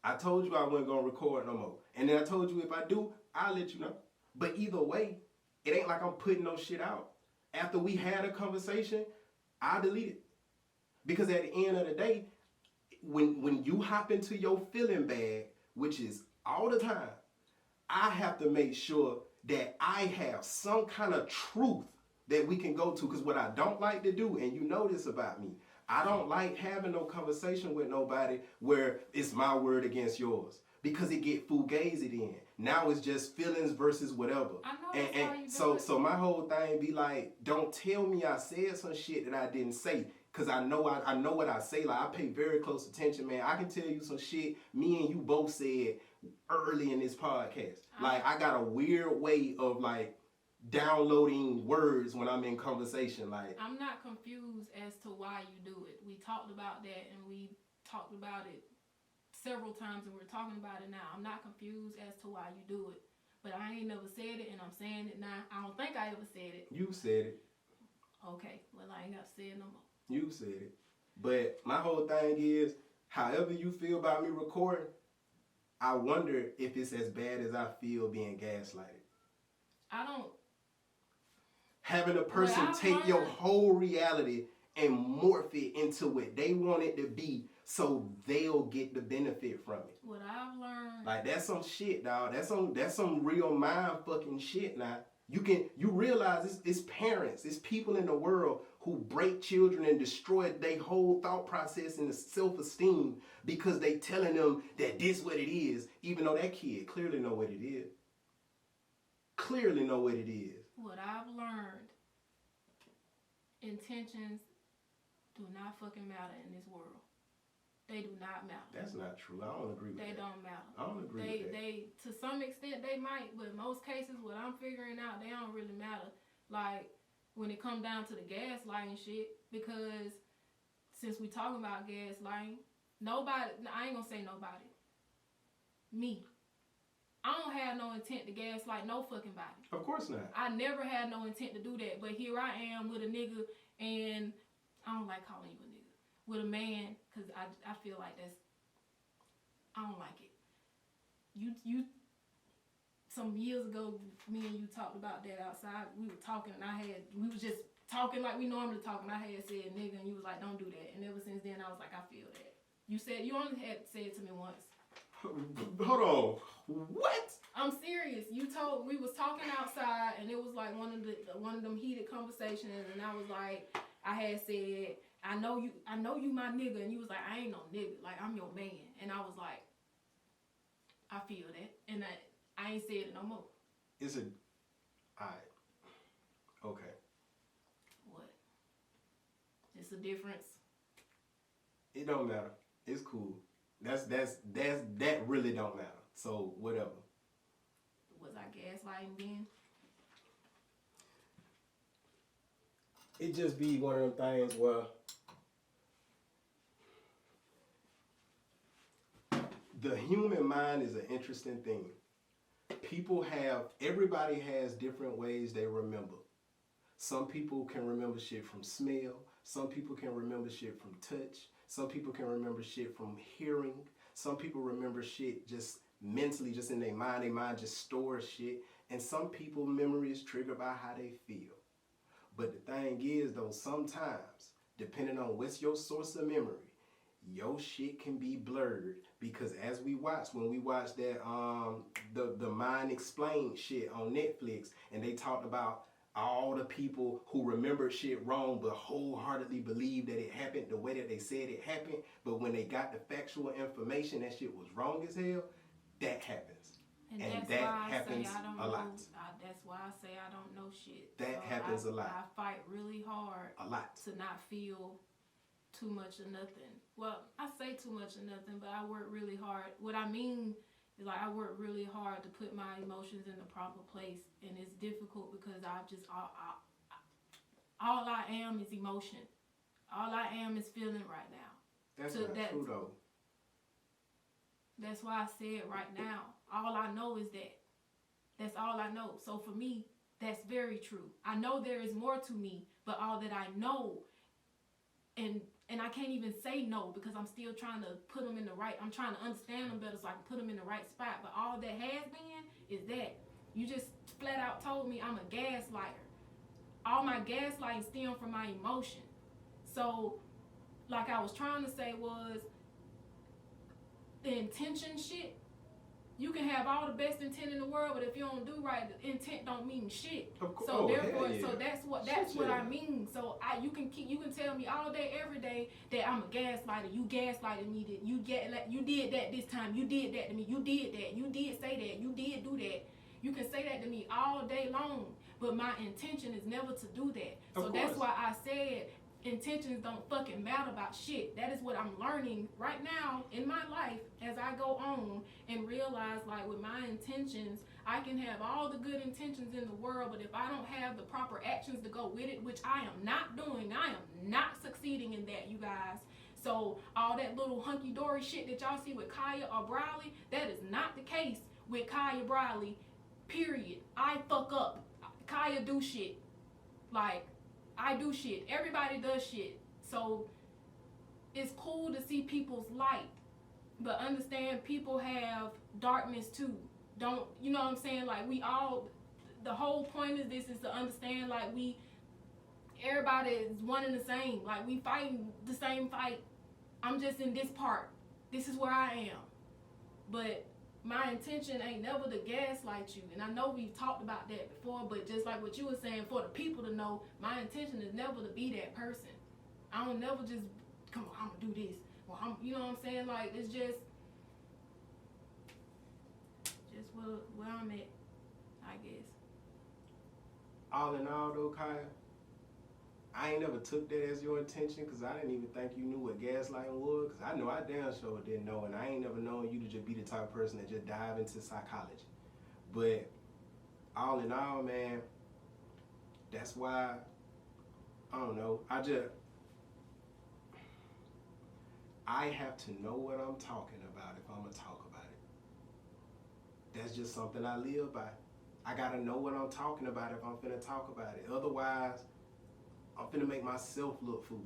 I told you I wasn't going to record no more. And then I told you if I do, I'll let you know. But either way, it ain't like I'm putting no shit out. After we had a conversation, I delete it. Because at the end of the day, when you hop into your feeling bag, which is all the time, I have to make sure that I have some kind of truth that we can go to. Because what I don't like to do, and you know this about me, I don't like having no conversation with nobody where it's my word against yours. Because it get fugazi then. Now it's just feelings versus whatever. I know that's how you do it. So my whole thing be like, don't tell me I said some shit that I didn't say. Because I know what I say. Like, I pay very close attention, man. I can tell you some shit me and you both said early in this podcast. Like, I got a weird way of, like, downloading words when I'm in conversation. Like, I'm not confused as to why you do it. We talked about that, and we talked about it several times, and we're talking about it now. I'm not confused as to why you do it. But I ain't never said it, and I'm saying it now. I don't think I ever said it. You said it. Okay, well, I ain't got to say it no more. You said it. But my whole thing is, however you feel about me recording, I wonder if it's as bad as I feel being gaslighted. I don't... Having a person take your whole reality and morph it into what they want it to be so they'll get the benefit from it. What I've learned, Like, that's some shit, dog. That's some real mind fucking shit. Now you realize it's parents, it's people in the world who break children and destroy their whole thought process and self-esteem because they telling them that this what it is, even though that kid clearly know what it is. Clearly know what it is. what I've learned, intentions do not fucking matter in this world. They do not matter. That's not true. I don't agree with that. They don't matter. I don't agree with that. They to some extent they might, but in most cases, what I'm figuring out, they don't really matter. Like when it come down to the gaslighting shit, because since we talking about gaslighting, nobody, I ain't gonna say nobody, me, I don't have no intent to gaslight no fucking body. Of course not. I never had no intent to do that, but here I am with a nigga, and I don't like calling you a nigga. With a man, because I feel like that's, I don't like it. You, some years ago, me and you talked about that outside. We were talking, and we was just talking like we normally talk, and I had said nigga, and you was like, don't do that. And ever since then, I was like, I feel that. You only had said it to me once. Hold on. What? I'm serious. We was talking outside, and it was like one of them heated conversations, and I was like, I had said, I know you my nigga, and you was like, I ain't no nigga, like I'm your man, and I was like, I feel that, and I ain't said it no more. Alright. Okay. What? It's a difference. It don't matter. It's cool. That really don't matter. So whatever. Was I gaslighting then? It just be one of them things where the human mind is an interesting thing. Everybody has different ways they remember. Some people can remember shit from smell. Some people can remember shit from touch. Some people can remember shit from hearing. Some people remember shit just mentally, just in their mind. Their mind just stores shit. And some people, memory is triggered by how they feel. But the thing is, though, sometimes, depending on what's your source of memory, your shit can be blurred. Because as when we watched that the Mind Explained shit on Netflix, and they talked about all the people who remembered shit wrong but wholeheartedly believed that it happened the way that they said it happened, but when they got the factual information, that shit was wrong as hell. That happens. And that happens a lot. That's why I say I don't know shit. That happens a lot. I fight really hard a lot to not feel too much of nothing. Well, I say too much of nothing, but I work really hard. What I mean is, like, I work really hard to put my emotions in the proper place, and it's difficult because all I am is emotion. All I am is feeling right now. That's not true, though. That's why I said right now. All I know is that. That's all I know. So for me, that's very true. I know there is more to me, but all that I know, and I can't even say no because I'm still trying to put them in the right, I'm trying to understand them better so I can put them in the right spot. But all that has been is that you just flat out told me I'm a gaslighter. All my gaslighting stem from my emotion. So, like I was trying to say was, the intention shit, you can have all the best intent in the world, but if you don't do right, the intent don't mean shit. Of course. So therefore, yeah. so that's what I mean. So you can tell me all day, every day that I'm a gaslighter. You gaslighted me. That you did that this time. You did that to me. You did that. You did say that. You did do that. You can say that to me all day long, but my intention is never to do that. So that's why I said intentions don't fucking matter about shit. That is what I'm learning right now in my life as I go on and realize, like, with my intentions, I can have all the good intentions in the world, but if I don't have the proper actions to go with it, which I am not doing, I am not succeeding in that, you guys. So all that little hunky-dory shit that y'all see with Kaya or Briley, that is not the case with Kaya Briley, period. I fuck up. Kaya do shit. Like, I do shit. Everybody does shit. So it's cool to see people's light, but understand people have darkness too. Don't, you know what I'm saying? Like, the whole point of this is to understand, like, everybody is one and the same. Like, we fighting the same fight I'm just in this part. This is where I am. But my intention ain't never to gaslight you. And I know we've talked about that before, but just like what you were saying, for the people to know, my intention is never to be that person. I don't never just, come on, I'm going to do this. Well, you know what I'm saying? Like, it's just where I'm at, I guess. All in all, though, Kaya, I ain't never took that as your intention, because I didn't even think you knew what gaslighting was, because I know I damn sure didn't know, and I ain't never known you to just be the type of person that just dive into psychology. But all in all, man, that's why, I don't know, I have to know what I'm talking about if I'm going to talk about it. That's just something I live by. I got to know what I'm talking about if I'm finna talk about it. Otherwise, I'm finna make myself look foolish.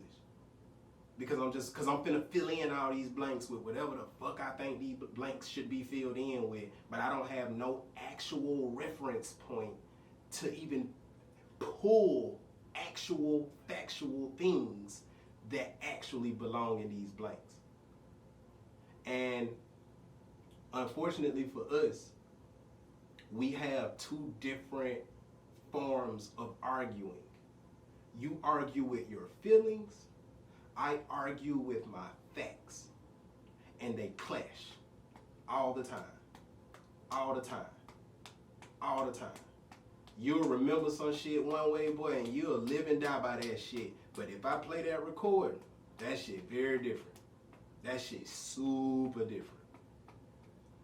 Because I'm finna fill in all these blanks with whatever the fuck I think these blanks should be filled in with, but I don't have no actual reference point to even pull actual factual things that actually belong in these blanks. And unfortunately for us, we have two different forms of arguing. You argue with your feelings, I argue with my facts. And they clash all the time. All the time. All the time. You'll remember some shit one way, boy, and you'll live and die by that shit. But if I play that recording, that shit very different. That shit super different.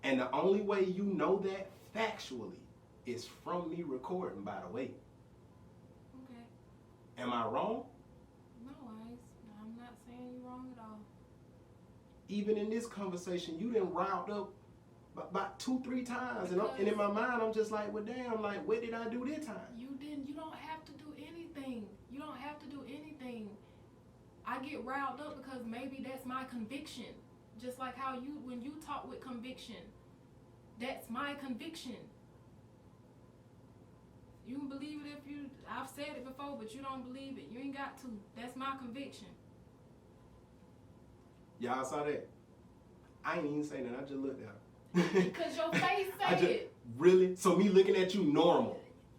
And the only way you know that factually is from me recording, by the way. Okay. Am I wrong? No, I'm not saying you're wrong at all. Even in this conversation, you done riled up about 2-3 times, and in my mind, I'm just like, well, damn, like, what did I do this time? You don't have to do anything. You don't have to do anything. I get riled up because maybe that's my conviction. Just like how when you talk with conviction, that's my conviction. You can believe it I've said it before, but you don't believe it. You ain't got to. That's my conviction. Y'all saw that? I ain't even saying that, I just looked at her. Because your face said it. Really? So me looking at you normal?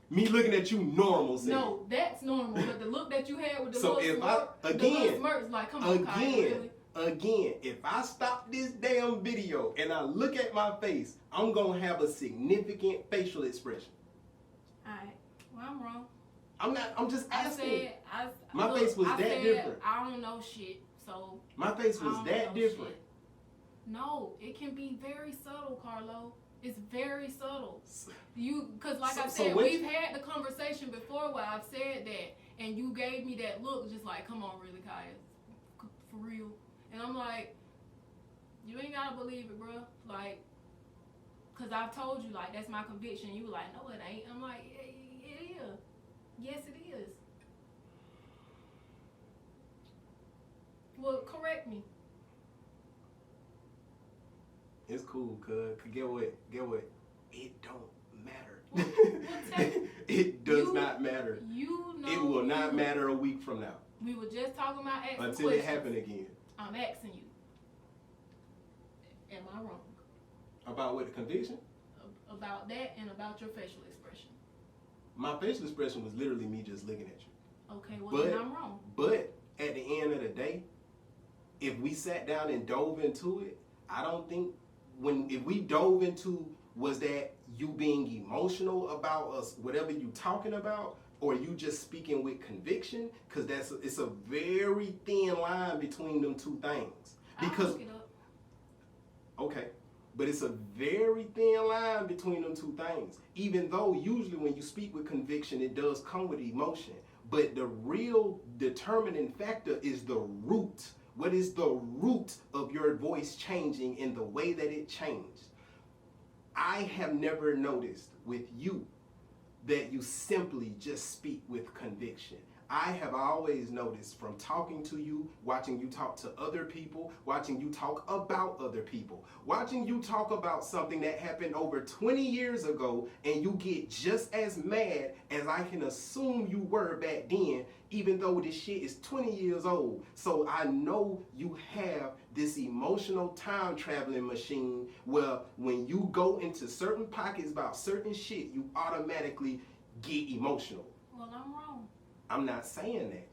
Me looking at you normal? No, that's normal. But the look that you had with the so little smirks, like, come on, Kyle, really? Again, if I stop this damn video and I look at my face, I'm gonna have a significant facial expression. Alright, well, I'm wrong. I'm just asking. My look, face was I that said, different. I don't know shit, so. My face was that different. Shit. No, it can be very subtle, Carlo. It's very subtle. Because like I said, we've had the conversation before where I've said that, and you gave me that look, just like, come on, really, Kaya, for real. And I'm like, you ain't gotta believe it, bro. Like, cause I've told you, like, that's my conviction. You were like, no, it ain't. I'm like, it is. Yes, it is. Well, correct me. It's cool, cuz. Get what? It don't matter. Well, it does not matter. You know. It will not matter a week from now. We were just talking about asking until questions. It happen again. I'm asking you. Am I wrong? About what, the conviction? About that and about your facial expression. My facial expression was literally me just looking at you. Okay, well then I'm wrong. But at the end of the day, if we sat down and dove into it, I don't think if we dove into, was that you being emotional about us, whatever you talking about, or you just speaking with conviction? Because it's a very thin line between them two things. Because I'll look it up. Okay, but it's a very thin line between them two things. Even though usually when you speak with conviction, it does come with emotion. But the real determining factor is the root. What is the root of your voice changing in the way that it changed? I have never noticed with you that you simply just speak with conviction. I have always noticed from talking to you, watching you talk to other people, watching you talk about other people, watching you talk about something that happened over 20 years ago, and you get just as mad as I can assume you were back then, even though this shit is 20 years old. So I know you have this emotional time traveling machine where when you go into certain pockets about certain shit, you automatically get emotional. Well, I'm wrong. I'm not saying that.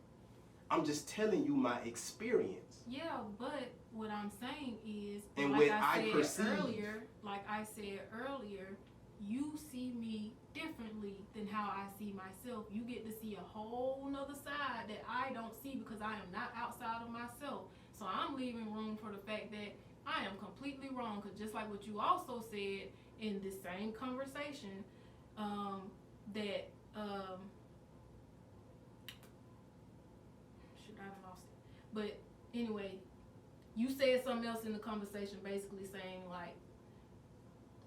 I'm just telling you my experience. Yeah, but what I'm saying is, and like what I said earlier, you see me differently than how I see myself. You get to see a whole nother side that I don't see because I am not outside of myself. So I'm leaving room for the fact that I am completely wrong. Because just like what you also said in this same conversation, that shoot, I lost it. But anyway, you said something else in the conversation, basically saying like,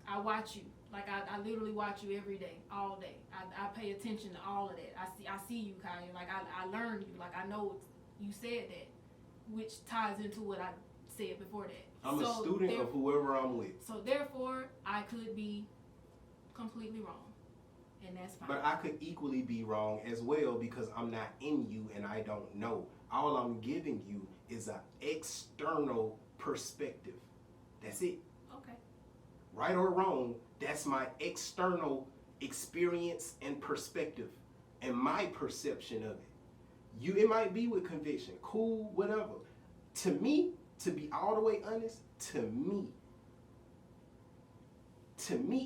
I watch you. Like I literally watch you every day, all day. I pay attention to all of that. I see you, Kaya. Like I learn you. Like I know you said that, which ties into what I said before that. I'm a student of whoever I'm with. So therefore, I could be completely wrong, and that's fine. But I could equally be wrong as well because I'm not in you and I don't know. All I'm giving you is an external perspective. That's it. Okay. Right or wrong, that's my external experience and perspective and my perception of it. It might be with conviction, cool, whatever. To me, to be all the way honest, to me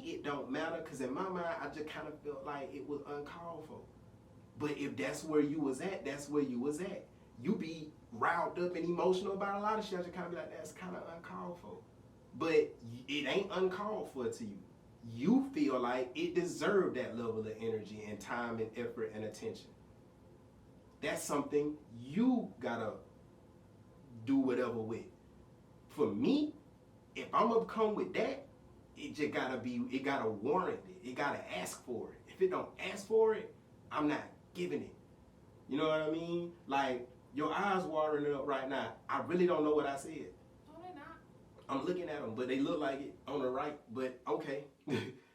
it don't matter because in my mind I just kind of felt like it was uncalled for. But if that's where you was at, that's where you was at. You be riled up and emotional about a lot of shit. I just kind of be like, that's kind of uncalled for. But it ain't uncalled for to you. You feel like it deserved that level of energy and time and effort and attention. That's something you gotta do whatever with. For me, if I'm gonna come with that, it just it gotta warrant it. It gotta ask for it. If it don't ask for it, I'm not giving it. You know what I mean? Like, your eyes watering up right now. I really don't know what I said. No, they're not. I'm looking at them, but they look like it on the right, but okay.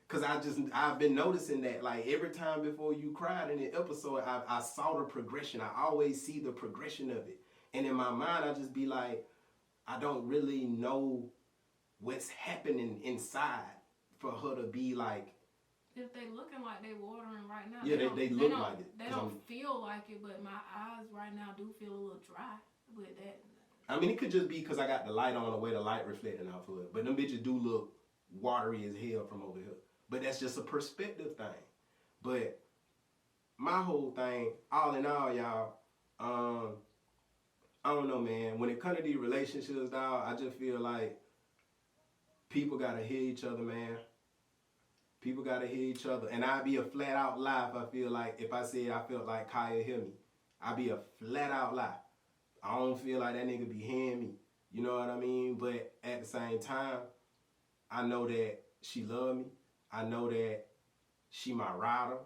Because I've been noticing that, like, every time before you cried in the episode, I saw the progression. I always see the progression of it. And in my mind, I just be like, I don't really know what's happening inside for her to be like. If they looking like they watering right now. Yeah, they look like it. They don't feel like it, but my eyes right now do feel a little dry with that. I mean, it could just be because I got the light on the way the light reflecting off of it. But them bitches do look watery as hell from over here. But that's just a perspective thing. But my whole thing, all in all, y'all, I don't know, man. When it comes to these relationships, dog, I just feel like people got to hear each other, man. People got to hear each other. And I'd be a flat out lie if I feel like, if I said I felt like Kaya hear me. I'd be a flat out lie. I don't feel like that nigga be hearing me. You know what I mean? But at the same time, I know that she love me. I know that she my rider.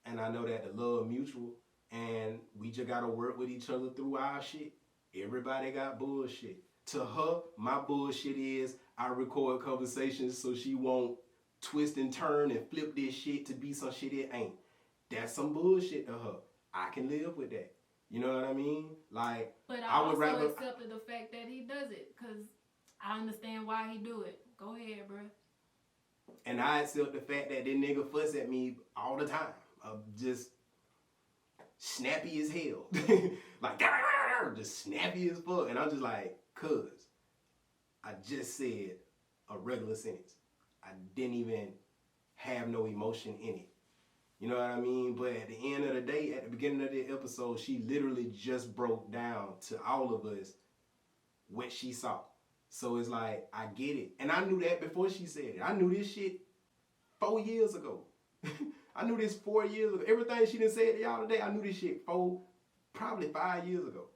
And I know that the love mutual. And we just got to work with each other through our shit. Everybody got bullshit. To her, my bullshit is I record conversations so she won't twist and turn and flip this shit to be some shit it ain't. That's some bullshit to her. I can live with that. You know what I mean? Like, but I would rather accepted the fact that he does it because I understand why he do it. Go ahead, bro. And I accept the fact that this nigga fuss at me all the time. Just snappy as hell. Like, just snappy as fuck. And I'm just like, cuz, I just said a regular sentence. I didn't even have no emotion in it. You know what I mean? But at the end of the day, at the beginning of the episode, she literally just broke down to all of us what she saw. So it's like, I get it. And I knew that before she said it. I knew this shit 4 years ago. I knew this 4 years ago. Everything she done said to y'all today, I knew this shit probably 5 years ago.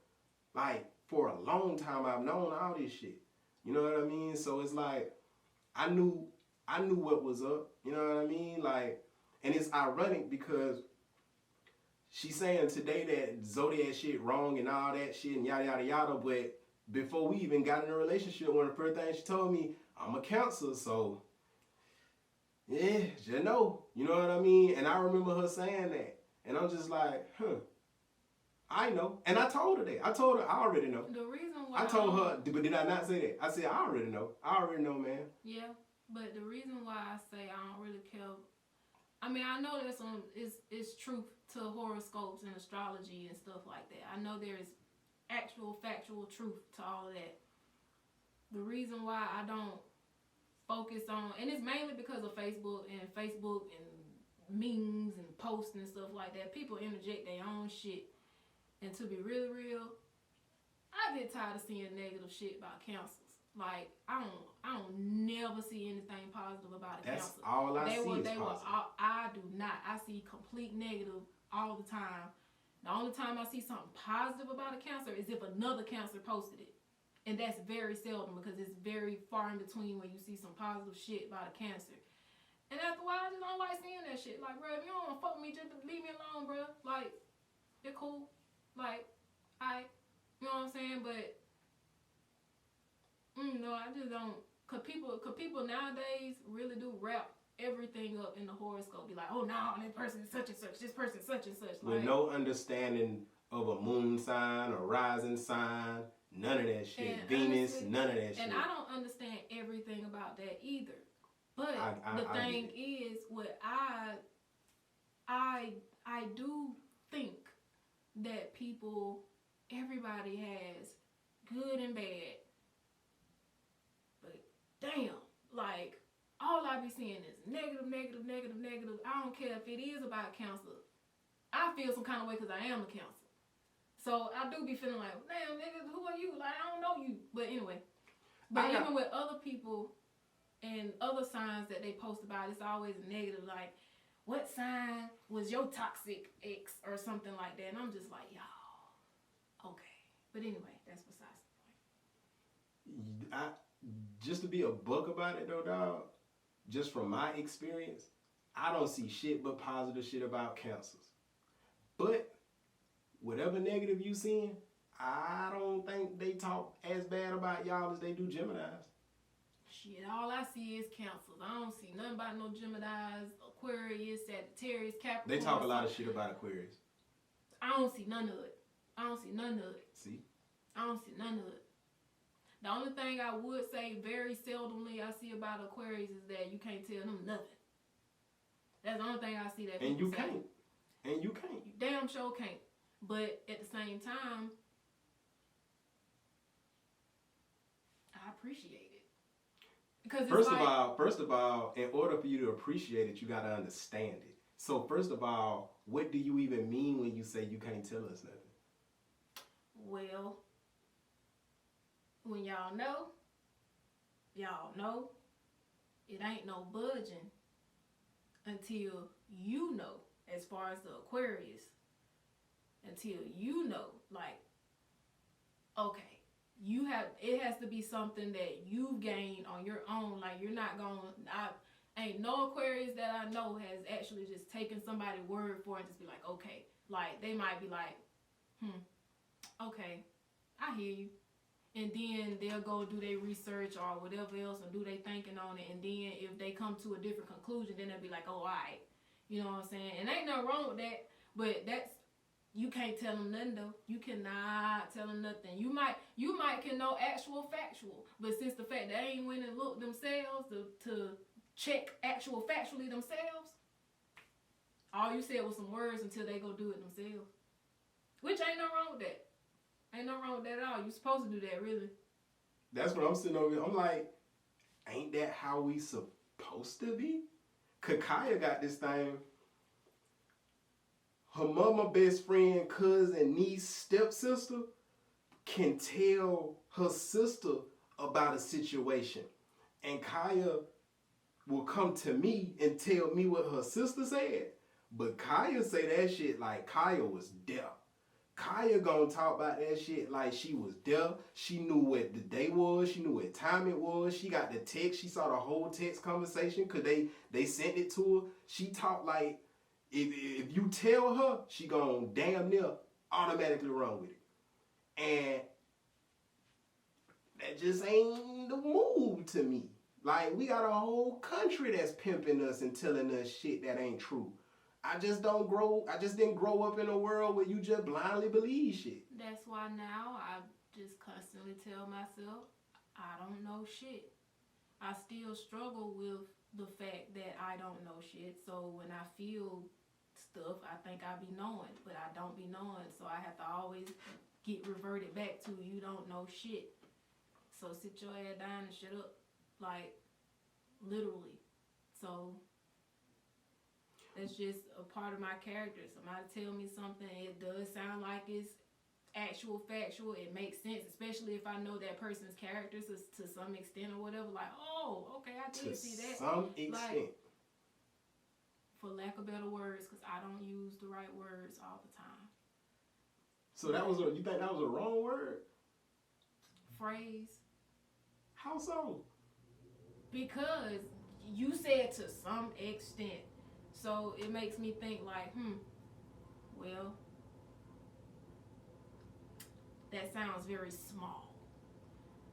Like, for a long time, I've known all this shit. You know what I mean? So it's like, I knew what was up. You know what I mean? Like, and it's ironic because She's saying today that zodiac shit wrong and all that shit and yada yada yada. But before we even got in a relationship, one of the first things she told me, I'm a Cancer, so yeah, just know. You know what I mean? And I remember her saying that. And I'm just like, I know. And I told her that. I told her I already know. The reason why I told her, but did I not say that? I said, I already know. I already know, man. Yeah, but the reason why I say I don't really care, I mean, I know there's some, it's truth to horoscopes and astrology and stuff like that. I know there is actual factual truth to all of that. The reason why I don't focus on, and it's mainly because of Facebook and memes and posts and stuff like that. People interject their own shit. And to be really real, I get tired of seeing negative shit about cancers. Like, I don't never see anything positive about a cancer. That's all I see is positive. I do not. I see complete negative all the time. The only time I see something positive about a cancer is if another cancer posted it. And that's very seldom because it's very far in between when you see some positive shit about a cancer. And after a while, I just don't like seeing that shit. Like, bro, if you don't want to fuck with me, just leave me alone, bro. Like, it's cool. Like, you know what I'm saying? But, no, I just don't. Cause people nowadays really do wrap everything up in the horoscope. Be like, oh no, this person is such and such. This person is such and such. With no understanding of a moon sign or rising sign, none of that shit. And Venus, honestly, none of that shit. And I don't understand everything about that either. But the thing is, what I do think that everybody has good and bad. But damn, like, all I be seeing is negative. I don't care if it is about cancer. I feel some kind of way because I am a Cancer. So I do be feeling like, damn, nigga, who are you? Like, I don't know you. But anyway. But even with other people and other signs that they post about, it's always negative. Like, what sign was your toxic ex or something like that? And I'm just like, y'all, okay. But anyway, that's besides the point. Just to be a buck about it though, dog, just from my experience, I don't see shit but positive shit about cancers. But whatever negative you seeing, I don't think they talk as bad about y'all as they do Geminis. Shit, all I see is cancers. I don't see nothing about no Geminis, Aquarius, Sagittarius, Capricorn. They talk a lot of shit about Aquarius. I don't see none of it. See? I don't see none of it. The only thing I would say very seldomly I see about Aquarius is that you can't tell them nothing. That's the only thing I see that people And you say. can't. And you can't. You damn sure can't. But at the same time, I appreciate it. Because First of all, in order for you to appreciate it, you got to understand it. So first of all, what do you even mean when you say you can't tell us nothing? Well, when y'all know, it ain't no budging until you know, as far as the Aquarius, until you know, like, okay, it has to be something that you've gained on your own. Like, you're not going, ain't no Aquarius that I know has actually just taken somebody's word for it and just be like, okay. Like, they might be like, okay, I hear you. And then they'll go do their research or whatever else and do their thinking on it. And then if they come to a different conclusion, then they'll be like, oh, all right. You know what I'm saying? And ain't nothing wrong with that. But you can't tell them nothing though. You cannot tell them nothing. You might can know actual factual. But since the fact they ain't went and looked themselves to check actual factually themselves, all you said was some words until they go do it themselves. Which ain't no wrong with that. Ain't no wrong with that at all. You supposed to do that, really. That's what I'm sitting over here. I'm like, ain't that how we supposed to be? Kakaya got this thing. Her mama, best friend, cousin, niece, stepsister can tell her sister about a situation. And Kaya will come to me and tell me what her sister said. But Kaya say that shit like Kaya was deaf. Kaya gonna talk about that shit like she was deaf. She knew what the day was. She knew what time it was. She got the text. She saw the whole text conversation because they sent it to her. She talked like If you tell her, she gonna damn near automatically run with it. And that just ain't the move to me. Like, we got a whole country that's pimping us and telling us shit that ain't true. I just didn't grow up in a world where you just blindly believe shit. That's why now I just constantly tell myself, I don't know shit. I still struggle with the fact that I don't know shit. So when I feel stuff, I think I be knowing, but I don't be knowing. So I have to always get reverted back to, you don't know shit. So sit your ass down and shut up. Like, literally. So that's just a part of my character. Somebody tell me something, it does sound like it's actual factual, it makes sense, especially if I know that person's characters to some extent or whatever. Like, oh, okay, I did see that. To some extent. Like, for lack of better words, because I don't use the right words all the time. So you think that was a wrong word? Phrase. How so? Because you said to some extent. So it makes me think like, well, that sounds very small.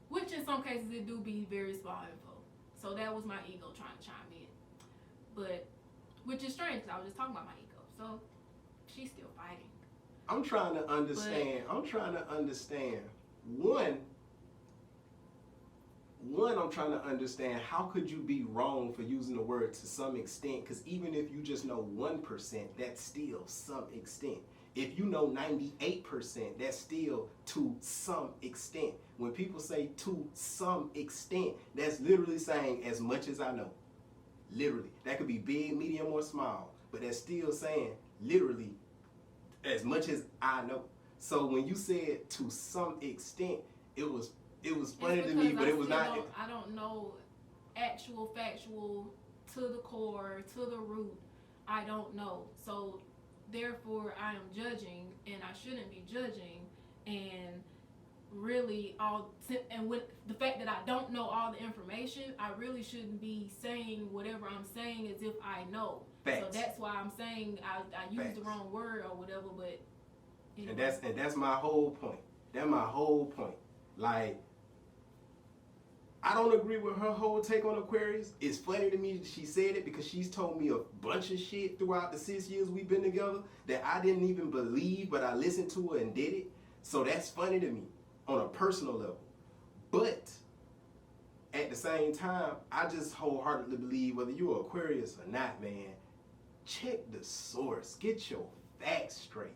Which in some cases it do be very small info. So that was my ego trying to chime in. But, which is strange because I was just talking about my ego. So she's still fighting. I'm trying to understand. One, I'm trying to understand, how could you be wrong for using the word to some extent? Because even if you just know 1%, that's still some extent. If you know 98%, that's still to some extent. When people say to some extent, that's literally saying as much as I know. Literally. That could be big, medium, or small. But that's still saying literally as much as I know. So when you said to some extent, it was funny to me, but it was not. I don't know actual factual to the core, to the root. I don't know. So therefore I am judging, and I shouldn't be judging. And really with the fact that I don't know all the information, I really shouldn't be saying whatever I'm saying as if I know. Facts. So that's why I'm saying I used the wrong word or whatever, but anyway. And that's my whole point. That's my whole point. Like, I don't agree with her whole take on Aquarius. It's funny to me that she said it because she's told me a bunch of shit throughout the 6 years we've been together that I didn't even believe, but I listened to her and did it. So that's funny to me on a personal level. But at the same time, I just wholeheartedly believe, whether you're Aquarius or not, man, check the source. Get your facts straight.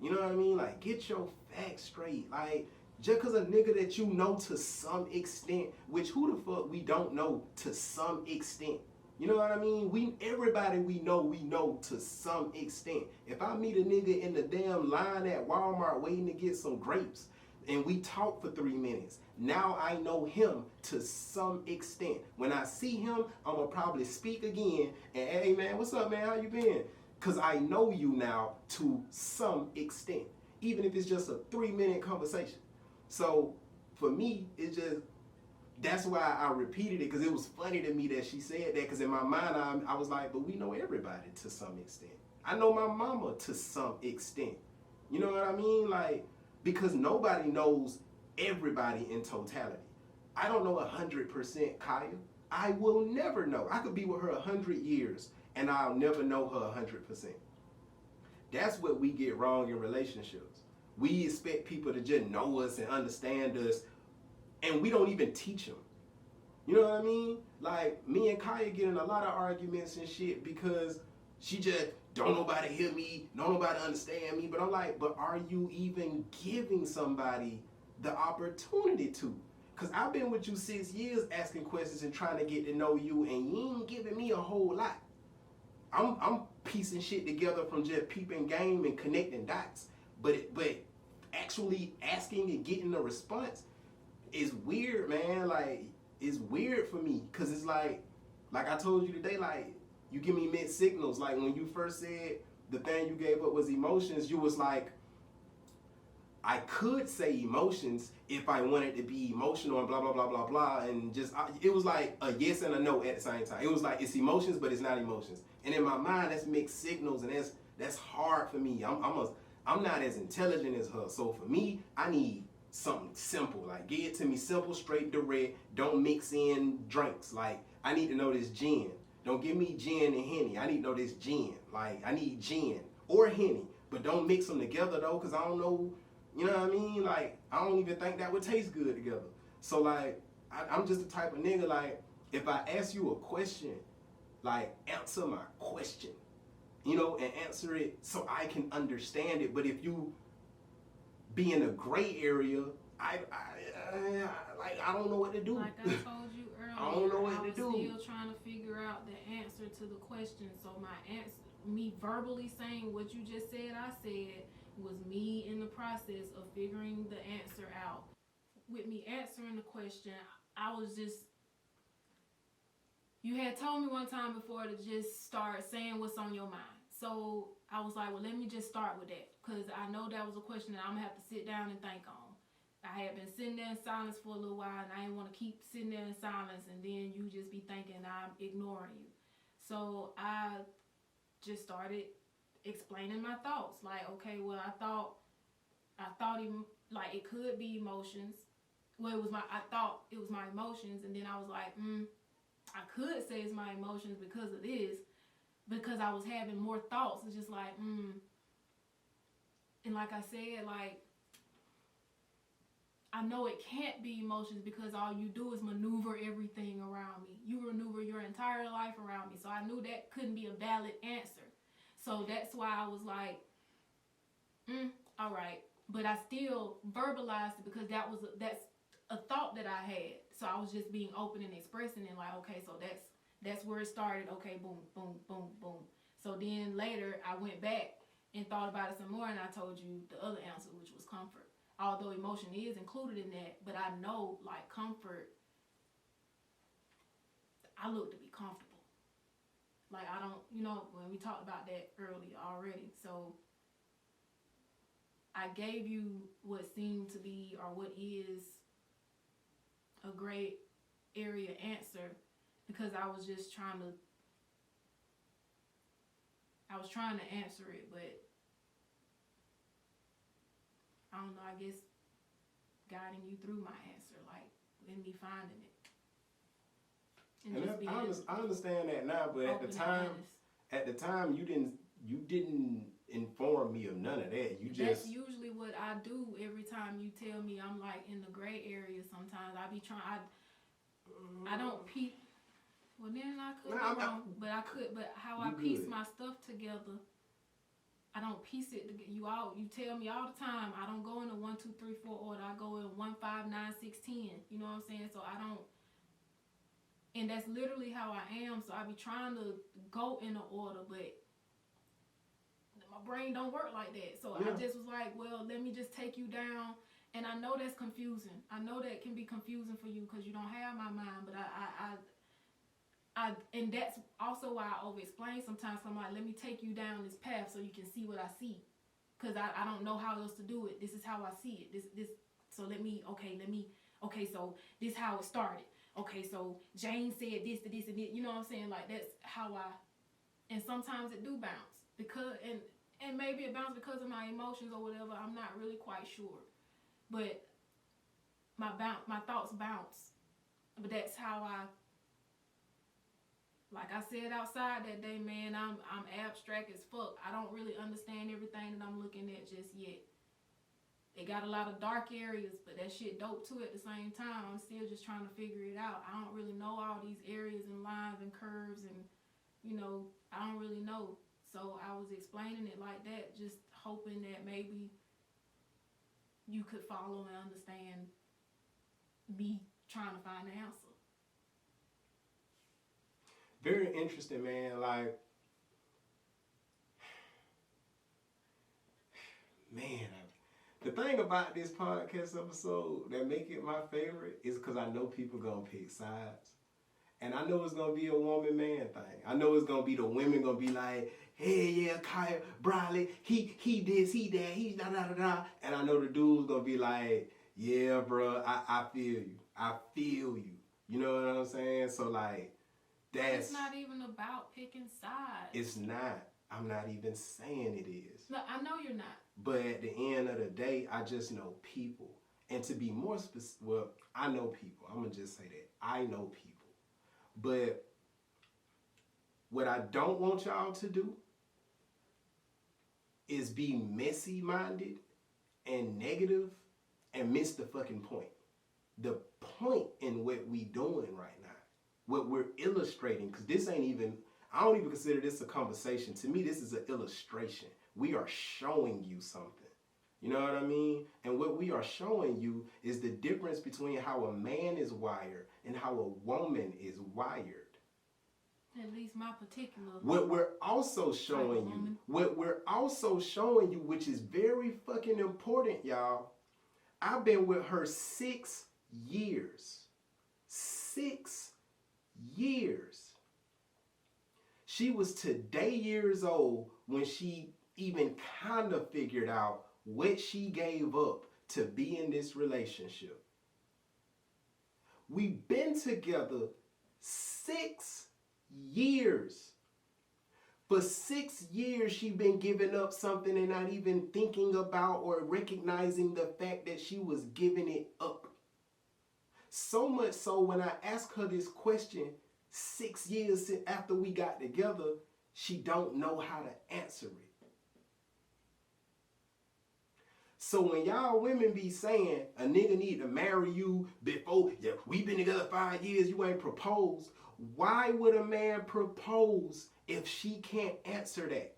You know what I mean? Like, get your facts straight. Like, just because a nigga that you know to some extent, which who the fuck we don't know to some extent. You know what I mean? Everybody we know to some extent. If I meet a nigga in the damn line at Walmart waiting to get some grapes, and we talk for 3 minutes, now I know him to some extent. When I see him, I'm gonna probably speak again and, hey man, what's up, man? How you been? Because I know you now to some extent, even if it's just a 3-minute conversation. So for me, that's why I repeated it, because it was funny to me that she said that, because in my mind, I was like, but we know everybody to some extent. I know my mama to some extent. You know what I mean? Like, because nobody knows everybody in totality. I don't know 100% Kaya. I will never know. I could be with her 100 years and I'll never know her 100%. That's what we get wrong in relationships. We expect people to just know us and understand us, and we don't even teach them. You know what I mean? Like, me and Kaya get in a lot of arguments and shit because she just don't nobody hear me, don't nobody understand me. But I'm like, but are you even giving somebody the opportunity to? Because I've been with you 6 years asking questions and trying to get to know you, and you ain't giving me a whole lot. I'm piecing shit together from just peeping game and connecting dots. But actually asking and getting a response is weird, man. Like, it's weird for me. Because it's like I told you today, like, you give me mixed signals. Like, when you first said the thing you gave up was emotions, you was like, I could say emotions if I wanted to be emotional and blah blah blah blah blah, and just it was like a yes and a no at the same time. It was like it's emotions, but it's not emotions. And in my mind, that's mixed signals, and that's hard for me. I'm not as intelligent as her. So for me, I need something simple. Like give it to me simple, straight, direct. Don't mix in drinks. Like I need to know this gin. Don't give me gin and Henny. I need to know this gin. Like I need gin or Henny, but don't mix them together though, cause I don't know. You know what I mean? Like, I don't even think that would taste good together. So, like, I'm just the type of nigga, like, if I ask you a question, like, answer my question, you know, and answer it so I can understand it. But if you be in a gray area, I don't know what to do. Like I told you earlier, I don't know what to do. I was still trying to figure out the answer to the question. So my answer, me verbally saying what you just said, I said, was me in the process of figuring the answer out. With me answering the question, I was just, you had told me one time before to just start saying what's on your mind. So I was like, well, let me just start with that, because I know that was a question that I'm going to have to sit down and think on. I had been sitting there in silence for a little while, and I didn't want to keep sitting there in silence, and then you just be thinking I'm ignoring you. So I just started explaining my thoughts. Like, okay, well, I thought like it could be emotions. Well, I thought it was my emotions, and then I was like, I could say it's my emotions because of this, because I was having more thoughts. It's just like, and like I said, like, I know it can't be emotions because all you do is maneuver everything around me. You maneuver your entire life around me. So I knew that couldn't be a valid answer. So that's why I was like, all right. But I still verbalized it because that's a thought that I had. So I was just being open and expressing it, like, okay, so that's where it started. Okay, boom, boom, boom, boom. So then later I went back and thought about it some more, and I told you the other answer, which was comfort. Although emotion is included in that, but I know, like, comfort, I look to be comfortable. Like, I don't, when we talked about that earlier already. So I gave you what seemed to be, or what is, a great area answer, because I was just trying to answer it, but I don't know, I guess guiding you through my answer, like, in me finding it. And I understand that now, but at the time you didn't inform me of none of that. That's usually what I do every time you tell me I'm like in the gray area. Sometimes I be trying. I don't piece. Well, then I could be wrong, but I could. But how I piece my stuff together, I don't piece it together. You tell me all the time. I don't go in a 1, 2, 3, 4 order. I go in 1, 5, 9, 6, 10. You know what I'm saying? So I don't. And that's literally how I am. So I be trying to go in an order, but my brain don't work like that. So yeah. I just was like, well, let me just take you down. And I know that's confusing. I know that can be confusing for you because you don't have my mind. But I and that's also why I over-explain sometimes. I'm like, let me take you down this path so you can see what I see. Because I don't know how else to do it. This is how I see it. So okay, so this how it started. Okay, so Jane said this to this and this. You know what I'm saying? Like, that's how and sometimes it do bounce. Because, and maybe it bounced because of my emotions or whatever. I'm not really quite sure. But my thoughts bounce. But that's how like I said outside that day, man, I'm abstract as fuck. I don't really understand everything that I'm looking at just yet. It got a lot of dark areas, but that shit dope too at the same time. I'm still just trying to figure it out. I don't really know all these areas and lines and curves and, I don't really know. So I was explaining it like that, just hoping that maybe you could follow and understand me trying to find the answer. Very interesting, man. Like, man, the thing about this podcast episode that make it my favorite is because I know people gonna pick sides. And I know it's gonna be a woman-man thing. I know it's gonna be the women gonna be like, hey, yeah, Kyle, Briley, he this, he that, he da da da da. And I know the dude's gonna be like, yeah, bro, I feel you. I feel you. You know what I'm saying? So like, that's... It's not even about picking sides. It's not. I'm not even saying it is. No, I know you're not. But at the end of the day, I just know people. And to be more specific, well, I know people. I'm going to just say that. I know people. But what I don't want y'all to do is be messy-minded and negative and miss the fucking point. The point in what we doing right now, what we're illustrating, because this ain't even, I don't even consider this a conversation. To me, this is an illustration. We are showing you something. You know what I mean? And what we are showing you is the difference between how a man is wired and how a woman is wired. At least my particular. What we're also showing you, which is very fucking important, y'all. I've been with her 6 years. 6 years. She was today years old when she even kind of figured out what she gave up to be in this relationship. We've been together 6 years. For 6 years, she's been giving up something and not even thinking about or recognizing the fact that she was giving it up. So much so when I ask her this question 6 years after we got together, she don't know how to answer it. So when y'all women be saying a nigga need to marry you before, yeah, we been together 5 years, you ain't proposed. Why would a man propose if she can't answer that?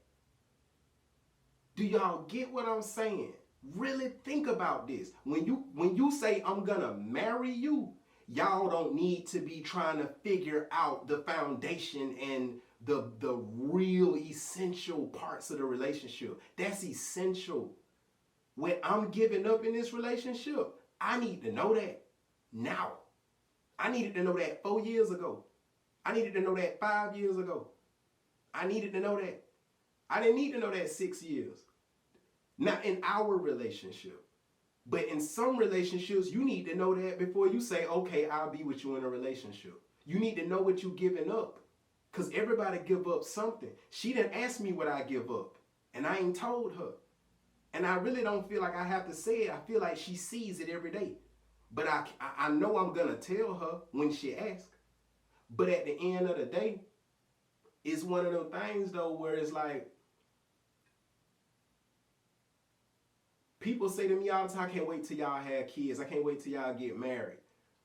Do y'all get what I'm saying? Really think about this. When you say I'm gonna marry you, y'all don't need to be trying to figure out the foundation and the real essential parts of the relationship. That's essential. When I'm giving up in this relationship, I need to know that now. I needed to know that 4 years ago. I needed to know that 5 years ago. I needed to know that. I didn't need to know that 6 years. Not in our relationship. But in some relationships, you need to know that before you say, okay, I'll be with you in a relationship. You need to know what you're giving up. Because everybody give up something. She didn't ask me what I give up. And I ain't told her. And I really don't feel like I have to say it. I feel like she sees it every day. But I know I'm going to tell her when she asks. But at the end of the day, it's one of those things, though, where it's like, people say to me all the time, I can't wait till y'all have kids. I can't wait till y'all get married.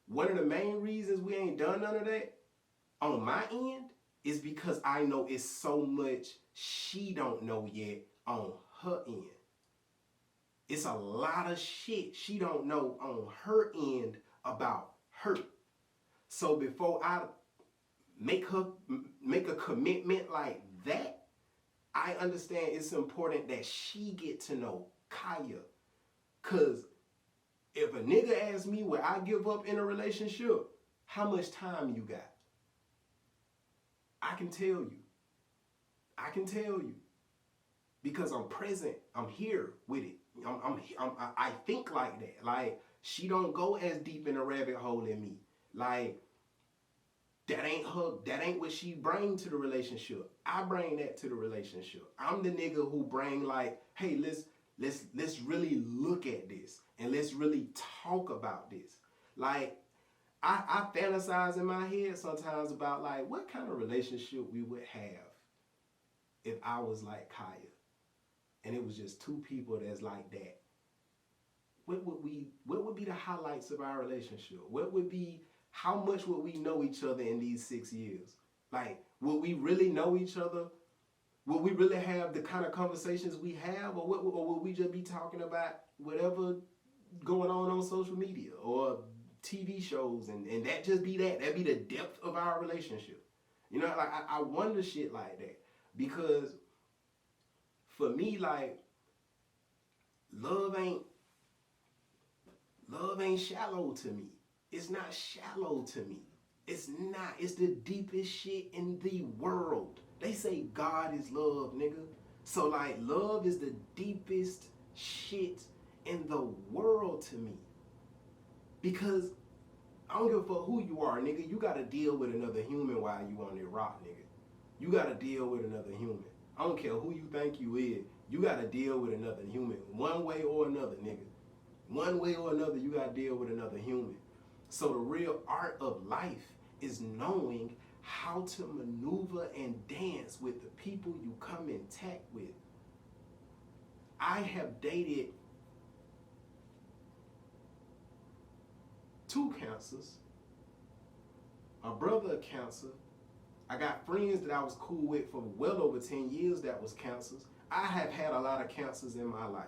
One of the main reasons we ain't done none of that on my end is because I know it's so much she don't know yet on her end. It's a lot of shit she don't know on her end about her. So before I make a commitment like that, I understand it's important that she get to know Kaya. Cause if a nigga asks me what I give up in a relationship, how much time you got? I can tell you. I can tell you. Because I'm present. I'm here with it. I think like that. Like, she don't go as deep in a rabbit hole in me. Like, that ain't her. That ain't what she bring to the relationship. I bring that to the relationship. I'm the nigga who bring like, hey, let's really look at this and let's really talk about this. Like, I fantasize in my head sometimes about like what kind of relationship we would have if I was like Kaya. And it was just two people that's like that. What would be the highlights of our relationship? How much would we know each other in these 6 years? Like, would we really know each other? Will we really have the kind of conversations we have? Or will we just be talking about whatever going on social media or TV shows and that just be that? That'd be the depth of our relationship. You know, like I wonder shit like that. Because for me, like, love ain't shallow to me. It's not shallow to me. It's not. It's the deepest shit in the world. They say God is love, nigga. So like love is the deepest shit in the world to me. Because I don't give a fuck who you are, nigga. You gotta deal with another human while you on that rock, nigga. You gotta deal with another human. I don't care who you think you is. You gotta deal with another human. One way or another, nigga. One way or another, you gotta deal with another human. So the real art of life is knowing how to maneuver and dance with the people you come in contact with. I have dated 2 cancers, a brother a cancer. I got friends that I was cool with for well over 10 years that was cancers. I have had a lot of cancers in my life.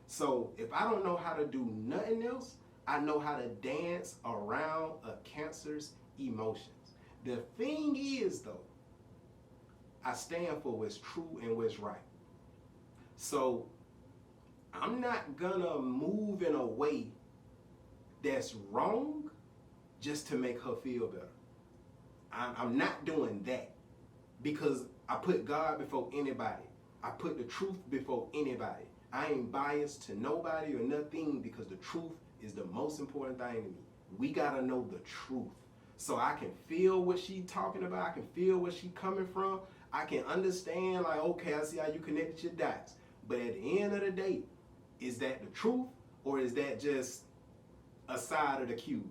So if I don't know how to do nothing else, I know how to dance around a cancer's emotions. The thing is though, I stand for what's true and what's right. So I'm not gonna move in a way that's wrong just to make her feel better. I'm not doing that because I put God before anybody. I put the truth before anybody. I ain't biased to nobody or nothing because the truth is the most important thing to me. We gotta know the truth. So I can feel what she talking about. I can feel where she coming from. I can understand like, okay, I see how you connected your dots. But at the end of the day, is that the truth or is that just a side of the cube?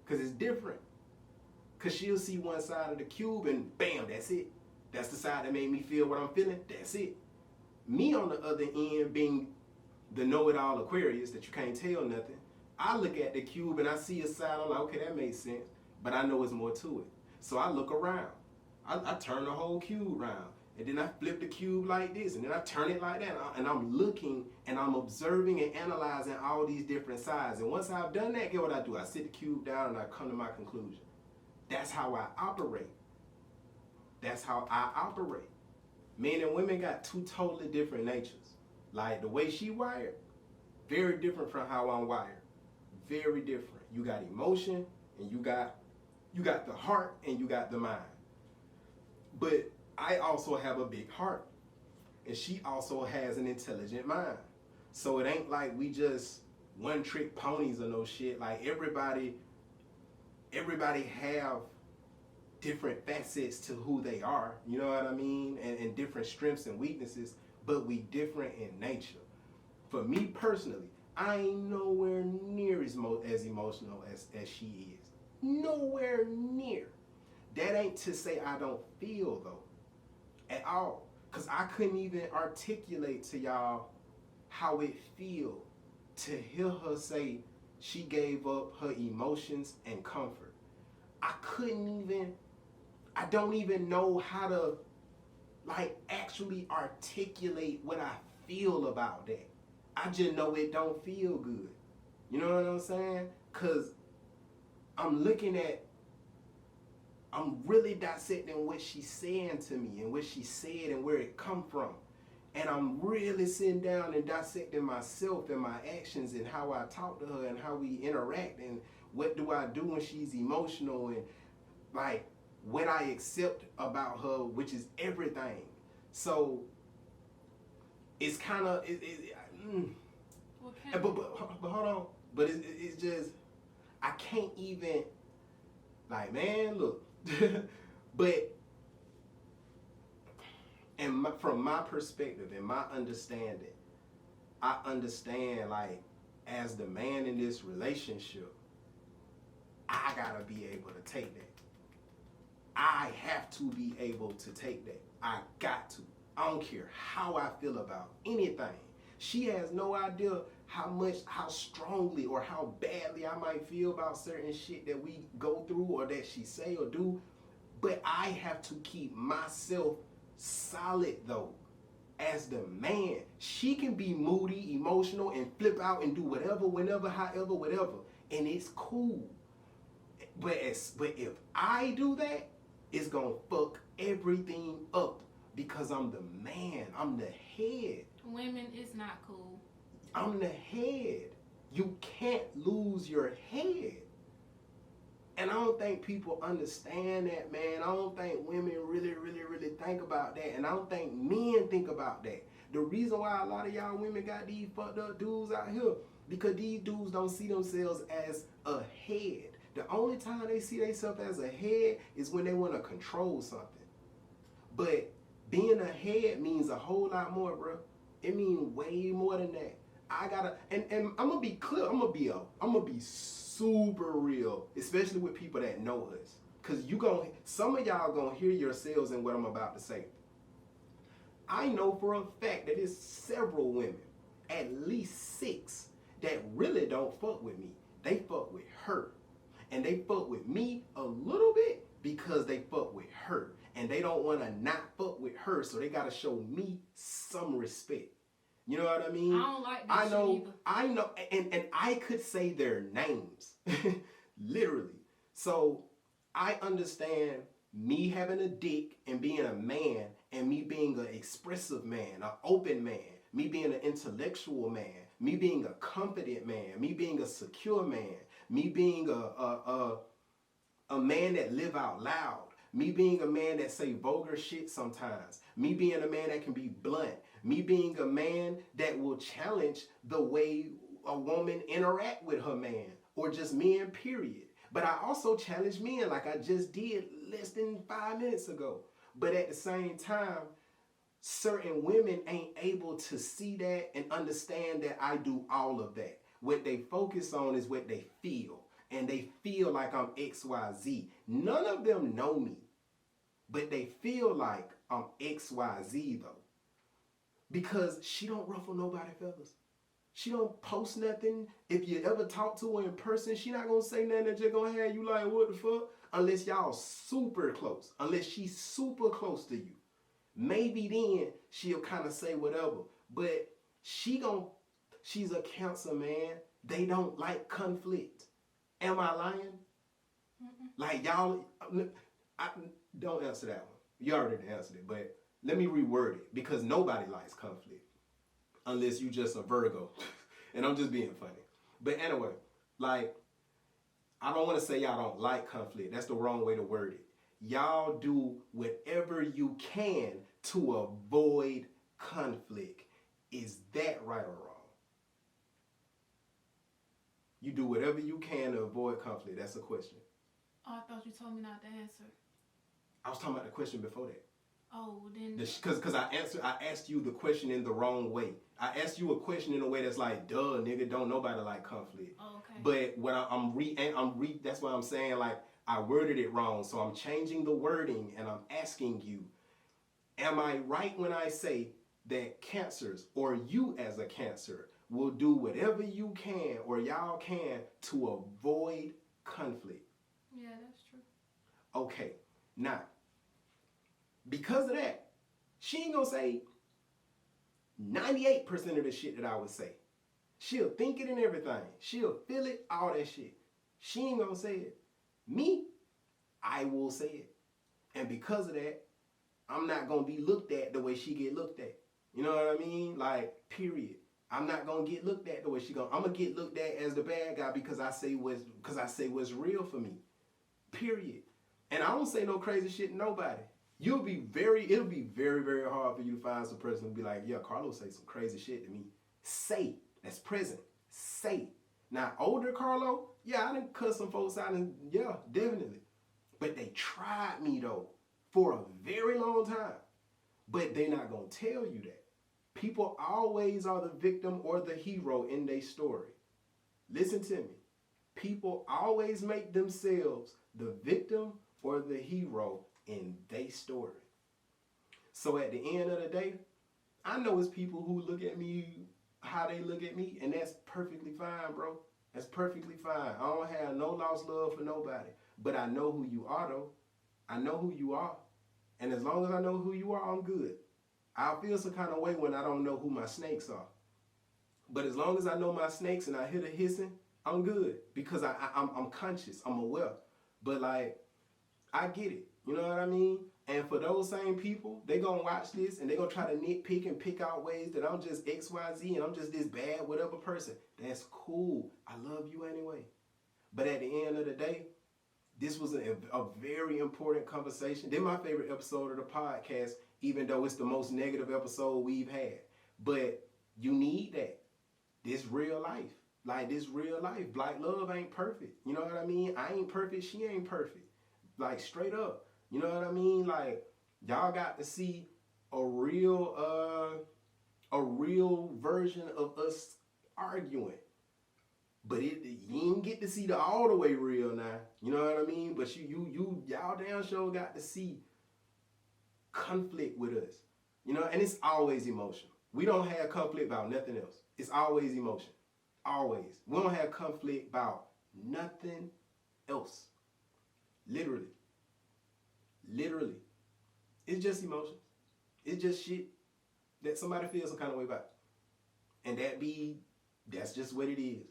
Because it's different. Because she'll see one side of the cube and bam, that's it. That's the side that made me feel what I'm feeling. That's it. Me on the other end being the know-it-all Aquarius that you can't tell nothing, I look at the cube and I see a side, I'm like, okay, that makes sense. But I know it's more to it. So I look around. I turn the whole cube around. And then I flip the cube like this. And then I turn it like that. And I'm looking and I'm observing and analyzing all these different sides. And once I've done that, guess what I do? I sit the cube down and I come to my conclusion. That's how I operate. That's how I operate. Men and women got 2 totally different natures. Like the way she wired, very different from how I'm wired. Very different. You got emotion and you got the heart and you got the mind. But I also have a big heart. And she also has an intelligent mind. So it ain't like we just one trick ponies or no shit. Like everybody have different facets to who they are, you know what I mean? And different strengths and weaknesses, but we different in nature. For me personally, I ain't nowhere near as emotional as she is. Nowhere near. That ain't to say I don't feel though, at all. Cause I couldn't even articulate to y'all how it feel to hear her say she gave up her emotions and comfort. I don't even know how to like actually articulate what I feel about that. I just know it don't feel good. You know what I'm saying? Cause I'm really dissecting what she's saying to me and what she said and where it come from. And I'm really sitting down and dissecting myself and my actions and how I talk to her and how we interact and what do I do when she's emotional and like what I accept about her, which is everything. So it's kind of, but hold on. But it's just, I can't even, like, man, look. But from my perspective and my understanding, I understand, like, as the man in this relationship, I gotta be able to take that. I have to be able to take that. I got to. I don't care how I feel about anything. She has no idea how strongly or how badly I might feel about certain shit that we go through or that she say or do. But I have to keep myself solid though. As the man, she can be moody, emotional, and flip out and do whatever, whenever, however, whatever. And it's cool. But if I do that, it's gonna fuck everything up because I'm the man. I'm the head. Women, it's not cool. I'm the head. You can't lose your head. And I don't think people understand that, man. I don't think women really, really, really think about that. And I don't think men think about that. The reason why a lot of y'all women got these fucked up dudes out here, because these dudes don't see themselves as a head. The only time they see themselves as a head is when they want to control something. But being a head means a whole lot more, bro. It means way more than that. I gotta, and I'm gonna be clear. I'm gonna be super real, especially with people that know us, cause some of y'all gonna hear yourselves in what I'm about to say. I know for a fact that there's several women, at least 6, that really don't fuck with me. They fuck with her, and they fuck with me a little bit because they fuck with her, and they don't want to not fuck with her, so they gotta show me some respect. You know what I mean? I don't like that shit either. I know, and I could say their names, literally. So I understand me having a dick and being a man, and me being an expressive man, an open man, me being an intellectual man, me being a confident man, me being a secure man, me being a man that live out loud, me being a man that say vulgar shit sometimes, me being a man that can be blunt, me being a man that will challenge the way a woman interact with her man, or just men, period. But I also challenge men like I just did less than 5 minutes ago. But at the same time, certain women ain't able to see that and understand that I do all of that. What they focus on is what they feel. And they feel like I'm XYZ. None of them know me, but they feel like I'm XYZ though. Because she don't ruffle nobody's feathers. She don't post nothing. If you ever talk to her in person, she not gonna say nothing that just gonna have you like, what the fuck? Unless y'all super close. Unless she's super close to you. Maybe then she'll kind of say whatever. But she's a Cancer, man. They don't like conflict. Am I lying? Mm-mm. Like y'all, don't answer that one. You already answered it, but let me reword it, because nobody likes conflict unless you just a Virgo. And I'm just being funny. But anyway, like, I don't want to say y'all don't like conflict. That's the wrong way to word it. Y'all do whatever you can to avoid conflict. Is that right or wrong? You do whatever you can to avoid conflict. That's a question. Oh, I thought you told me not to answer. I was talking about the question before that. Oh, then. Because I asked you the question in the wrong way. I asked you a question in a way that's like, duh, nigga, don't nobody like conflict. Oh, okay. But what that's why I'm saying, like, I worded it wrong. So I'm changing the wording and I'm asking you, am I right when I say that Cancers, or you as a Cancer, will do whatever you can or y'all can to avoid conflict? Yeah, that's true. Okay, now, because of that, she ain't gonna say 98% of the shit that I would say. She'll think it and everything. She'll feel it, all that shit. She ain't gonna say it. Me, I will say it. And because of that, I'm not gonna be looked at the way she get looked at. You know what I mean? Like, period. I'm not gonna get looked at the way she gonna. I'm gonna get looked at as the bad guy because I say what's real for me. Period. And I don't say no crazy shit to nobody. It'll be very, very hard for you to find some person who be like, yeah, Carlos say some crazy shit to me. Say, that's present. Say. Now, older Carlo, yeah, I done cut some folks out, and yeah, definitely. But they tried me though for a very long time. But they're not gonna tell you that. People always are the victim or the hero in their story. Listen to me. People always make themselves the victim or the hero in their story. So at the end of the day, I know it's people who look at me how they look at me, and that's perfectly fine, bro. That's perfectly fine. I don't have no lost love for nobody. But I know who you are, though. I know who you are. And as long as I know who you are, I'm good. I'll feel some kind of way when I don't know who my snakes are. But as long as I know my snakes and I hear the hissing, I'm good. Because I'm conscious. I'm aware. But like, I get it. You know what I mean? And for those same people, they gonna watch this and they gonna try to nitpick and pick out ways that I'm just XYZ and I'm just this bad whatever person. That's cool. I love you anyway. But at the end of the day, This was a very important conversation. Then my favorite episode of the podcast, even though it's the most negative episode we've had. But you need that. This real life. Like, this real life. Black love ain't perfect. You know what I mean? I ain't perfect. She ain't perfect. Like, straight up. You know what I mean? Like, y'all got to see a real version of us arguing. But you didn't get to see the all the way real now. You know what I mean? But y'all damn sure got to see conflict with us. You know, and it's always emotional. We don't have conflict about nothing else. It's always emotion. Always. We don't have conflict about nothing else. Literally. Literally. It's just emotions. It's just shit that somebody feels some kind of way about. And that's just what it is.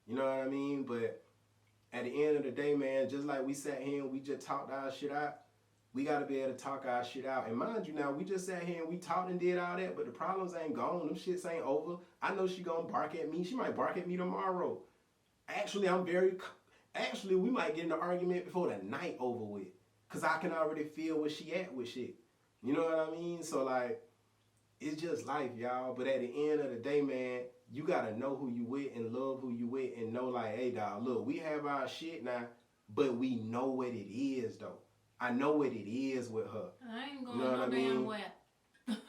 You know what I mean? But at the end of the day, man, just like we sat here and we just talked our shit out, we got to be able to talk our shit out. And mind you now, we just sat here and we talked and did all that, but the problems ain't gone. Them shits ain't over. I know she gonna bark at me. She might bark at me tomorrow. Actually, we might get in an argument before the night over with. Because I can already feel where she at with shit. You know what I mean? So, like, it's just life, y'all. But at the end of the day, man, you gotta know who you with and love who you with and know, like, hey, dog, look, we have our shit now, but we know what it is, though. I know what it is with her. I ain't going no damn well.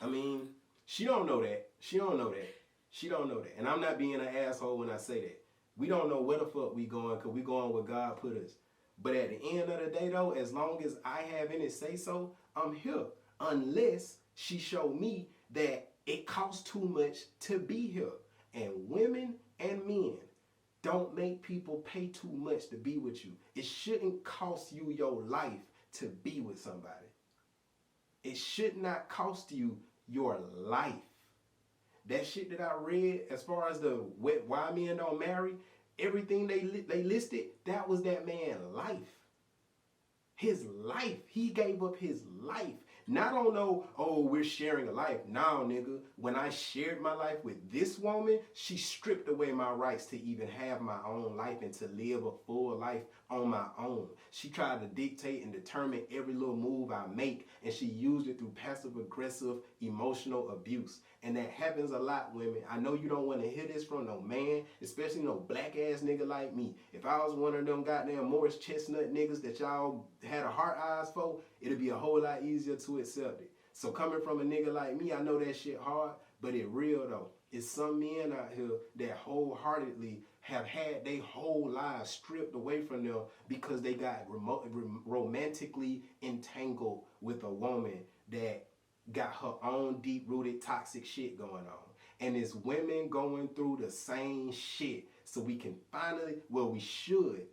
I mean, she don't know that. She don't know that. And I'm not being an asshole when I say that. We don't know where the fuck we going, because we going where God put us. But at the end of the day, though, as long as I have any say-so, I'm here. Unless she show me that it costs too much to be here. And women and men don't make people pay too much to be with you. It shouldn't cost you your life to be with somebody. It should not cost you your life. That shit that I read as far as the why men don't marry, everything they listed, that was that man's life. His life. He gave up his life. Not on no, oh, we're sharing a life. Nah, nigga. When I shared my life with this woman, she stripped away my rights to even have my own life and to live a full life on my own. She tried to dictate and determine every little move I make, and she used it through passive-aggressive emotional abuse. And that happens a lot, women. I know you don't want to hear this from no man, especially no black-ass nigga like me. If I was one of them goddamn Morris Chestnut niggas that y'all had a heart eyes for, it'd be a whole lot easier to accept it. So coming from a nigga like me, I know that shit hard, but it real though. It's some men out here that wholeheartedly have had their whole lives stripped away from them because they got romantically entangled with a woman that got her own deep-rooted toxic shit going on. And it's women going through the same shit. So we can we should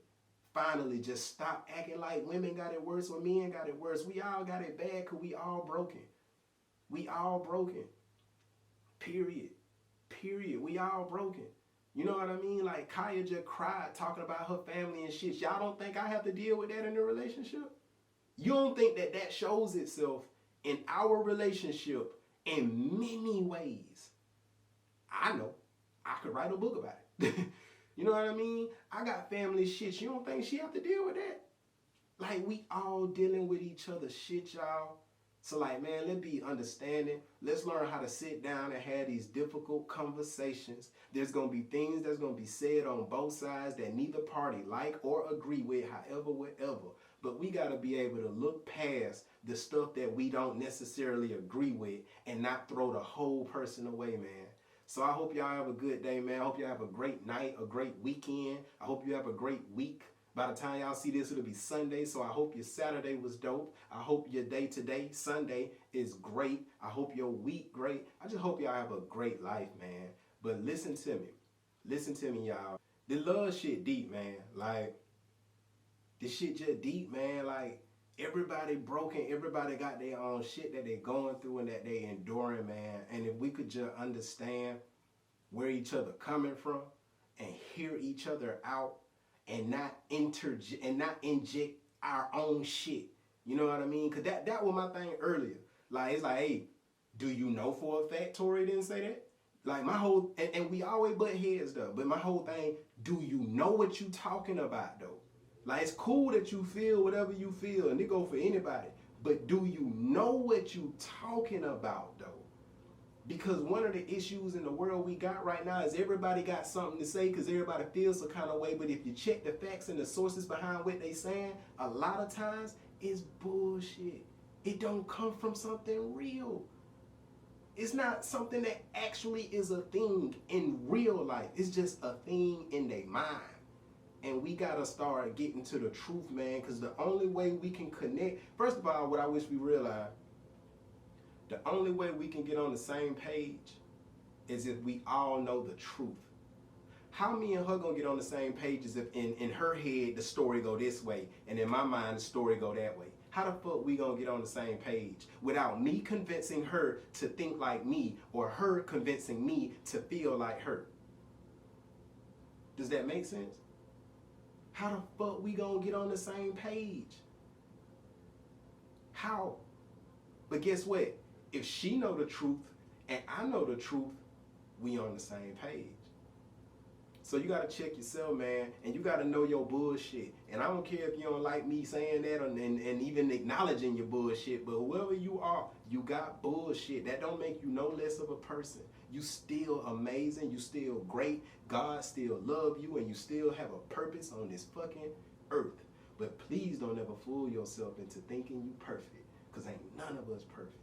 finally just stop acting like women got it worse or men got it worse. We all got it bad because we all broken. We all broken. Period. We all broken. You know what I mean? Like, Kaya just cried talking about her family and shit. Y'all don't think I have to deal with that in a relationship? You don't think that shows itself in our relationship in many ways? I know. I could write a book about it. You know what I mean? I got family shit. You don't think she have to deal with that? Like, we all dealing with each other's shit, y'all. So, like, man, let's be understanding. Let's learn how to sit down and have these difficult conversations. There's going to be things that's going to be said on both sides that neither party like or agree with, however, whatever. But we got to be able to look past the stuff that we don't necessarily agree with and not throw the whole person away, man. So I hope y'all have a good day, man. I hope y'all have a great night, a great weekend. I hope you have a great week. By the time y'all see this, it'll be Sunday, so I hope your Saturday was dope. I hope your day today, Sunday, is great. I hope your week great. I just hope y'all have a great life, man. But listen to me. Listen to me, y'all. The love shit deep, man. Like, this shit just deep, man. Like, everybody broken. Everybody got their own shit that they going through and that they enduring, man. And if we could just understand where each other coming from and hear each other out, and not inject our own shit. You know what I mean? Because that was my thing earlier. Like, it's like, hey, do you know for a fact Tori didn't say that? Like, my whole, and we always butt heads though, but my whole thing, do you know what you talking about though? Like, it's cool that you feel whatever you feel, and it go for anybody. But do you know what you talking about, though? Because one of the issues in the world we got right now is everybody got something to say because everybody feels some kind of way. But if you check the facts and the sources behind what they saying, a lot of times it's bullshit. It don't come from something real. It's not something that actually is a thing in real life. It's just a thing in their mind. And we gotta start getting to the truth, man, because the only way we can connect, first of all, what I wish we realized, the only way we can get on the same page is if we all know the truth. How me and her gonna get on the same page is if in her head the story go this way, and in my mind the story go that way. How the fuck we gonna get on the same page without me convincing her to think like me or her convincing me to feel like her? Does that make sense? How the fuck we gonna get on the same page? How? But guess what? If she know the truth and I know the truth, we on the same page. So you gotta check yourself, man, and you gotta know your bullshit. And I don't care if you don't like me saying that and even acknowledging your bullshit, but whoever you are, you got bullshit. That don't make you no less of a person. You still amazing, you still great, God still love you, and you still have a purpose on this fucking earth. But please don't ever fool yourself into thinking you perfect, because ain't none of us perfect.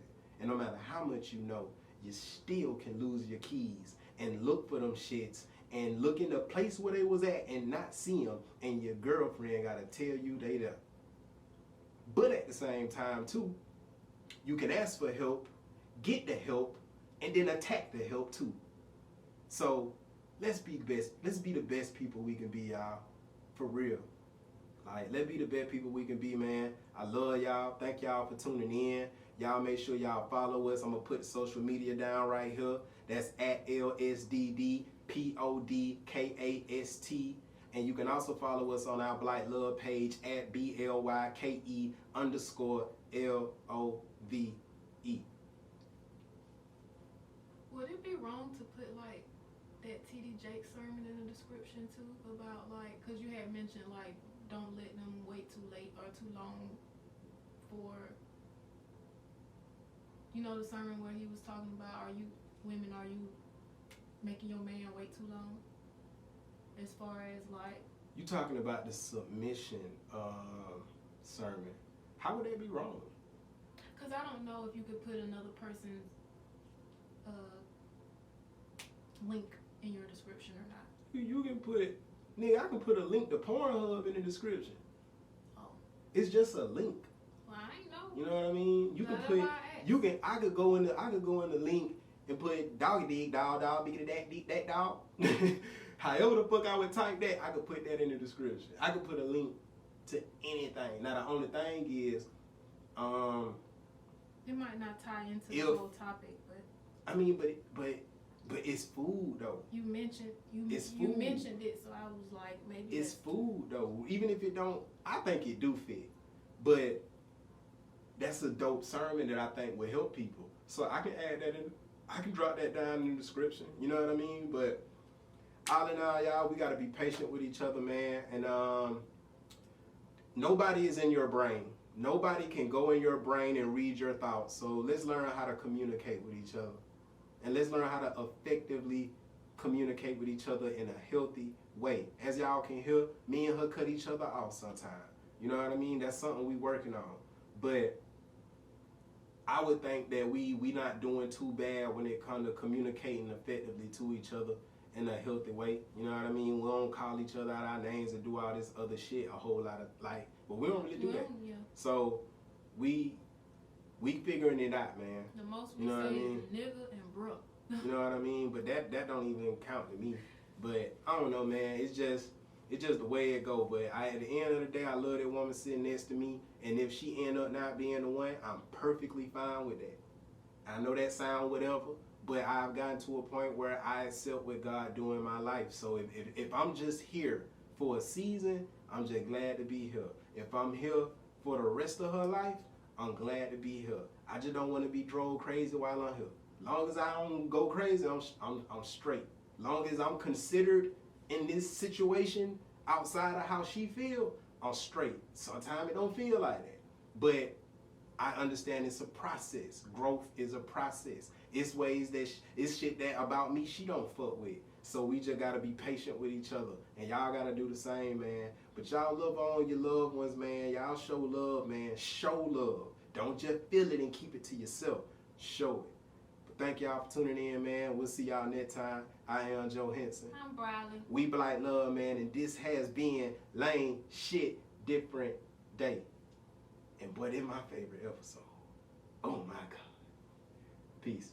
And no matter how much you know, you still can lose your keys and look for them shits and look in the place where they was at and not see them, and your girlfriend gotta tell you they there. But at the same time too, you can ask for help, get the help, and then attack the help too. So let's be the best people we can be, y'all. For real. Like, let's be the best people we can be, man. I love y'all. Thank y'all for tuning in. Y'all make sure y'all follow us. I'm gonna put the social media down right here. That's at LSDD PODCAST. And you can also follow us on our Black Love page at BLYKE_LOVE. Would it be wrong to put like that TD Jakes sermon in the description too, about like, cause you had mentioned like don't let them wait too late or too long for, you know, the sermon where he was talking about, are you making your man wait too long? As far as like, You talking about the submission sermon. How would that be wrong? cause I don't know if you could put another person's link in your description or not. You can put, nigga, I can put a link to Pornhub in the description. Oh. It's just a link. Well, I ain't know. You know what I mean? You can put, I could go in the link and put doggy dig, dog, biggity that deep, that dog. However the fuck I would type that, I could put that in the description. I could put a link to anything. Now the only thing is, it might not tie into the whole topic, but I mean, but it's food though. You mentioned it, so I was like, maybe it's food though. Even if it don't, I think it do fit. But that's a dope sermon that I think will help people. So I can add that in. I can drop that down in the description. You know what I mean? But all in all, y'all, we gotta be patient with each other, man. And nobody is in your brain. Nobody can go in your brain and read your thoughts. So let's learn how to communicate with each other. And let's learn how to effectively communicate with each other in a healthy way. As y'all can hear, me and her cut each other off sometimes. You know what I mean? That's something we working on. But I would think that we not doing too bad when it comes to communicating effectively to each other in a healthy way. You know what I mean? We don't call each other out our names and do all this other shit a whole lot of like, but we don't really do that. Yeah. So we figuring it out, man. The most we say is nigga and bruh. You know what I mean? But that don't even count to me. But I don't know, man. It's just the way it go. But at the end of the day, I love that woman sitting next to me. And if she end up not being the one, I'm perfectly fine with that. I know that sound whatever, but I've gotten to a point where I accept what God do in my life. So if I'm just here for a season, I'm just glad to be here. If I'm here for the rest of her life, I'm glad to be here. I just don't want to be drove crazy while I'm here. Long as I don't go crazy, I'm straight. Long as I'm considered in this situation, outside of how she feel, I'm straight. Sometimes it don't feel like that. But I understand it's a process. Growth is a process. It's ways that it's shit that about me she don't fuck with. So we just gotta be patient with each other. And y'all gotta do the same, man. But y'all love on your loved ones, man. Y'all show love, man. Show love. Don't just feel it and keep it to yourself. Show it. But thank y'all for tuning in, man. We'll see y'all next time. I am Joe Henson. I'm Briley. We Black Love, man. And this has been Lame Shit Different Day. And boy, this my favorite episode. Oh my God. Peace.